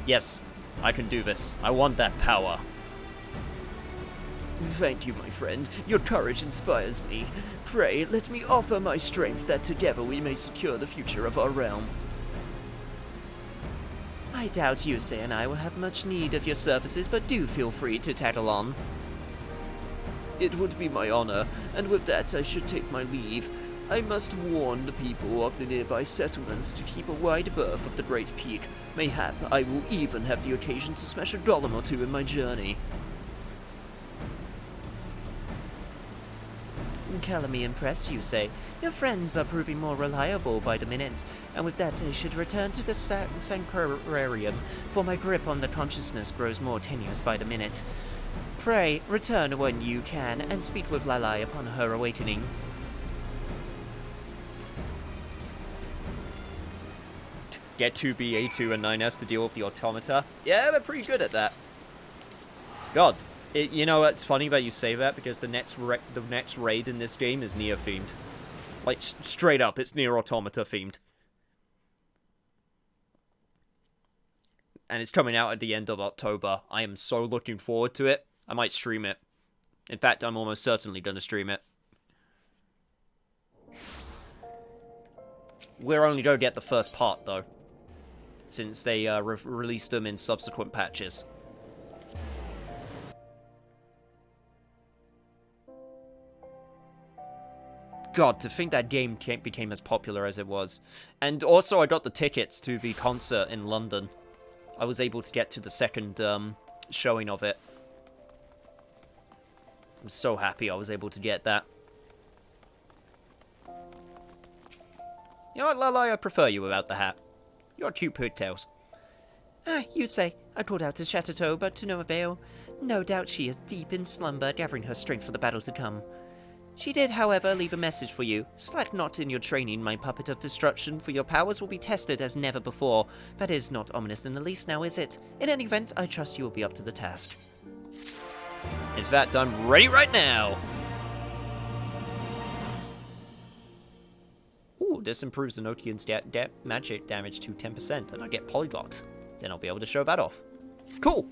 Yes, I can do this. I want that power. Thank you, my friend. Your courage inspires me. Pray, let me offer my strength that together we may secure the future of our realm. I doubt Yusei and I will have much need of your services, but do feel free to tag along. It would be my honor, and with that I should take my leave. I must warn the people of the nearby settlements to keep a wide berth of the Great Peak. Mayhap I will even have the occasion to smash a golem or two in my journey. Calumny impress, you say? Your friends are proving more reliable by the minute, and with that I should return to the Sanctuarium, for my grip on the consciousness grows more tenuous by the minute. Pray, return when you can, and speak with Lalai upon her awakening. Get 2B, A2, and 9S to deal with the automata. Yeah, they're pretty good at that. God. You know, it's funny that you say that, because the next raid in this game is Nier-themed. Like, straight up, it's Nier Automata-themed. And it's coming out at the end of October. I am so looking forward to it. I might stream it. In fact, I'm almost certainly going to stream it. We're only going to get the first part, though. Since they released them in subsequent patches. God, to think that game became as popular as it was. And also, I got the tickets to the concert in London. I was able to get to the second showing of it. I'm so happy I was able to get that. You know what, Lalai, I prefer you without the hat. You're cute pigtails. Ah, you say. I called out to Chateau, but to no avail. No doubt she is deep in slumber, gathering her strength for the battle to come. She did, however, leave a message for you. Slack not in your training, my puppet of destruction, for your powers will be tested as never before. That is not ominous in the least now, is it? In any event, I trust you will be up to the task. In fact, I'm ready right now! Ooh, this improves Enochian's magic damage to 10%, and I get Polyglot. Then I'll be able to show that off. Cool!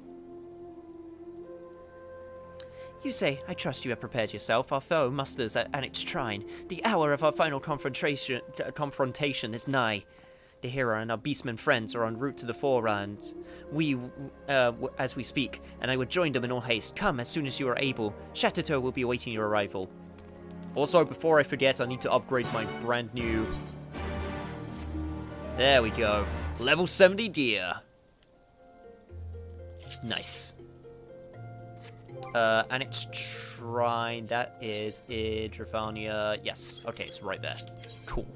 You say, I trust you have prepared yourself. Our foe musters at Enix Shrine. The hour of our final confrontation is nigh. The hero and our beastmen friends are en route to the forerunds. As we speak, and I would join them in all haste. Come as soon as you are able. Chateau will be awaiting your arrival. Also, before I forget, I need to upgrade my brand new... There we go. Level 70 gear. Nice. Enix Shrine, that is Idravania. Yes, okay, it's right there. Cool.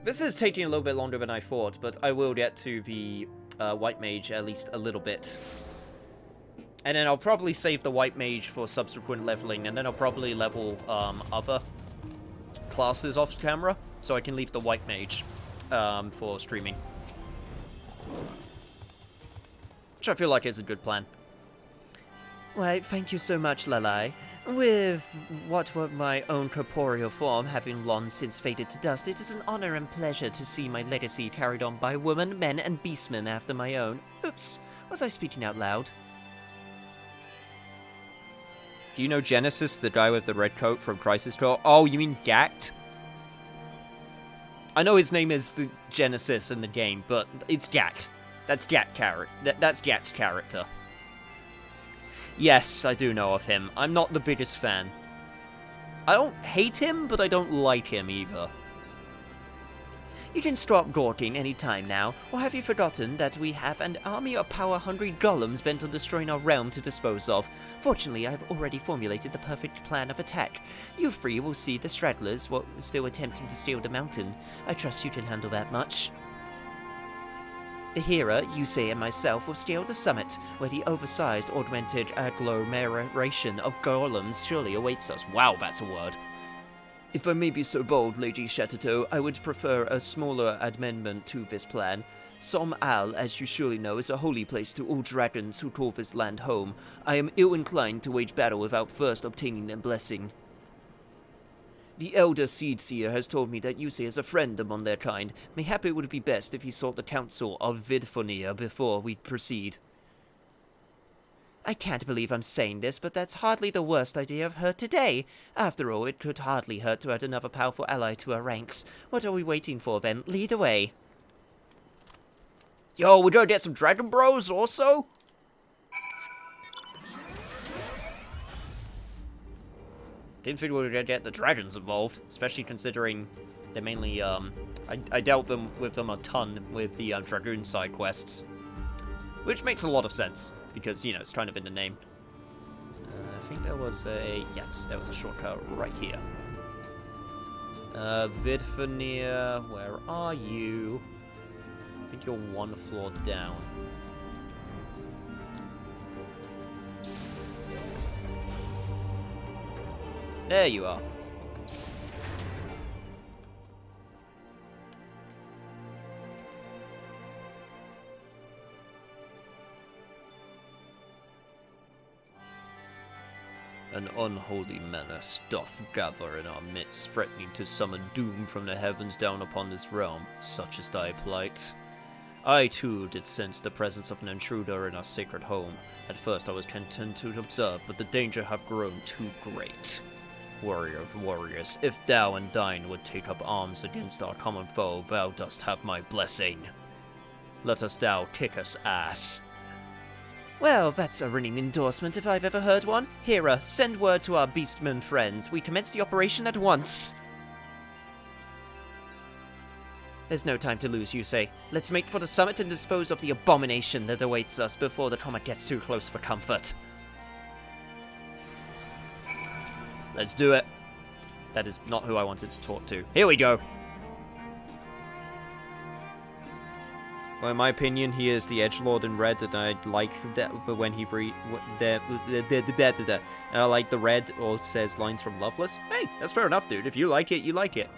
This is taking a little bit longer than I thought, but I will get to the White Mage at least a little bit. And then I'll probably save the White Mage for subsequent leveling, and then I'll probably level other classes off camera, so I can leave the White Mage for streaming. Which I feel like is a good plan. Why, thank you so much, Lalai. With what were my own corporeal form having long since faded to dust, it is an honor and pleasure to see my legacy carried on by women, men, and beastmen after my own. Oops, was I speaking out loud? Do you know Genesis, the guy with the red coat from Crisis Core? Oh, you mean Gact? I know his name is the Genesis in the game, but it's Gact. That's That's Gact's character. Yes, I do know of him. I'm not the biggest fan. I don't hate him, but I don't like him either. You can stop gawking any time now, or have you forgotten that we have an army of power-hungry golems bent on destroying our realm to dispose of? Fortunately, I have already formulated the perfect plan of attack. You three will see the stragglers while still attempting to steal the mountain. I trust you can handle that much. The hero, Yusei, and myself will scale the summit, where the oversized augmented agglomeration of golems surely awaits us. Wow, that's a word. If I may be so bold, Lady Chateau, I would prefer a smaller amendment to this plan. Som Al, as you surely know, is a holy place to all dragons who call this land home. I am ill-inclined to wage battle without first obtaining their blessing. The elder Seed Seer has told me that Yusei is a friend among their kind. Mayhap it would be best if he sought the counsel of Vidfonia before we proceed. I can't believe I'm saying this, but that's hardly the worst idea I've heard today. After all, it could hardly hurt to add another powerful ally to our ranks. What are we waiting for, then? Lead away. Yo, we gonna get some Dragon Bros also? Didn't think we were gonna get the dragons involved, especially considering they're mainly, I dealt with them a ton with the Dragoon side quests. Which makes a lot of sense. Because, you know, it's kind of in the name. I think there was yes, there was a shortcut right here. Vidfonia, where are you? I think you're one floor down. There you are. An unholy menace doth gather in our midst, threatening to summon doom from the heavens down upon this realm. Such is thy plight. I, too, did sense the presence of an intruder in our sacred home. At first I was content to observe, but the danger hath grown too great. Warriors, if thou and thine would take up arms against our common foe, thou dost have my blessing. Let us thou kick us ass. Well, that's a ringing endorsement if I've ever heard one. Hera, send word to our beastmen friends. We commence the operation at once. There's no time to lose, Yusei. Let's make for the summit and dispose of the abomination that awaits us before the comet gets too close for comfort. Let's do it. That is not who I wanted to talk to. Here we go. Well, in my opinion, he is the edgelord in red, and I like that when he and I like the red or says lines from Loveless. Hey, that's fair enough, dude. If you like it, you like it.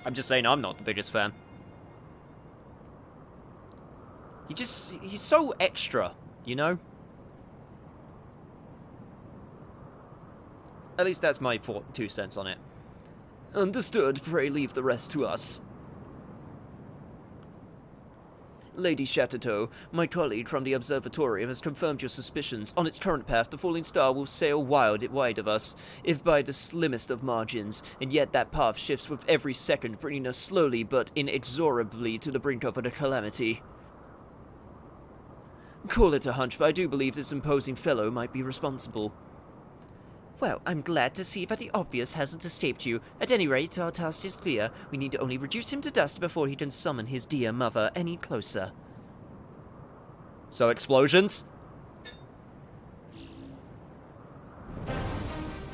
I'm just saying I'm not the biggest fan. He's so extra, you know? At least that's my 2 cents on it. Understood. Pray leave the rest to us. Lady Chateau, my colleague from the observatorium has confirmed your suspicions. On its current path, the falling star will sail wide of us, if by the slimmest of margins, and yet that path shifts with every second, bringing us slowly but inexorably to the brink of a calamity. Call it a hunch, but I do believe this imposing fellow might be responsible. Well, I'm glad to see that the obvious hasn't escaped you. At any rate, our task is clear. We need to only reduce him to dust before he can summon his dear mother any closer. So, explosions?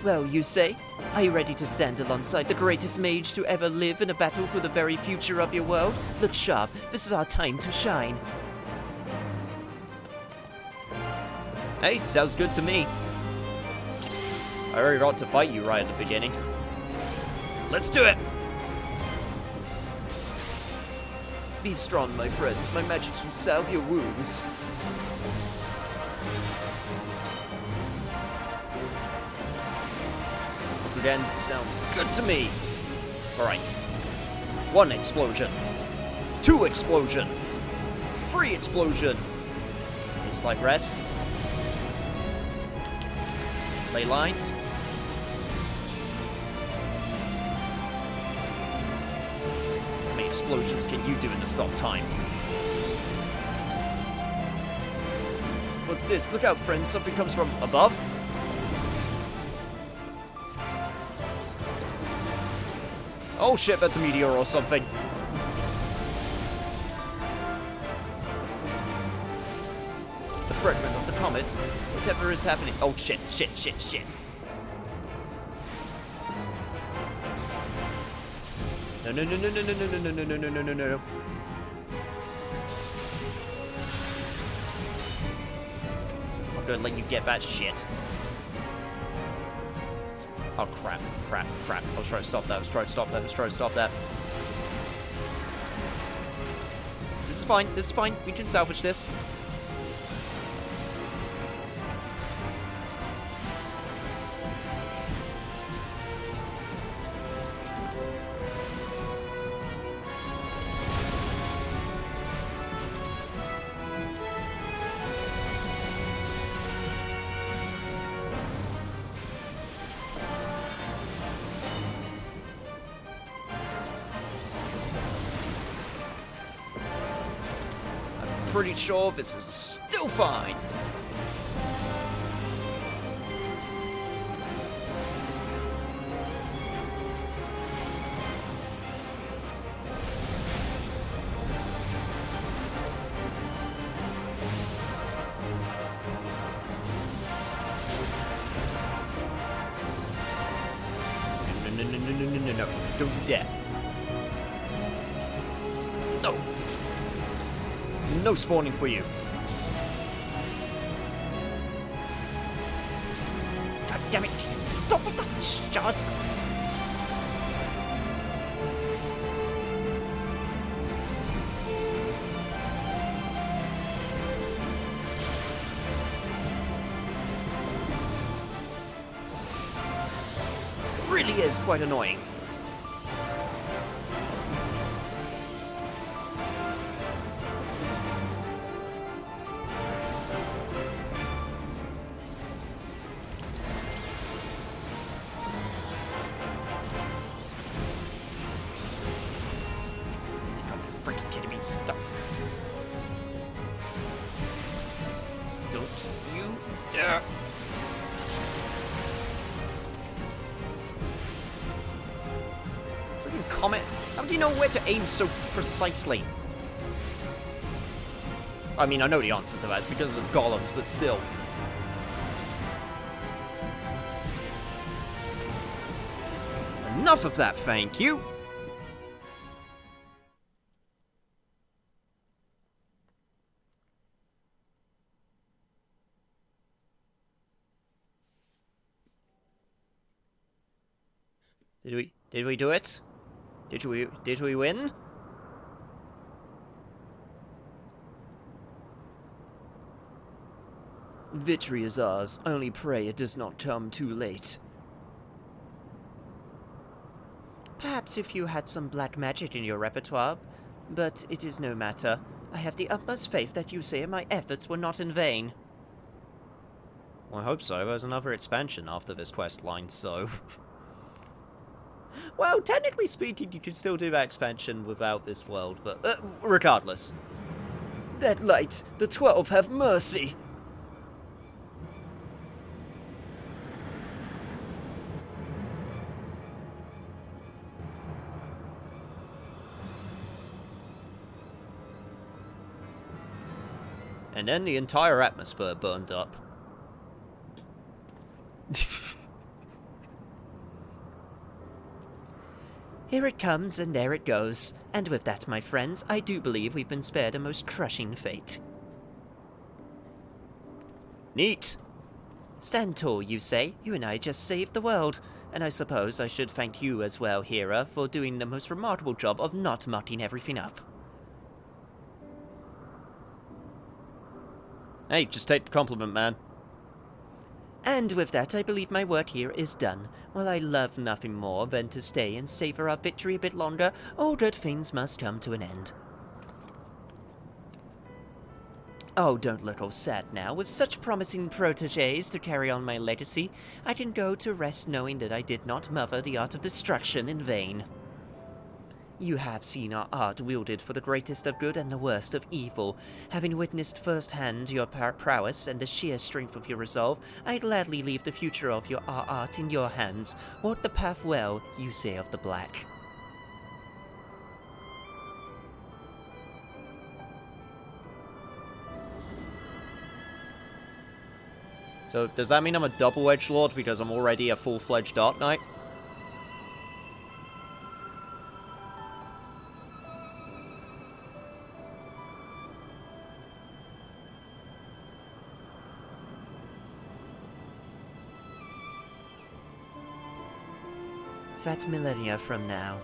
Well, Yusei, are you ready to stand alongside the greatest mage to ever live in a battle for the very future of your world? Look sharp. This is our time to shine. Hey, sounds good to me. I already got to fight you right at the beginning. Let's do it! Be strong, my friends. My magic will salve your wounds. Once again, sounds good to me. Alright. 1 explosion. 2 explosion. 3 explosion. A slight rest. Ley lines. How many explosions can you do in the stop time? What's this? Look out, friends. Something comes from above. Oh shit, that's a meteor or something. The fragment of the comet. Whatever is happening. Oh shit, shit, shit, shit. No, no, no, no, no, no, no, no, no, no, no, no, no, no. I'm gonna let you get that shit. Oh crap, crap, crap. I was trying to stop that, I was trying to stop that, I was trying to stop that. This is fine, we can salvage this. Pretty sure this is still fine. No, don't dare. No. No spawning for you. God damn it. Stop with that shot. It really is quite annoying. Stop. Don't you dare. Freaking comet. How do you know where to aim so precisely? I mean, I know the answer to that. It's because of the golems, but still. Enough of that, thank you. Did we do it? Did we win? Victory is ours. Only pray it does not come too late. Perhaps if you had some black magic in your repertoire, but it is no matter. I have the utmost faith that you say my efforts were not in vain. Well, I hope so. There's another expansion after this quest line, so... Well, technically speaking, you can still do that expansion without this world, but regardless. That light, the 12 have mercy. And then the entire atmosphere burned up. Here it comes, and there it goes. And with that, my friends, I do believe we've been spared a most crushing fate. Neat! Stand tall, you say? You and I just saved the world. And I suppose I should thank you as well, Hera, for doing the most remarkable job of not mucking everything up. Hey, just take the compliment, man. And with that, I believe my work here is done. While I love nothing more than to stay and savor our victory a bit longer, all good things must come to an end. Oh, don't look all sad now. With such promising protégés to carry on my legacy, I can go to rest knowing that I did not mother the art of destruction in vain. You have seen our art wielded for the greatest of good and the worst of evil. Having witnessed firsthand your prowess and the sheer strength of your resolve, I gladly leave the future of our art in your hands. Walk the path well, you say of the black. So, does that mean I'm a double-edged lord because I'm already a full-fledged Dark Knight? That millennia from now,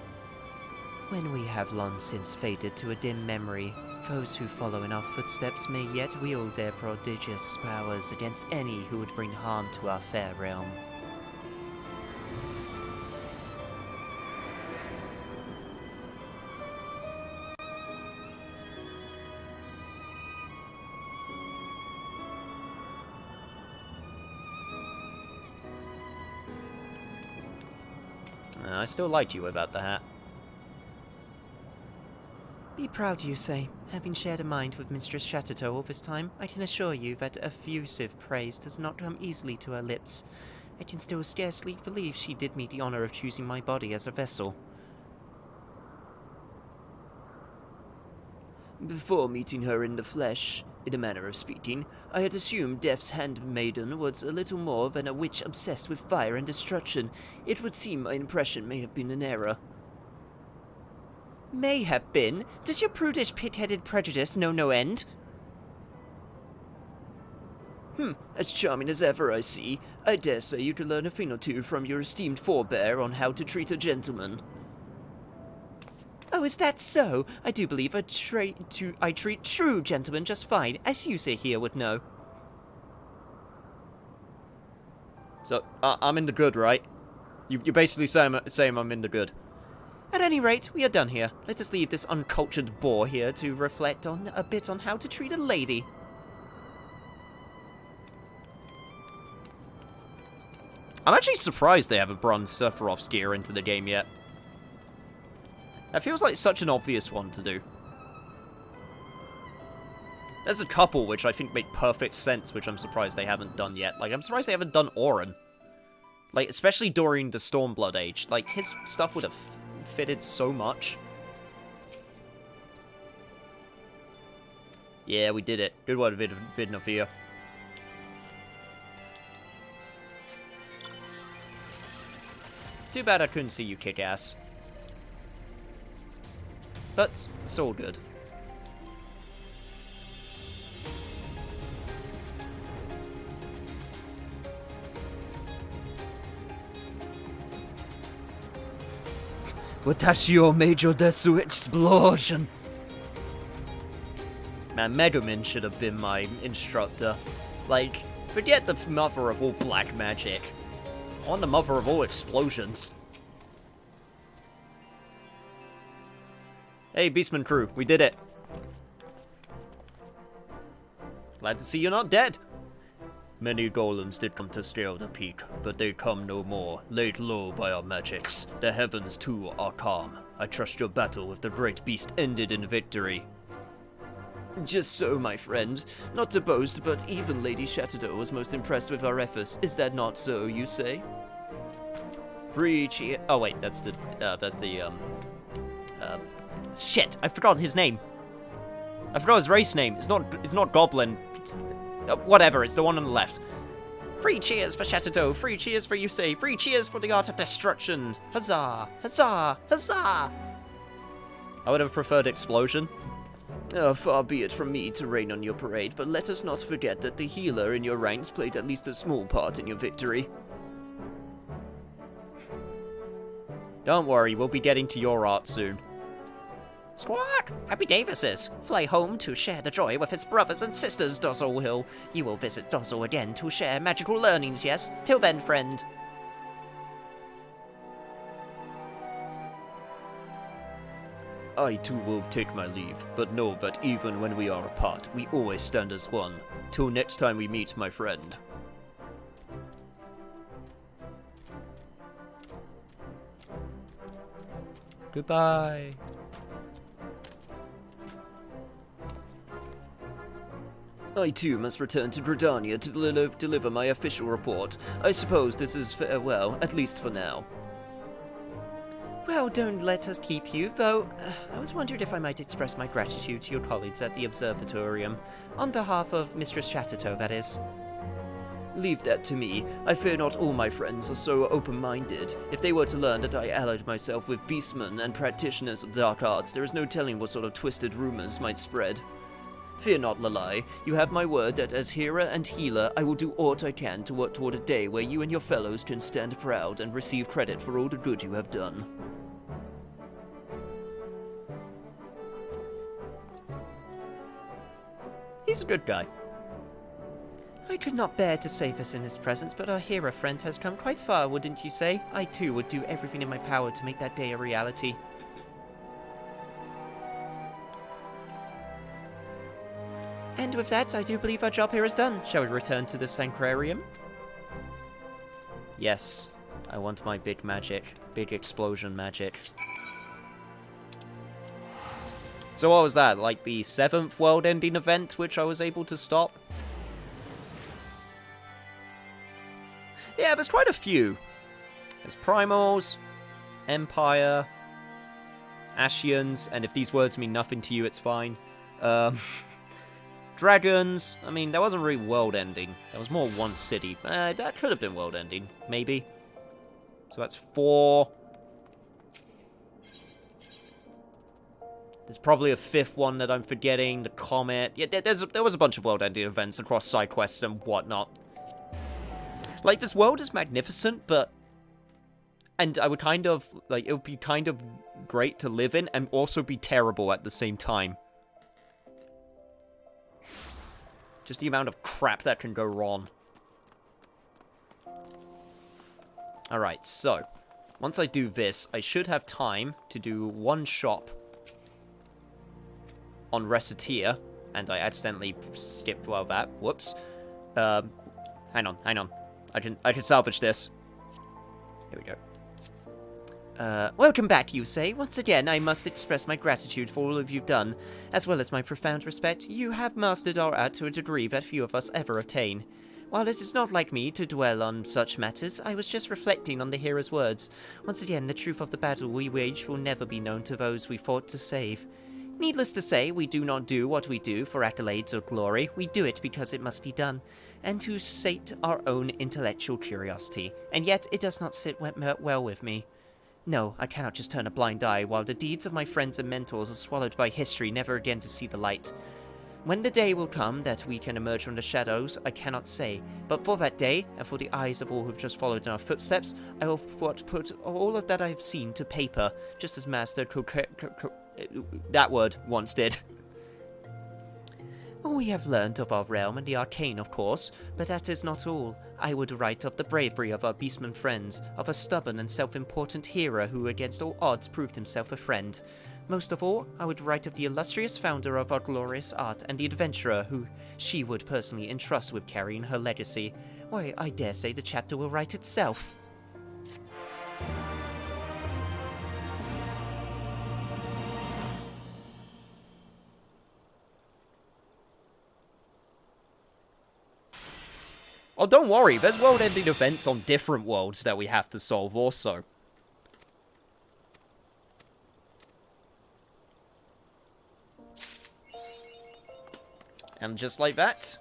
when we have long since faded to a dim memory, those who follow in our footsteps may yet wield their prodigious powers against any who would bring harm to our fair realm. I still liked you about the hat. Be proud, you say. Having shared a mind with Mistress Chateau all this time, I can assure you that effusive praise does not come easily to her lips. I can still scarcely believe she did me the honor of choosing my body as a vessel. Before meeting her in the flesh, in a manner of speaking, I had assumed Death's handmaiden was a little more than a witch obsessed with fire and destruction. It would seem my impression may have been an error. May have been? Does your prudish pig-headed prejudice know no end? As charming as ever, I see. I dare say you could learn a thing or two from your esteemed forebear on how to treat a gentleman. Oh, is that so? I do believe I treat true gentlemen just fine, as you say here would know. So, I'm in the good, right? You basically saying I'm in the good. At any rate, we are done here. Let us leave this uncultured boor here to reflect on a bit on how to treat a lady. I'm actually surprised they haven't brought Sephiroth's gear into the game yet. That feels like such an obvious one to do. There's a couple which I think make perfect sense, which I'm surprised they haven't done yet. Like, I'm surprised they haven't done Auron. Like, especially during the Stormblood age. Like, his stuff would have fitted so much. Yeah, we did it. Good one, Vidnavia. Too bad I couldn't see you kick ass. But it's all good. Watashi Major Desu explosion! Man, Megumin should have been my instructor. Like, forget the mother of all black magic. I want the mother of all explosions. Hey, Beastman crew, we did it. Glad to see you're not dead. Many golems did come to scale the peak, but they come no more, laid low by our magics. The heavens, too, are calm. I trust your battle with the great beast ended in victory. Just so, my friend. Not to boast, but even Lady Chateau was most impressed with our efforts. Is that not so, you say? Free cheer. Oh wait, shit, I forgot his name. I forgot his race name. It's not Goblin. It's, whatever, it's the one on the left. Free cheers for Chateau, free cheers for Yusei, free cheers for the art of destruction. Huzzah, huzzah, huzzah! I would have preferred explosion. Far be it from me to rain on your parade, but let us not forget that the healer in your ranks played at least a small part in your victory. Don't worry, we'll be getting to your art soon. Squawk! Happy Davises! Fly home to share the joy with its brothers and sisters, Dozzle Hill. You will visit Dozzle again to share magical learnings, yes? Till then, friend. I too will take my leave, but know that even when we are apart, we always stand as one. Till next time we meet, my friend. Goodbye. I too must return to Gridania to deliver my official report. I suppose this is farewell, at least for now. Well, don't let us keep you, though I was wondering if I might express my gratitude to your colleagues at the Observatorium. On behalf of Mistress Chateau, that is. Leave that to me. I fear not all my friends are so open-minded. If they were to learn that I allied myself with beastmen and practitioners of dark arts, there is no telling what sort of twisted rumors might spread. Fear not, Lalai. You have my word that as hearer and healer, I will do aught I can to work toward a day where you and your fellows can stand proud and receive credit for all the good you have done. He's a good guy. I could not bear to save us in his presence, but our hero friend has come quite far, wouldn't you say? I too would do everything in my power to make that day a reality. And with that, I do believe our job here is done. Shall we return to the Sanctuarium? Yes. I want my big magic. Big explosion magic. So what was that? Like the 7th world-ending event which I was able to stop? Yeah, there's quite a few. There's Primals, Empire, Ashians, and if these words mean nothing to you, it's fine. Dragons. I mean, that wasn't really world-ending. That was more one city. That could have been world-ending, maybe. So that's 4. There's probably a 5th one that I'm forgetting. The Comet. Yeah, there was a bunch of world-ending events across side quests and whatnot. Like, this world is magnificent, but... And I would kind of... Like, it would be kind of great to live in and also be terrible at the same time. Just the amount of crap that can go wrong. Alright, so... Once I do this, I should have time to do one shop on Reciteer, and I accidentally skipped while that. Whoops. Hang on. I can salvage this. Here we go. Welcome back, you say. Once again, I must express my gratitude for all of you've done, as well as my profound respect. You have mastered our art to a degree that few of us ever attain. While it is not like me to dwell on such matters, I was just reflecting on the hero's words. Once again, the truth of the battle we waged will never be known to those we fought to save. Needless to say, we do not do what we do for accolades or glory. We do it because it must be done, and to sate our own intellectual curiosity. And yet, it does not sit well with me. No, I cannot just turn a blind eye while the deeds of my friends and mentors are swallowed by history, never again to see the light. When the day will come that we can emerge from the shadows, I cannot say. But for that day, and for the eyes of all who've just followed in our footsteps, I will put all of that I have seen to paper, just as Master that word once did. We have learned of our realm and the arcane, of course, but that is not all. I would write of the bravery of our beastman friends, of a stubborn and self-important hero who against all odds proved himself a friend. Most of all, I would write of the illustrious founder of our glorious art and the adventurer who she would personally entrust with carrying her legacy. Why, I dare say the chapter will write itself. Oh, don't worry, there's world-ending events on different worlds that we have to solve also. And just like that,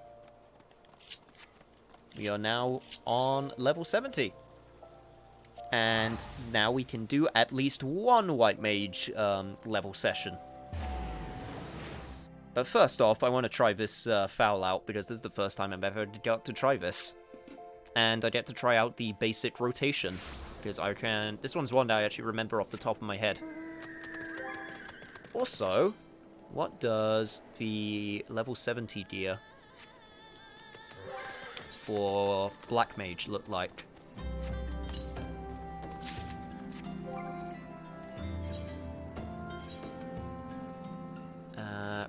we are now on level 70. And now we can do at least one White Mage level session. But first off, I want to try this foul out, because this is the first time I've ever got to try this. And I get to try out the basic rotation, because I can... This one's one that I actually remember off the top of my head. Also, what does the level 70 gear for Black Mage look like?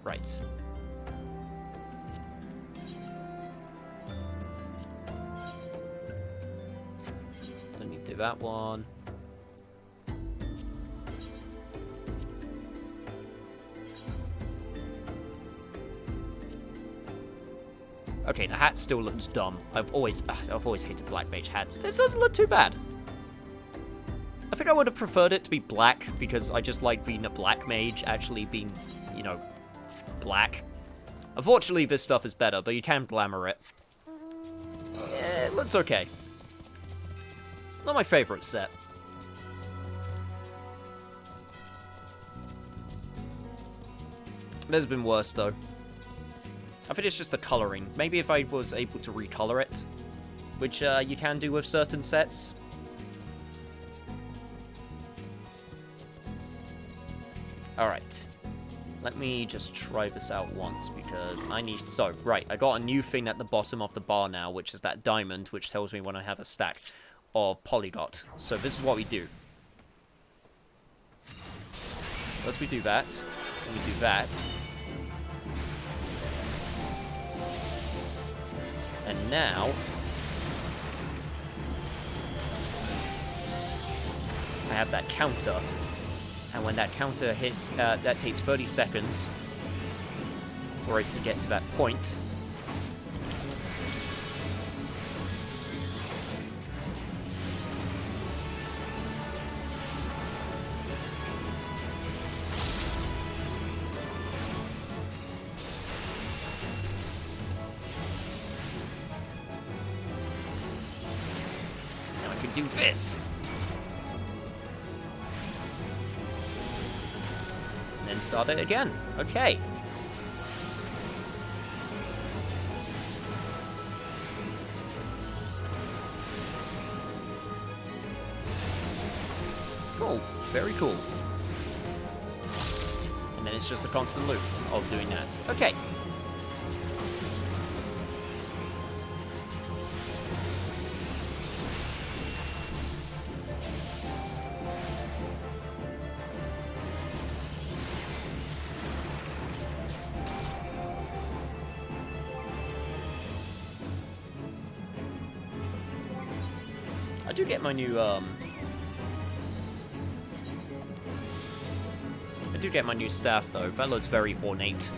Right. Don't need to do that one. Okay, the hat still looks dumb. I've always hated Black Mage hats. This doesn't look too bad. I think I would have preferred it to be black, because I just like being a Black Mage, actually being, you know, black. Unfortunately, this stuff is better, but you can glamour it. It looks okay. Not my favorite set. There's been worse, though. I think it's just the coloring. Maybe if I was able to recolor it, which you can do with certain sets. Alright. Let me just try this out once, because I need... So, right, I got a new thing at the bottom of the bar now, which is that diamond, which tells me when I have a stack of polygot. So this is what we do. First we do that, then we do that. And now... I have that counter. And when that counter hit, that takes 30 seconds for it to get to that point. Now I can do this. And start it again. Okay. Cool. Very cool. And then it's just a constant loop of doing that. Okay. I do get my new, I do get my new staff, though. That looks very ornate.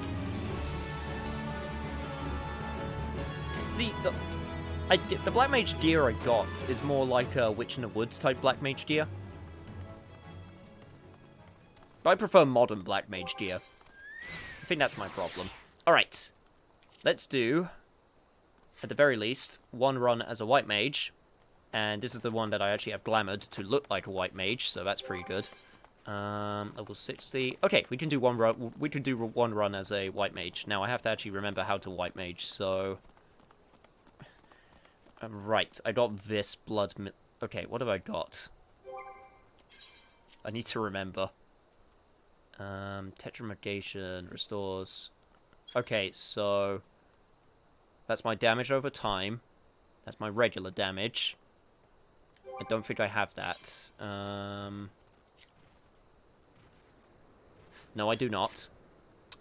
See, the Black Mage gear I got is more like a Witch in the Woods type Black Mage gear. But I prefer modern Black Mage gear. I think that's my problem. Alright. Let's do, at the very least, one run as a White Mage. And this is the one that I actually have glamored to look like a White Mage, so that's pretty good. Level 60. Okay, we can do one run. We can do one run as a White Mage. Now I have to actually remember how to White Mage. So, right, I got this blood. Okay, what have I got? I need to remember. Tetramitigation restores. Okay, so that's my damage over time. That's my regular damage. I don't think I have that. No, I do not.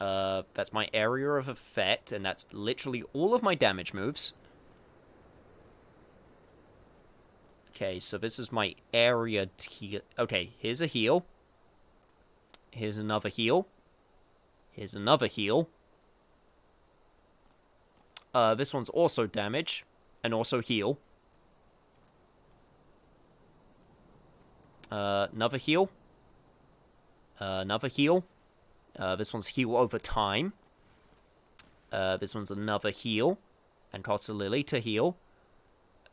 That's my area of effect, and that's literally all of my damage moves. Okay, so this is my area heal. Okay, here's a heal. Here's another heal. Here's another heal. This one's also damage, and also heal. Another heal. Another heal. This one's heal over time. This one's another heal. And costs a lily to heal.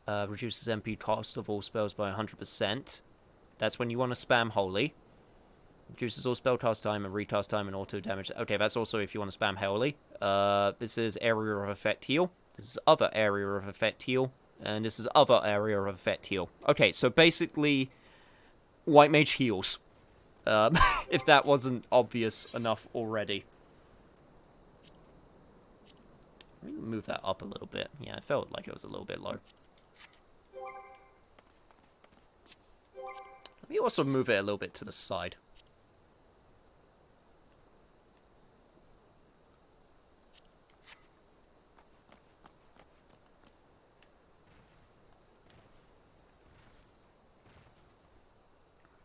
Reduces MP cost of all spells by 100%. That's when you want to spam Holy. Reduces all spell cast time and recast time and auto damage. Okay, that's also if you want to spam Holy. This is area of effect heal. This is other area of effect heal. And this is other area of effect heal. Okay, so basically, White Mage heals. If that wasn't obvious enough already. Let me move that up a little bit. Yeah, I felt like it was a little bit low. Let me also move it a little bit to the side.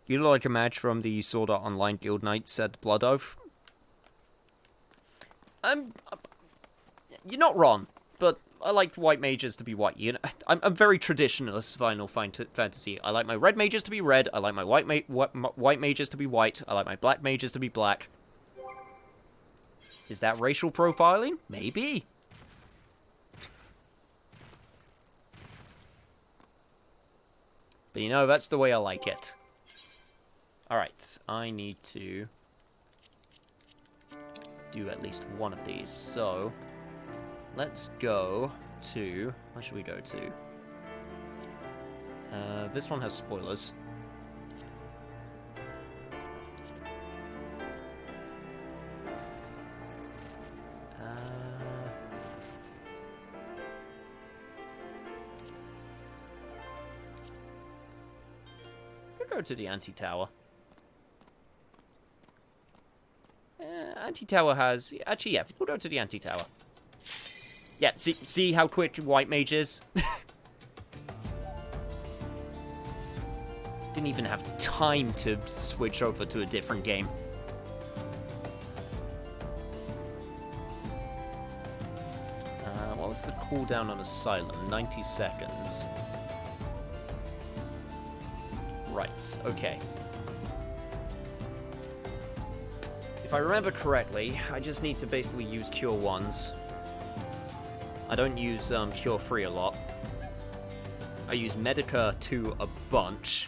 You look like a match from the Sword Art Online Guild Knights, said Blood Oath. You're not wrong, but I like white mages to be white. You know, I'm very traditionalist Final Fantasy. I like my red mages to be red. I like my white mages to be white. I like my black mages to be black. Is that racial profiling? Maybe. But you know, that's the way I like it. Alright, I need to do at least one of these. So, let's go to... Where should we go to? This one has spoilers. We'll go to the anti-tower. Anti-tower has... Actually, yeah, we'll go to the anti-tower. Yeah, see how quick White Mage is? Didn't even have time to switch over to a different game. What was the cooldown on Asylum? 90 seconds. Right, okay. If I remember correctly, I just need to basically use Cure 1s. I don't use Cure 3 a lot. I use Medica 2 a bunch.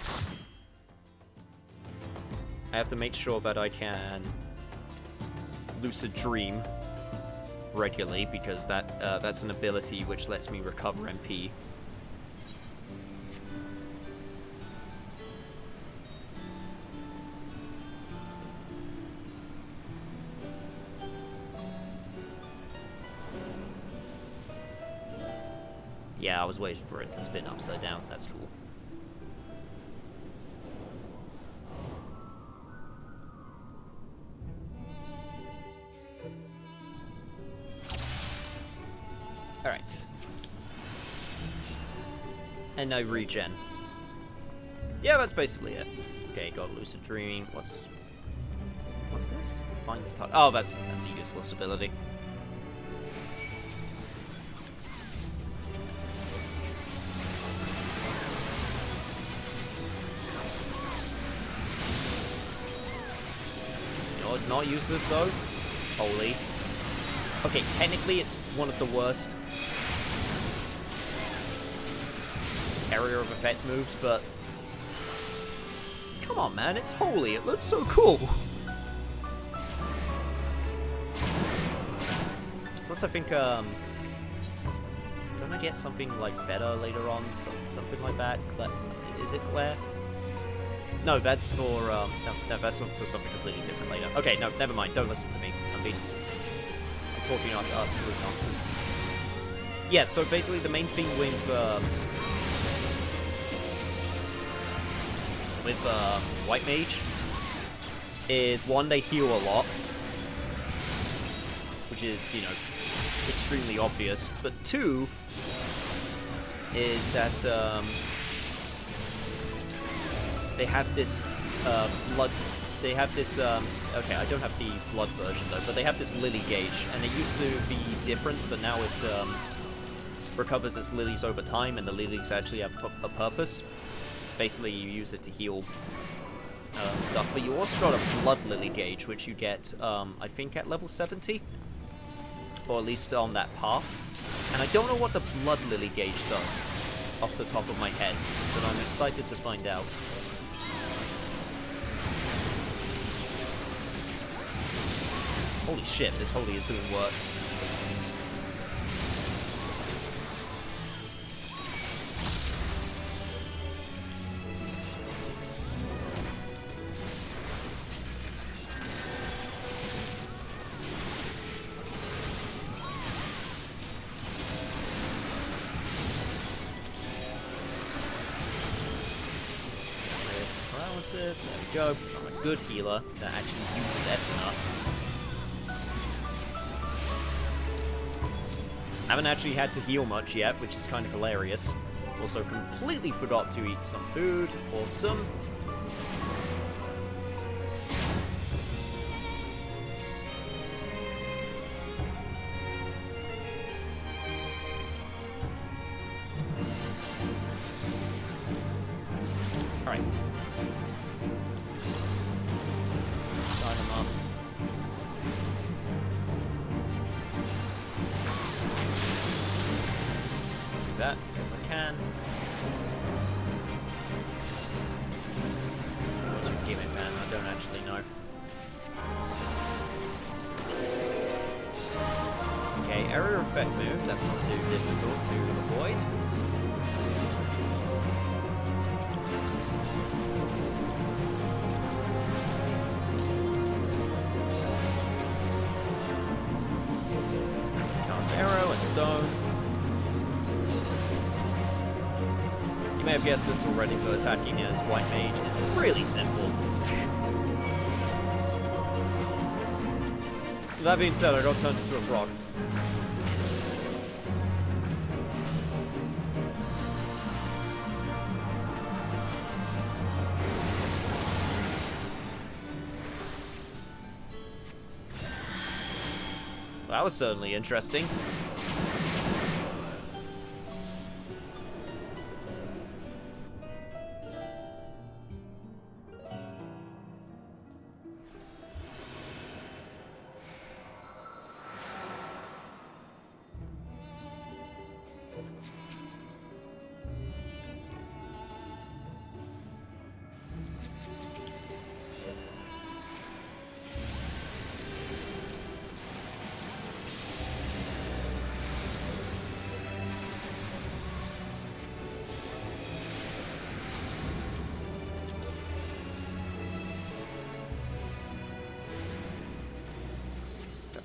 I have to make sure that I can Lucid Dream regularly, because that's an ability which lets me recover MP. Yeah, I was waiting for it to spin upside down. That's cool. Alright. And now regen. Yeah, that's basically it. Okay, got Lucid Dreaming. What's this? Finds touch. Oh, that's a useless ability. No, it's not useless though. Holy. Okay, technically it's one of the worst area of effect moves, but come on, man, it's holy. It looks so cool. Plus, I think don't I get something like better later on? Something like that. Is it Claire? No, that's for no, that's for something completely different later. Okay, no, never mind. Don't listen to me. I'm talking absolute nonsense. Yeah, so basically the main thing with White Mage is, one, they heal a lot, which is, you know, extremely obvious, but two is that they have this blood. They have this, okay, I don't have the blood version though, but they have this lily gauge, and it used to be different, but now it recovers its lilies over time, and the lilies actually have a purpose. Basically, you use it to heal stuff, but you also got a blood lily gauge, which you get, I think, at level 70, or at least on that path. And I don't know what the blood lily gauge does off the top of my head, but I'm excited to find out. Holy shit, this holy is doing work. Allowances, there we go. I'm a good healer that actually uses S enough. Haven't actually had to heal much yet, which is kind of hilarious. Also completely forgot to eat some food. Awesome. Alright. Sign him up. That as I can. Okay, area effect move, that's not too difficult to avoid. Cast arrow and stone. You may have guessed this already, but attacking as white mage is really simple. That being said, I got turned into a frog. Well, that was certainly interesting.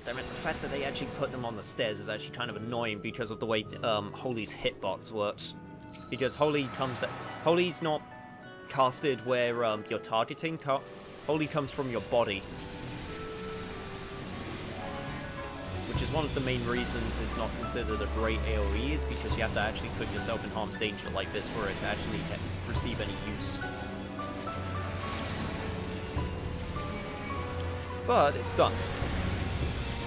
Damn it, the fact that they actually put them on the stairs is actually kind of annoying because of the way Holy's hitbox works. Because Holy's not casted where you're targeting. Holy comes from your body. Which is one of the main reasons it's not considered a great AoE, is because you have to actually put yourself in harm's danger like this for it to actually receive any use. But it stuns.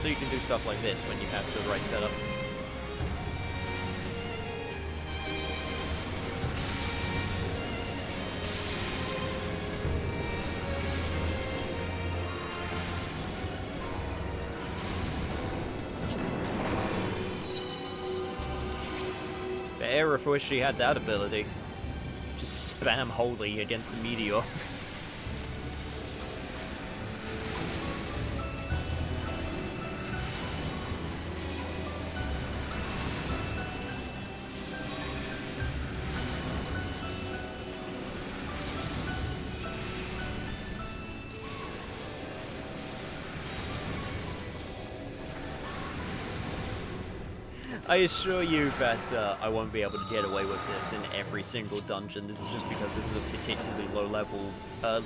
So you can do stuff like this when you have the right setup. The era for which she had that ability. Just spam Holy against the meteor. I assure you that I won't be able to get away with this in every single dungeon. This is just because this is a particularly low level,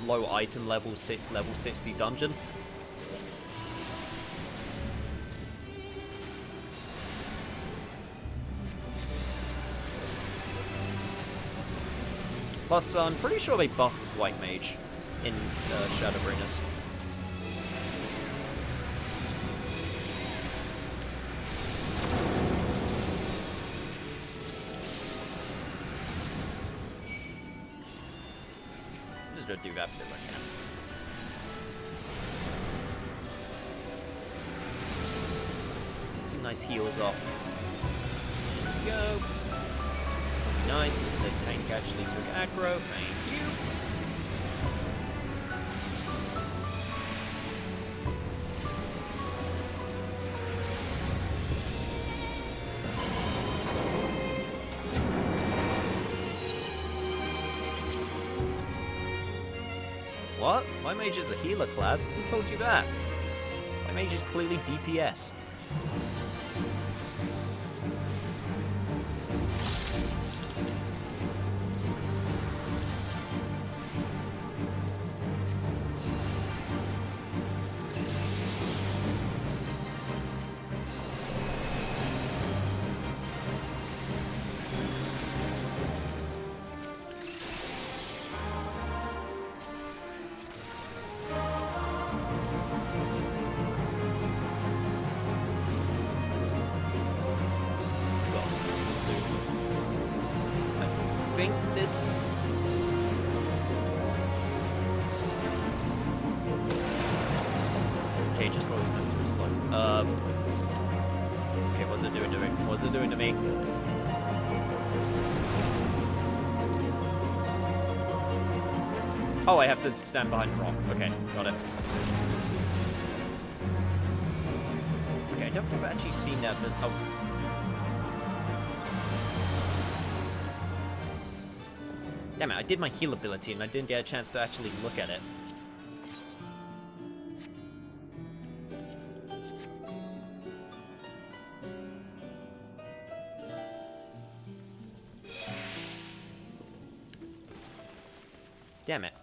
low item level, level 60 dungeon. Plus, I'm pretty sure they buffed White Mage in Shadowbringers. I'm just gonna do that because I can. Get some nice heals off. There we go. Nice, the tank actually took aggro, thank you. What? My mage is a healer class? Who told you that? My mage is clearly DPS. This. Okay, just go to explode. Okay, what's it doing to me? What's it doing to me? Oh, I have to stand behind the rock. Okay, got it. Okay, don't think I've actually seen that, but oh. Damn it, I did my heal ability and I didn't get a chance to actually look at it. Damn it.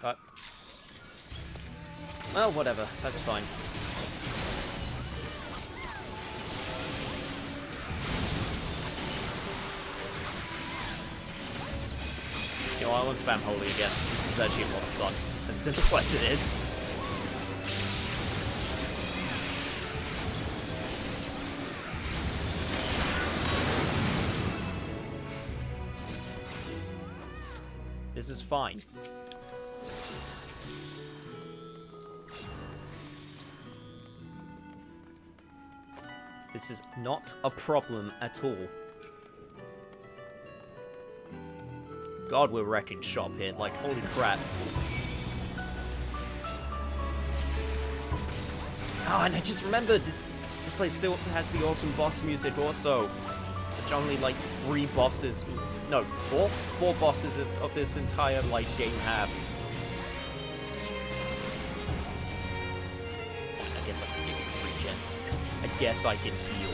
But... well, whatever. That's fine. You know, I won't spam holy again. This is actually a lot of fun. As simple as it is. This is fine. This is not a problem at all. God, we're wrecking shop here. Like, holy crap. Oh, and I just remembered this place still has the awesome boss music also. Which only, like, 3 bosses... no, 4? 4 bosses of this entire, like, game have. I guess I can give it regen. I guess I can heal.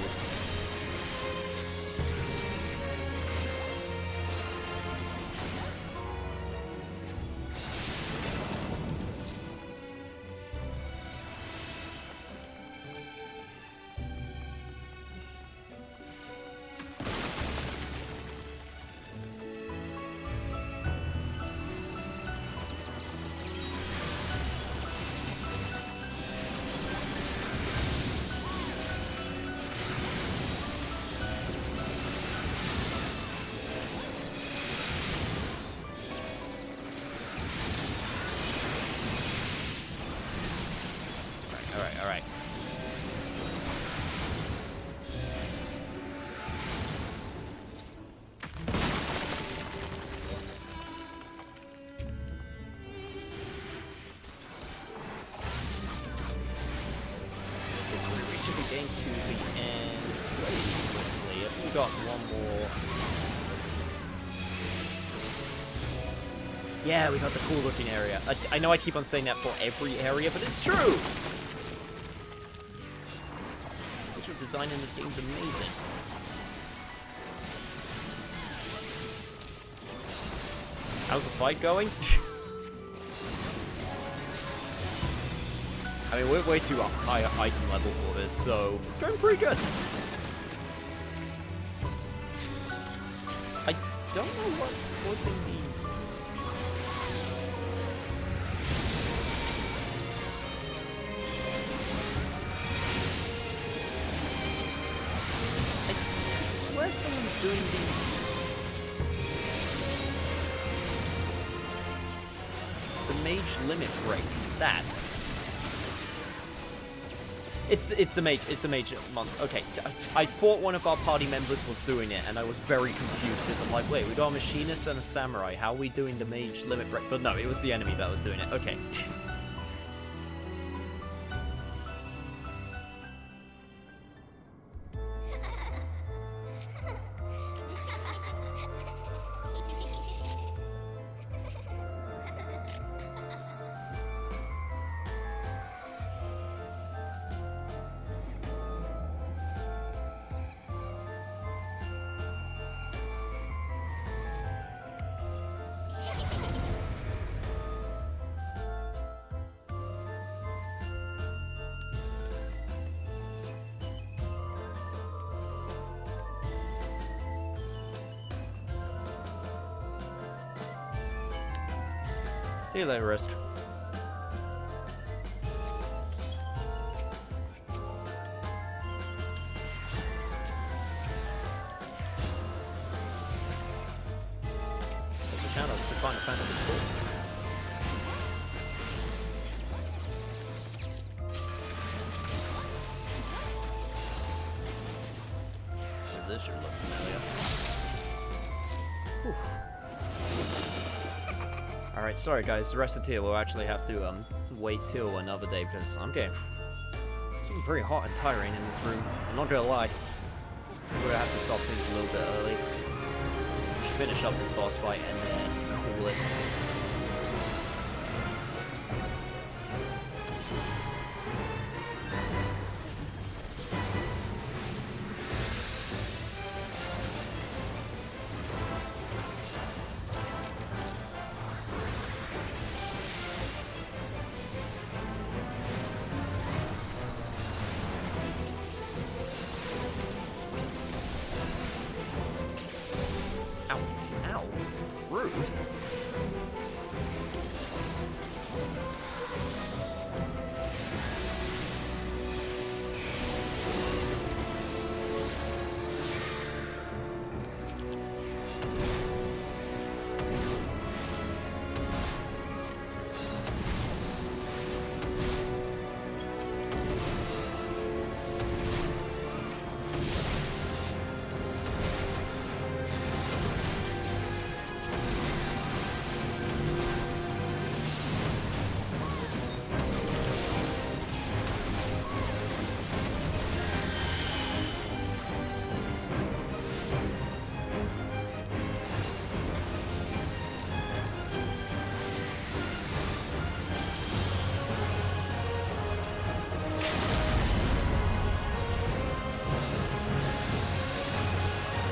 Alright. We should be getting to the end pretty quickly. If we got one more... yeah, we got the cool looking area. I know I keep on saying that for every area, but it's true! Visual design in this game is amazing. How's the fight going? I mean, we're way too high item level for this, so it's going pretty good. I don't know what's causing the... I swear someone's doing the mage limit break. That. It's the mage monk. Okay, I thought one of our party members was doing it, and I was very confused because I'm like, wait, we got a machinist and a samurai. How are we doing the mage limit break? But no, it was the enemy that was doing it. Okay. See you later, Risk. The channel to Final Fantasy IV. This should look familiar. Whew. Alright, sorry guys, the rest of the tier will actually have to wait till another day because I'm getting getting pretty hot and tiring in this room. I'm not gonna lie. We're gonna have to stop things a little bit early. We should finish up this boss fight and then call it. Rude.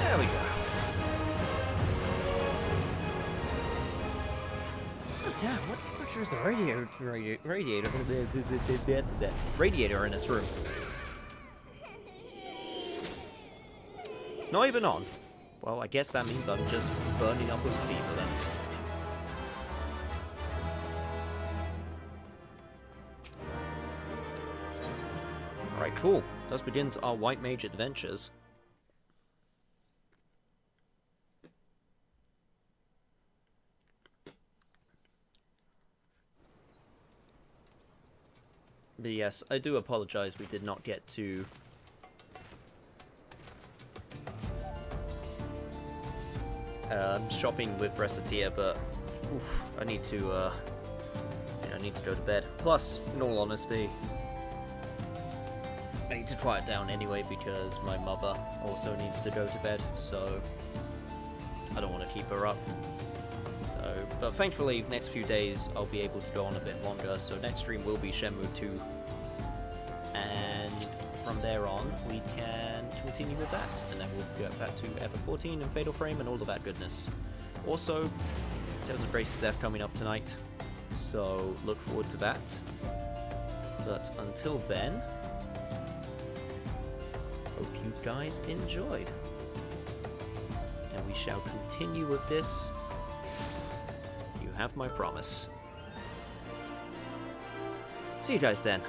There we go. Oh, damn, what temperature is the radiator in this room? It's not even on. Well, I guess that means I'm just burning up with fever then. Alright, cool. Thus begins our White Mage adventures. But yes, I do apologize we did not get to shopping with Recitia, but oof, I need to yeah, I need to go to bed. Plus, in all honesty, I need to quiet down anyway because my mother also needs to go to bed, so I don't want to keep her up. So, but thankfully, next few days I'll be able to go on a bit longer. So next stream will be Shenmue 2, and from there on we can continue with that, and then we'll get back to FF14 and Fatal Frame and all of that goodness. Also, Tales of Grace's F coming up tonight, so look forward to that. But until then, hope you guys enjoyed, and we shall continue with this. Have my promise. See you guys then.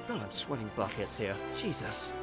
God, I'm sweating buckets here. Jesus.